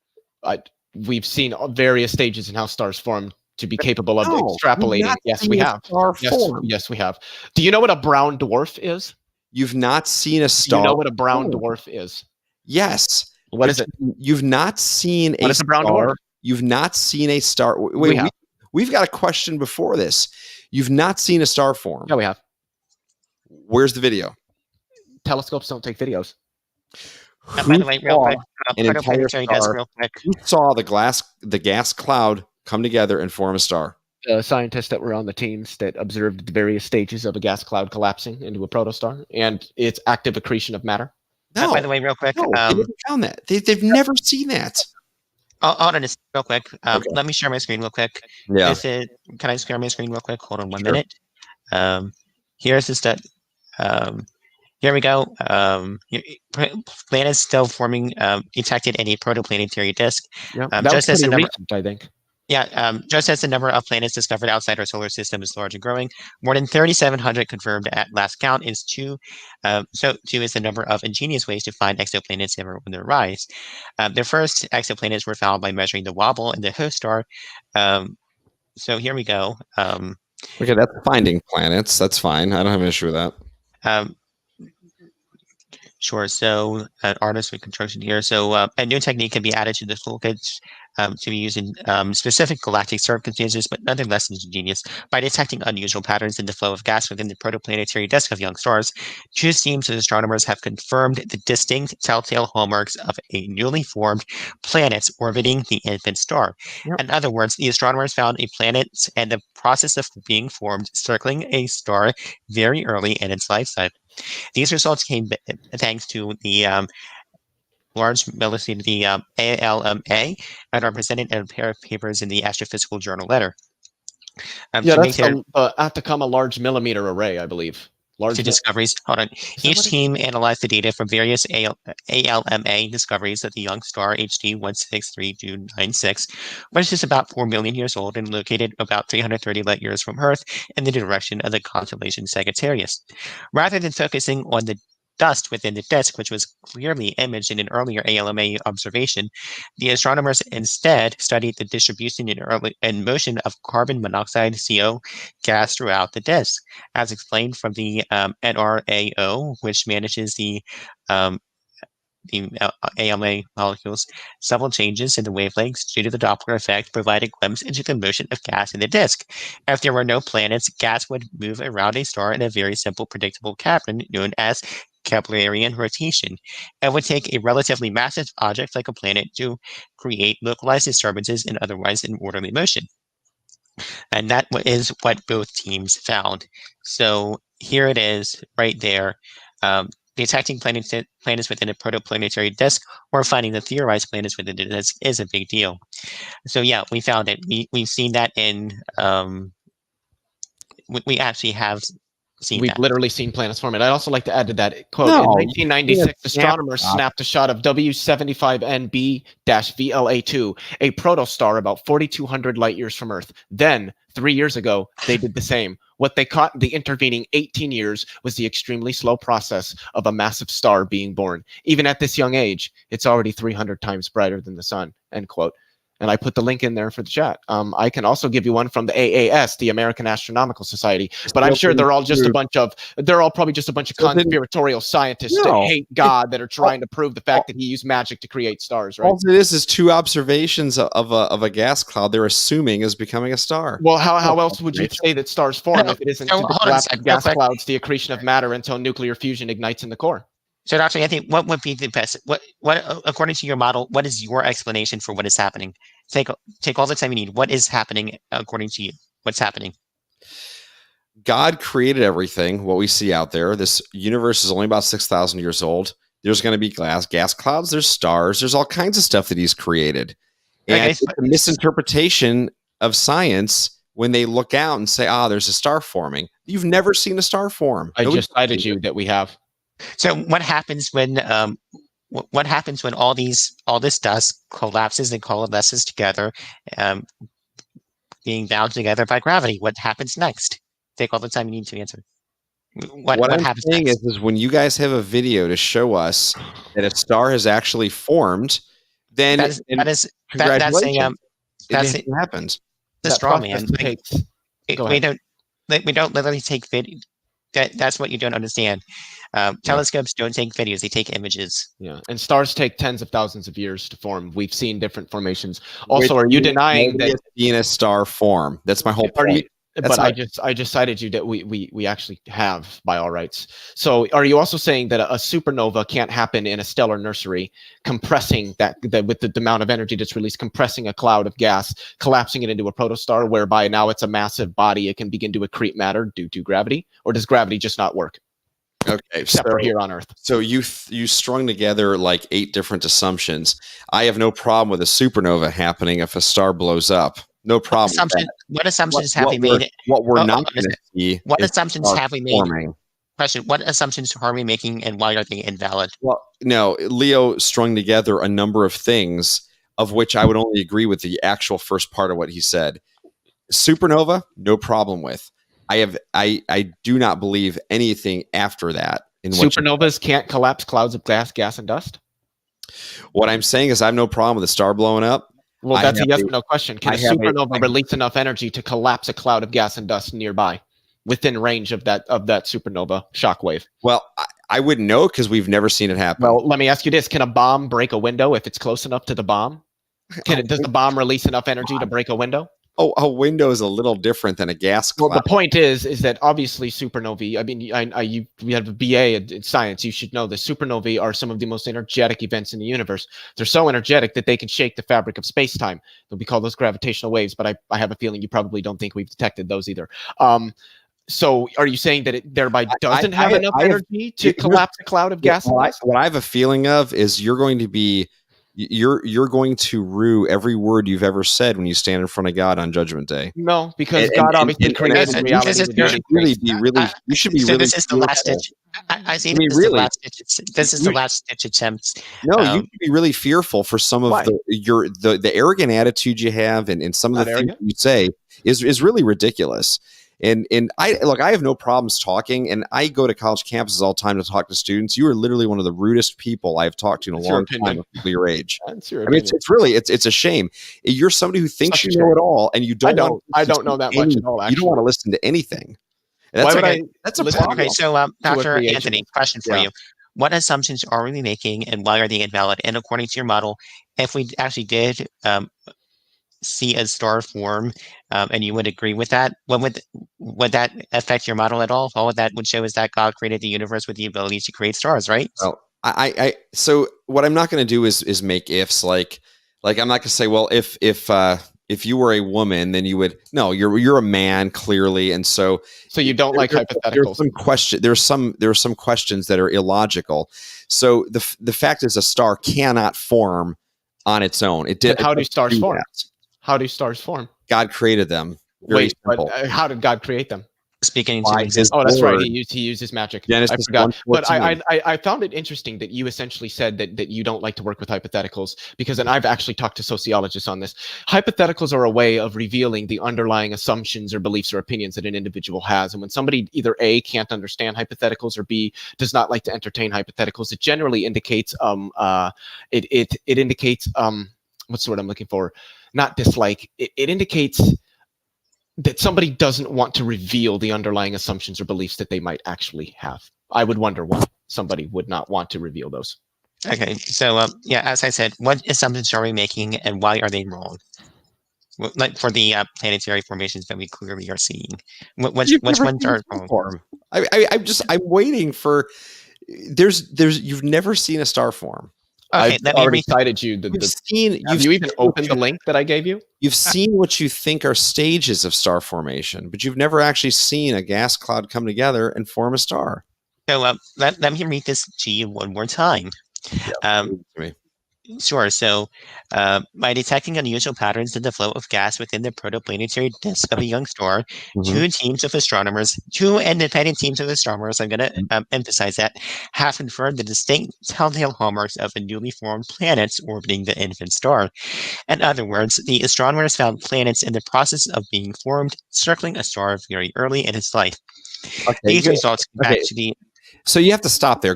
We've seen various stages in how stars form to be capable of extrapolating. Yes, we have. Yes, we have. Do you know what a brown dwarf is? You've not seen a star. You know what a brown dwarf is? Yes. What is it? You've not seen what is a brown dwarf? You've not seen a star. Wait, we've got a question before this. You've not seen a star form. Yeah, we have. Where's the video? Telescopes don't take videos. By the way, real quick, Who saw the gas cloud come together and form a star? Scientists that were on the teams that observed the various stages of a gas cloud collapsing into a protostar and its active accretion of matter. No, by the way, real quick, they haven't found that. They've never seen that. Hold on, real quick. Let me share my screen real quick. Yeah. Can I share my screen real quick? Hold on 1 minute. Here's the stat. Here we go. Planets still forming, detected in a protoplanetary disk. Yeah, that was Just as the pretty number, recent, I think. just as the number of planets discovered outside our solar system is large and growing, more than 3,700 confirmed at last count is two. So two is the number of ingenious ways to find exoplanets ever on their rise. The first exoplanets were found by measuring the wobble in the host star. So here we go. Okay, that's finding planets. That's fine. I don't have an issue with that. Sure. So an artist with construction here. So a new technique can be added to the toolkits to be used in specific galactic circumstances, but nonetheless ingenious. By detecting unusual patterns in the flow of gas within the protoplanetary disk of young stars, two teams of astronomers have confirmed the distinct telltale hallmarks of a newly formed planet orbiting the infant star. Yep. In other words, the astronomers found a planet and the process of being formed circling a star very early in its life cycle. These results came thanks to the large millicity, the ALMA, and are presented in a pair of papers in the Astrophysical Journal letter. Yeah, that's Atacama Large Millimeter Array, I believe. To discoveries. Hold on. Each team analyzed the data from various ALMA discoveries of the young star HD 16326, which is about 4 million years old and located about 330 light years from Earth in the direction of the constellation Sagittarius. Rather than focusing on the dust within the disk, which was clearly imaged in an earlier ALMA observation, the astronomers instead studied the distribution and motion of carbon monoxide CO gas throughout the disk. As explained from the NRAO, which manages the ALMA molecules, several changes in the wavelengths due to the Doppler effect provide a glimpse into the motion of gas in the disk. If there were no planets, gas would move around a star in a very simple, predictable pattern known as Keplerian rotation. It would take a relatively massive object like a planet to create localized disturbances in otherwise an orderly motion. And that is what both teams found. So here it is right there. Detecting planets within a protoplanetary disk or finding the theorized planets within the disk is a big deal. So yeah, we found it. We've seen that in, we actually have seen We've that. literally seen planets form. And I'd also like to add to that quote. In 1996, astronomers snapped a shot of W75NB-VLA2, a protostar about 4,200 light years from Earth. Then, 3 years ago, they did the same. What they caught in the intervening 18 years was the extremely slow process of a massive star being born. Even at this young age, it's already 300 times brighter than the sun, end quote. And I put the link in there for the chat. I can also give you one from the AAS, the American Astronomical Society, but I'm sure they're all probably just a bunch of conspiratorial scientists that hate God that are trying to prove the fact that he used magic to create stars, right? All it is two observations of a gas cloud they're assuming is becoming a star. Well, how else would you say that stars form if it isn't to the collapse of gas clouds, the accretion of matter until nuclear fusion ignites in the core? So, Dr. Anthony, what would be the best? What, according to your model, what is your explanation for what is happening? Take all the time you need. What is happening according to you? What's happening? God created everything, what we see out there. This universe is only about 6,000 years old. There's going to be gas clouds. There's stars. There's all kinds of stuff that he's created. And it's a misinterpretation of science when they look out and say, there's a star forming. You've never seen a star form. I just cited you that we have. So what happens when all this dust collapses and coalesces together, being bound together by gravity? What happens next? Take all the time you need to answer. What I'm happens saying next? is when you guys have a video to show us that a star has actually formed, then that's happens. The straw man. We don't literally take video. That's what you don't understand. Telescopes don't take videos; they take images. Yeah, and stars take tens of thousands of years to form. We've seen different formations. Also, are you denying that in a star form? That's my whole point. I just cited you that we actually have by all rights. So are you also saying that a supernova can't happen in a stellar nursery, compressing that with the amount of energy that's released, compressing a cloud of gas, collapsing it into a protostar, whereby now it's a massive body, it can begin to accrete matter due to gravity? Or does gravity just not work? Okay, except for here on Earth. So you strung together like 8 different assumptions. I have no problem with a supernova happening if a star blows up. No problem. What assumptions have we made? What we're not going to see. What assumptions have we made? question: what assumptions are we making, and why are they invalid? Well, no, Leo strung together a number of things, of which I would only agree with the actual first part of what he said. Supernova, no problem with. I do not believe anything after that. Supernovas can't collapse clouds of gas, and dust. What I'm saying is I have no problem with a star blowing up. Well, that's a yes or no question. Can a supernova release enough energy to collapse a cloud of gas and dust nearby, within range of that supernova shockwave? Well, I wouldn't know because we've never seen it happen. Well, let me ask you this: can a bomb break a window if it's close enough to the bomb? Does the bomb release enough energy to break a window? Oh, a window is a little different than a gas cloud. Well, the point is that obviously supernovae, I mean, we have a BA in science. You should know that supernovae are some of the most energetic events in the universe. They're so energetic that they can shake the fabric of space-time. We call those gravitational waves, but I have a feeling you probably don't think we've detected those either. So are you saying that it thereby doesn't have enough energy to collapse a cloud of gas? What I have a feeling of is you're going to rue every word you've ever said when you stand in front of God on Judgment Day. No, because God obviously created reality. You should be so really. This is the last ditch. I see this is the last ditch. This is the last ditch attempt. No, you should be really fearful for some of the arrogant attitude you have, and some of the things you say is really ridiculous. And I have no problems talking, and I go to college campuses all the time to talk to students. You are literally one of the rudest people I've talked to in a long time, people your age. That's your opinion. It's a shame. You're somebody who thinks you know it all, and you don't. I don't know that much at all. Actually, you don't want to listen to anything. That's That's a problem. Okay, so Dr. Anthony, question for you: what assumptions are we making, and why are they invalid? And according to your model, if we actually did see a star form, and you would agree with that, would that affect your model at all? All that would show is that God created the universe with the ability to create stars, right? Well, so what I'm not going to do is make ifs. Like I'm not going to say, well, if you were a woman, then you would. No, you're a man clearly, and so you don't like hypotheticals. There are some questions that are illogical. So the fact is, a star cannot form on its own. It did. But how do stars form? How do stars form? God created them. Wait, but how did God create them? Speaking to his that's right. He used his magic. Genesis, I forgot. But I found it interesting that you essentially said that you don't like to work with hypotheticals because, and I've actually talked to sociologists on this. Hypotheticals are a way of revealing the underlying assumptions or beliefs or opinions that an individual has. And when somebody either A, can't understand hypotheticals, or B, does not like to entertain hypotheticals, it generally indicates it indicates what's the word I'm looking for? Not dislike. It indicates that somebody doesn't want to reveal the underlying assumptions or beliefs that they might actually have. I would wonder why somebody would not want to reveal those. Okay, so as I said, what assumptions are we making, and why are they wrong? Like for the planetary formations that we clearly are seeing, which ones are wrong? I'm waiting for. You've never seen a star form. Okay, I've already cited you. Have you even opened the link that I gave you? You've seen what you think are stages of star formation, but you've never actually seen a gas cloud come together and form a star. So let me read this to you one more time. Sure. So, by detecting unusual patterns in the flow of gas within the protoplanetary disk of a young star, two independent teams of astronomers, I'm going to emphasize that, have inferred the distinct telltale hallmarks of a newly formed planets orbiting the infant star. In other words, the astronomers found planets in the process of being formed, circling a star very early in its life. These results come back to the. So you have to stop there.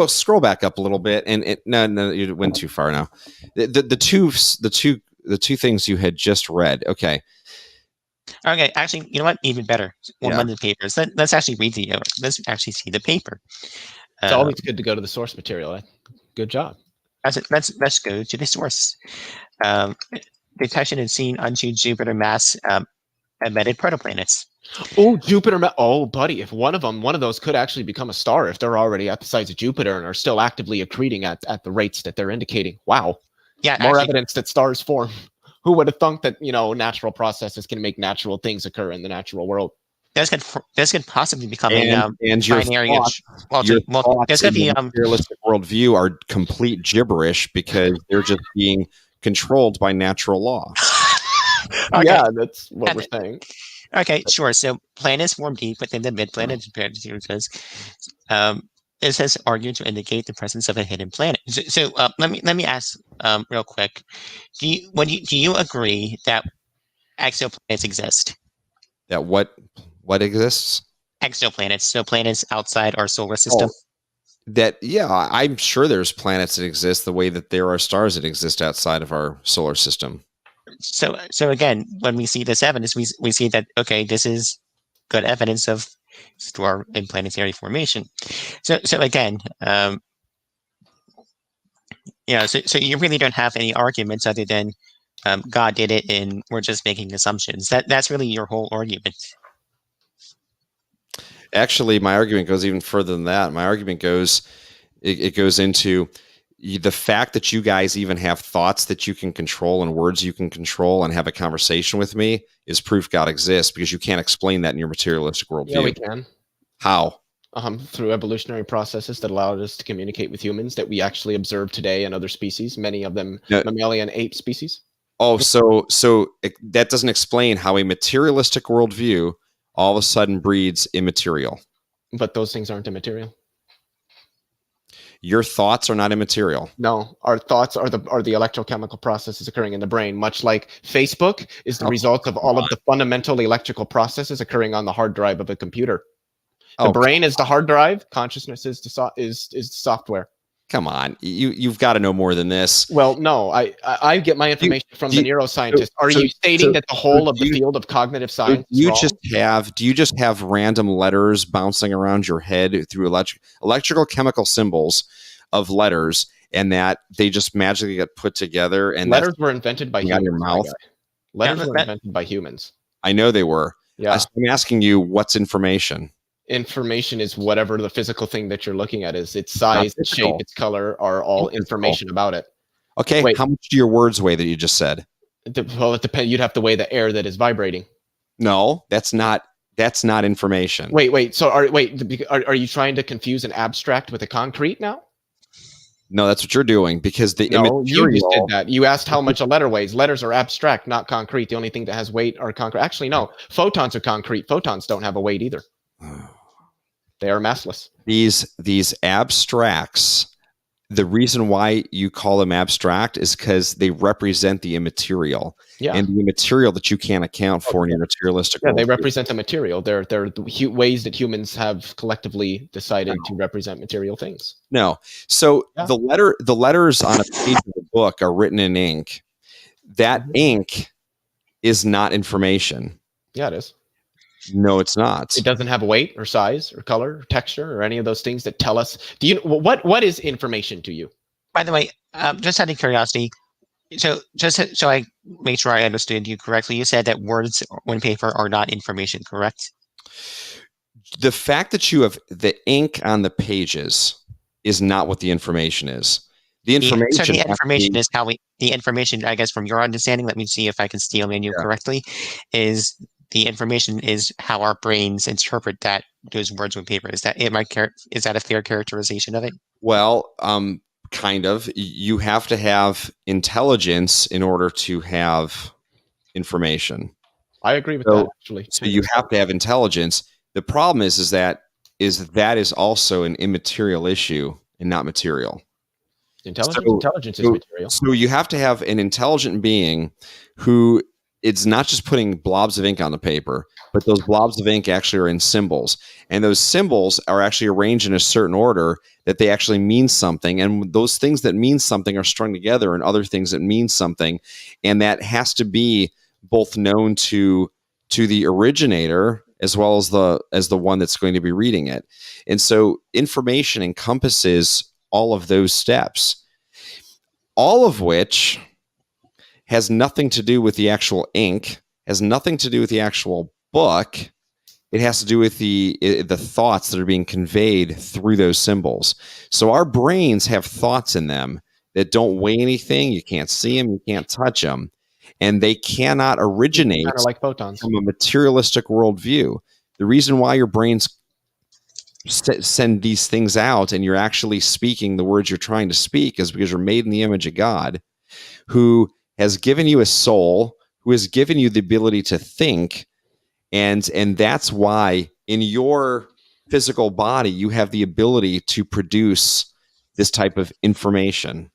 Scroll back up a little bit, and no, you went too far now. The two things you had just read. Okay, actually, you know what? Even better. One of the papers. Let's actually read let's actually see the paper. It's always good to go to the source material. Good job. Let's go to the source. Detection and seen onto Jupiter mass emitted protoplanets. Oh, Jupiter! Oh, buddy, if one of those could actually become a star if they're already at the size of Jupiter and are still actively accreting at the rates that they're indicating. Wow. Yeah. More evidence that stars form. Who would have thunk that natural processes can make natural things occur in the natural world? This could possibly become a binary. There's going to be realistic worldview are complete gibberish because they're just being controlled by natural law. Yeah, that's what we're saying. Okay, sure. So planets form deep within the mid-planet because this has argued to indicate the presence of a hidden planet. So let me ask real quick. Do you agree that exoplanets exist? That what exists? Exoplanets, so planets outside our solar system. That yeah, I'm sure there's planets that exist the way that there are stars that exist outside of our solar system. So again, when we see this evidence, we see that okay, this is good evidence of star and planetary formation. So again, so you really don't have any arguments other than God did it, and we're just making assumptions. That's really your whole argument. Actually, my argument goes even further than that. My argument goes, it goes into the fact that you guys even have thoughts that you can control and words you can control and have a conversation with me is proof God exists, because you can't explain that in your materialistic worldview. Yeah, we can. How? Through evolutionary processes that allowed us to communicate with humans that we actually observe today in other species, many of them mammalian ape species. Oh, so that doesn't explain how a materialistic worldview all of a sudden breeds immaterial. But those things aren't immaterial. Your thoughts are not immaterial. No, our thoughts are the electrochemical processes occurring in the brain, much like Facebook is the result of all of the fundamental electrical processes occurring on the hard drive of a computer. The brain is the hard drive. Consciousness is the software. Come on, you've got to know more than this. Well, no, I get my information from the neuroscientist. Are you stating that the whole of the field of cognitive science is wrong? Do you just have random letters bouncing around your head through electrical chemical symbols of letters, and that they just magically get put together? And letters were invented by humans. Your mouth. Letters were invented by humans. I know they were. Yeah. I'm asking you, what's information? Information is whatever the physical thing that you're looking at is. Its size, its shape, its color are all information about it. Okay, how much do your words weigh that you just said? Well, it depends. You'd have to weigh the air that is vibrating. No, that's not information. Wait. So are you trying to confuse an abstract with a concrete now? No, that's what you're doing, because you just did that. You asked how much a letter weighs. Letters are abstract, not concrete. The only thing that has weight are concrete. Actually, no. Photons are concrete. Photons don't have a weight either. They are massless. These abstracts, the reason why you call them abstract is because they represent the immaterial. Yeah. And the material that you can't account for in your materialistic world. They represent the material. They're the ways that humans have collectively decided to represent material things. No. So the letters on a page of a book are written in ink. That ink is not information. Yeah, it is. No, it's not. It doesn't have weight or size or color or texture or any of those things that tell us. Do you what is information to you? By the way, just out of curiosity, so just so I make sure I understood you correctly, you said that words on paper are not information, correct? The fact that you have the ink on the pages is not what the information is. The information is how the information, I guess, from your understanding, let me see if I can steel man you correctly, is the information is how our brains interpret those words on paper. Is that a fair characterization of it? Well, kind of. You have to have intelligence in order to have information. I agree with that, actually. So you have to have intelligence. The problem is that is also an immaterial issue and not material. Intelligence is material. So you have to have an intelligent being who, it's not just putting blobs of ink on the paper, but those blobs of ink actually are in symbols. And those symbols are actually arranged in a certain order that they actually mean something. And those things that mean something are strung together in other things that mean something. And that has to be both known to the originator as well as the one that's going to be reading it. And so information encompasses all of those steps, all of which has nothing to do with the actual ink, has nothing to do with the actual book. It has to do with the thoughts that are being conveyed through those symbols. So our brains have thoughts in them that don't weigh anything. You can't see them, you can't touch them, and they cannot originate kind of like photons from a materialistic worldview. The reason why your brains send these things out and you're actually speaking the words you're trying to speak is because you're made in the image of God, who has given you a soul, who has given you the ability to think, and that's why in your physical body you have the ability to produce this type of information.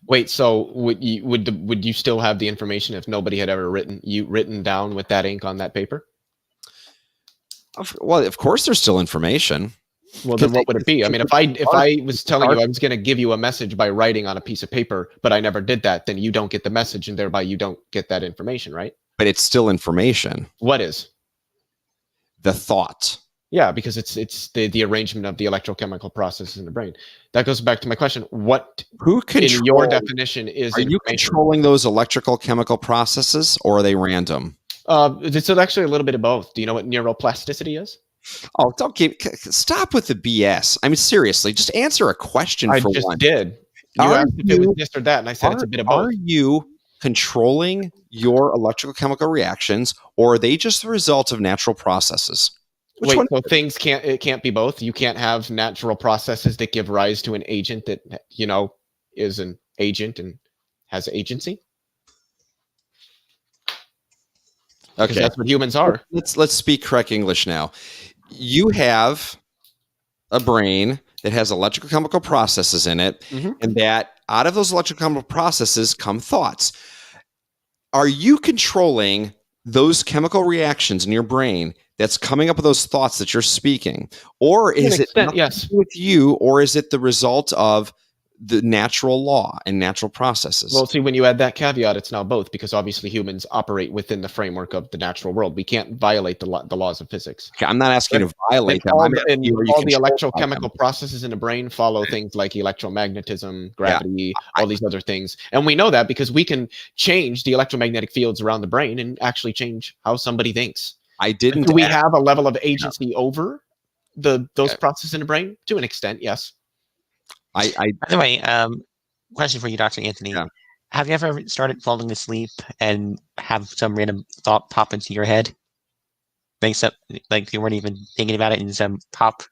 Wait, so would you still have the information if nobody had ever written down with that ink on that paper? Well, of course there's still information. Well, then what would it be? I mean, if I was telling you I was going to give you a message by writing on a piece of paper, but I never did that, then you don't get the message, and thereby you don't get that information, right? But it's still information. What is? The thought. Yeah, because it's the arrangement of the electrochemical processes in the brain. That goes back to my question. What in your definition is Are you controlling those electrical chemical processes, or are they random? It's actually a little bit of both. Do you know what neuroplasticity is? Oh, stop with the BS. I mean, seriously, just answer a question for once. I just did. You asked if it was this or that, and I said it's a bit of both. Are you controlling your electrical chemical reactions, or are they just the result of natural processes? Wait, so things can't be both? You can't have natural processes that give rise to an agent that, is an agent and has agency? Okay, that's what humans are. Let's speak correct English now. You have a brain that has electrical chemical processes in it, and that out of those electrical chemical processes come thoughts. Are you controlling those chemical reactions in your brain that's coming up with those thoughts that you're speaking? Or is it yes with you, or is it the result of the natural law and natural processes? Well, see, when you add that caveat, it's now both, because obviously humans operate within the framework of the natural world. We can't violate the laws of physics. Okay, I'm not asking you to violate them. All the electrochemical processes in the brain follow things like electromagnetism, gravity, all these other things. And we know that because we can change the electromagnetic fields around the brain and actually change how somebody thinks. Do we have a level of agency over those processes in the brain? To an extent, yes. By the way, question for you, Dr. Anthony. Yeah. Have you ever started falling asleep and have some random thought pop into your head? Like you weren't even thinking about it and some pop?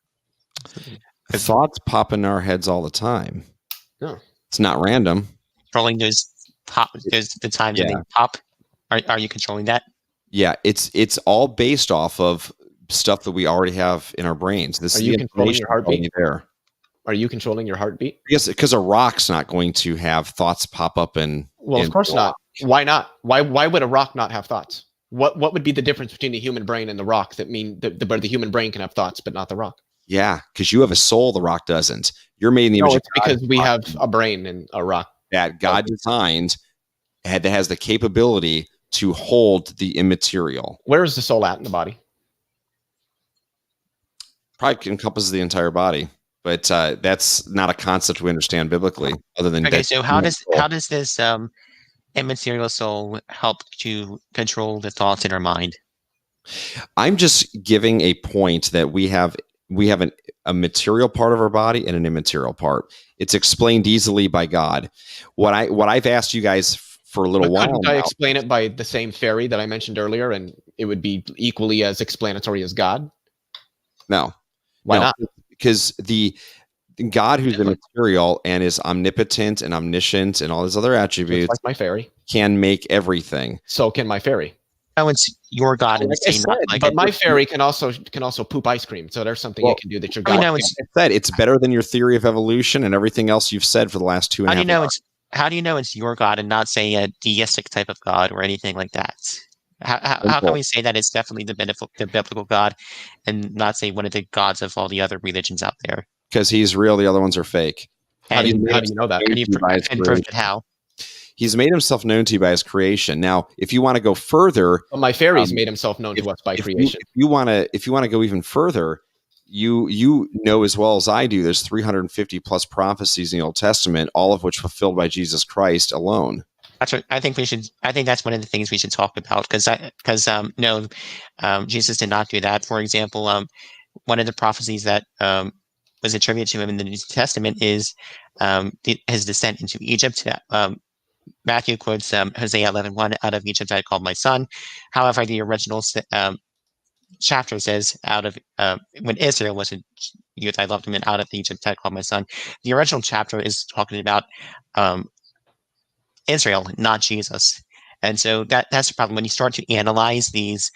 Thoughts pop in our heads all the time. No. It's not random. Controlling the times that they pop? Are you controlling that? Yeah, it's all based off of stuff that we already have in our brains. Are you controlling your heartbeat? Are you controlling your heartbeat? Yes, because a rock's not going to have thoughts pop up and. Well, of course not. Why not? Why would a rock not have thoughts? What would be the difference between the human brain and the rock that mean the human brain can have thoughts but not the rock? Yeah, because you have a soul, the rock doesn't. You're made in the image of God. Because we have a brain and a rock that God designed that has the capability to hold the immaterial. Where is the soul at in the body? Probably encompasses the entire body. But that's not a concept we understand biblically, other than so how does this immaterial soul help to control the thoughts in our mind? I'm just giving a point that we have a material part of our body and an immaterial part. It's explained easily by God. What I've asked you guys for a little while. Couldn't I explain it by the same fairy that I mentioned earlier, and it would be equally as explanatory as God? No. Why not? Because the God who's immaterial and is omnipotent and omniscient and all these other attributes, like my fairy, can make everything. So can my fairy. Oh, it's your God, but my fairy can also poop ice cream. So there's something it can do that your God can't. It's better than your theory of evolution and everything else you've said for the last 2.5 hours. How do you know it's your God and not, say, a deistic type of God or anything like that? How can we say that it's definitely the biblical God and not say one of the gods of all the other religions out there? Because he's real, the other ones are fake. How do you know that? And prove it how? He's made himself known to you by his creation. Now, if you want to go further, my fairy's made himself known to us by creation. If you want to go even further, you know as well as I do, there's 350 plus prophecies in the Old Testament, all of which fulfilled by Jesus Christ alone. That's what I think we should. I think that's one of the things we should talk about because Jesus did not do that. For example, one of the prophecies that was attributed to him in the New Testament is his descent into Egypt. Matthew quotes Hosea 11:1, "Out of Egypt I called my son." However, the original chapter says, "Out of when Israel was a youth, I loved him, and out of Egypt I called my son." The original chapter is talking about Israel, not Jesus. And so that's the problem. When you start to analyze these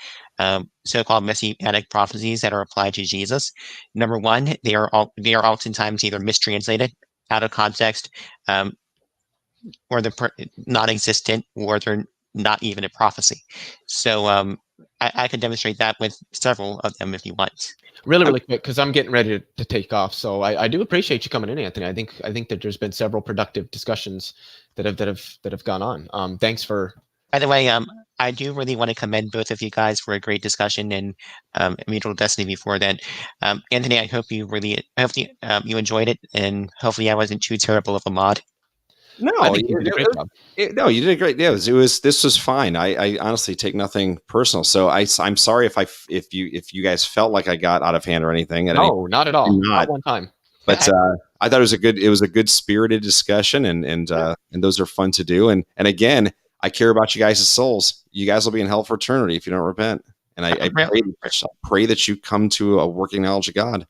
so-called messianic prophecies that are applied to Jesus. Number one, they are oftentimes either mistranslated, out of context, or they're non-existent, or they're not even a prophecy. So I can demonstrate that with several of them if you want. Really quick, because I'm getting ready to take off. So I do appreciate you coming in, Anthony. I think that there's been several productive discussions that have gone on. Thanks for. By the way, I do really want to commend both of you guys for a great discussion in Immutable Destiny before then. Anthony, I hope you you enjoyed it, and hopefully I wasn't too terrible of a mod. No, you did a great job. No, you did a great. Yeah, this was fine. I honestly take nothing personal. So I'm sorry if you guys felt like I got out of hand or anything. No, not at all. Not one time. But I thought it was a good spirited discussion, and those are fun to do. And again, I care about you guys' souls. You guys will be in hell for eternity if you don't repent. And I pray that you come to a working knowledge of God.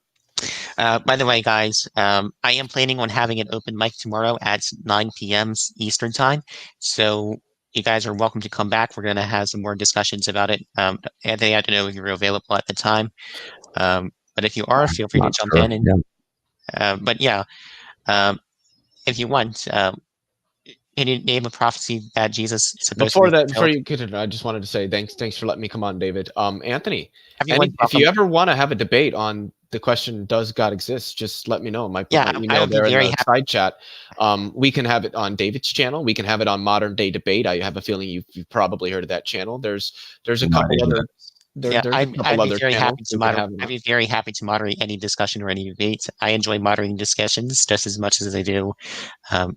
By the way, guys, I am planning on having an open mic tomorrow at 9 p.m. Eastern time. So you guys are welcome to come back. We're going to have some more discussions about it. Anthony, I don't know if you're available at the time. But if you are, feel free to jump in. And, but yeah, if you want, can you name a prophecy that Jesus supposed before to you continue, I just wanted to say thanks for letting me come on, David. Anthony, if you ever want to have a debate on the question, does God exist, just let me know. My email there in the side chat. We can have it on David's channel. We can have it on Modern Day Debate. I have a feeling you've probably heard of that channel. There's a couple other. I'd be very happy to moderate any discussion or any debate. I enjoy moderating discussions just as much as I do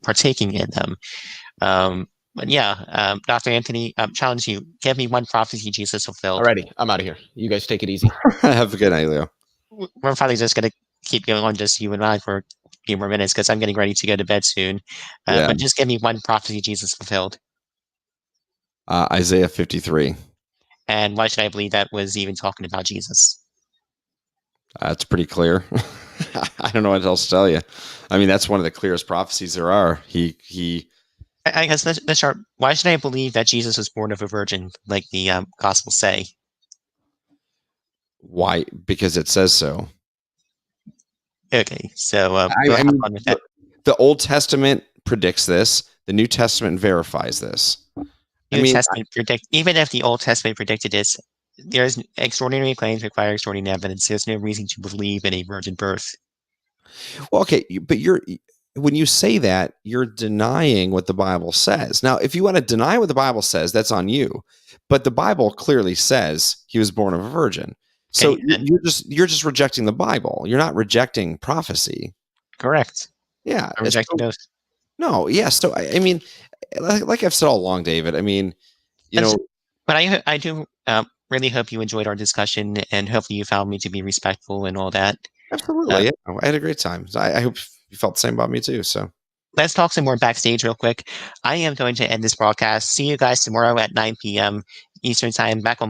partaking in them. But yeah, Dr. Anthony, challenge you. Give me one prophecy Jesus fulfilled. Alrighty, I'm out of here. You guys take it easy. Have a good night, Leo. We're probably just going to keep going on, just you and I, for a few more minutes because I'm getting ready to go to bed soon. But just give me one prophecy Jesus fulfilled. Isaiah 53. And why should I believe that was even talking about Jesus? That's pretty clear. I don't know what else to tell you. I mean, that's one of the clearest prophecies there are. I guess let's start. Why should I believe that Jesus was born of a virgin, like the Gospels say? Why? Because it says so. Okay, so I mean, the Old Testament predicts this. The New Testament verifies this. Testament even if the Old Testament predicted this, there's extraordinary claims require extraordinary evidence. There's no reason to believe in a virgin birth. Well, okay, but when you say that, you're denying what the Bible says. Now, if you want to deny what the Bible says, that's on you. But the Bible clearly says he was born of a virgin. So you're just rejecting the Bible. You're not rejecting prophecy. Correct. Yeah, I'm rejecting those. No, yeah. So I mean, like I've said all along, David. I mean, but I do really hope you enjoyed our discussion, and hopefully you found me to be respectful and all that. Absolutely, I had a great time. I hope you felt the same about me too. So let's talk some more backstage real quick. I am going to end this broadcast. See you guys tomorrow at 9 p.m. Eastern time back on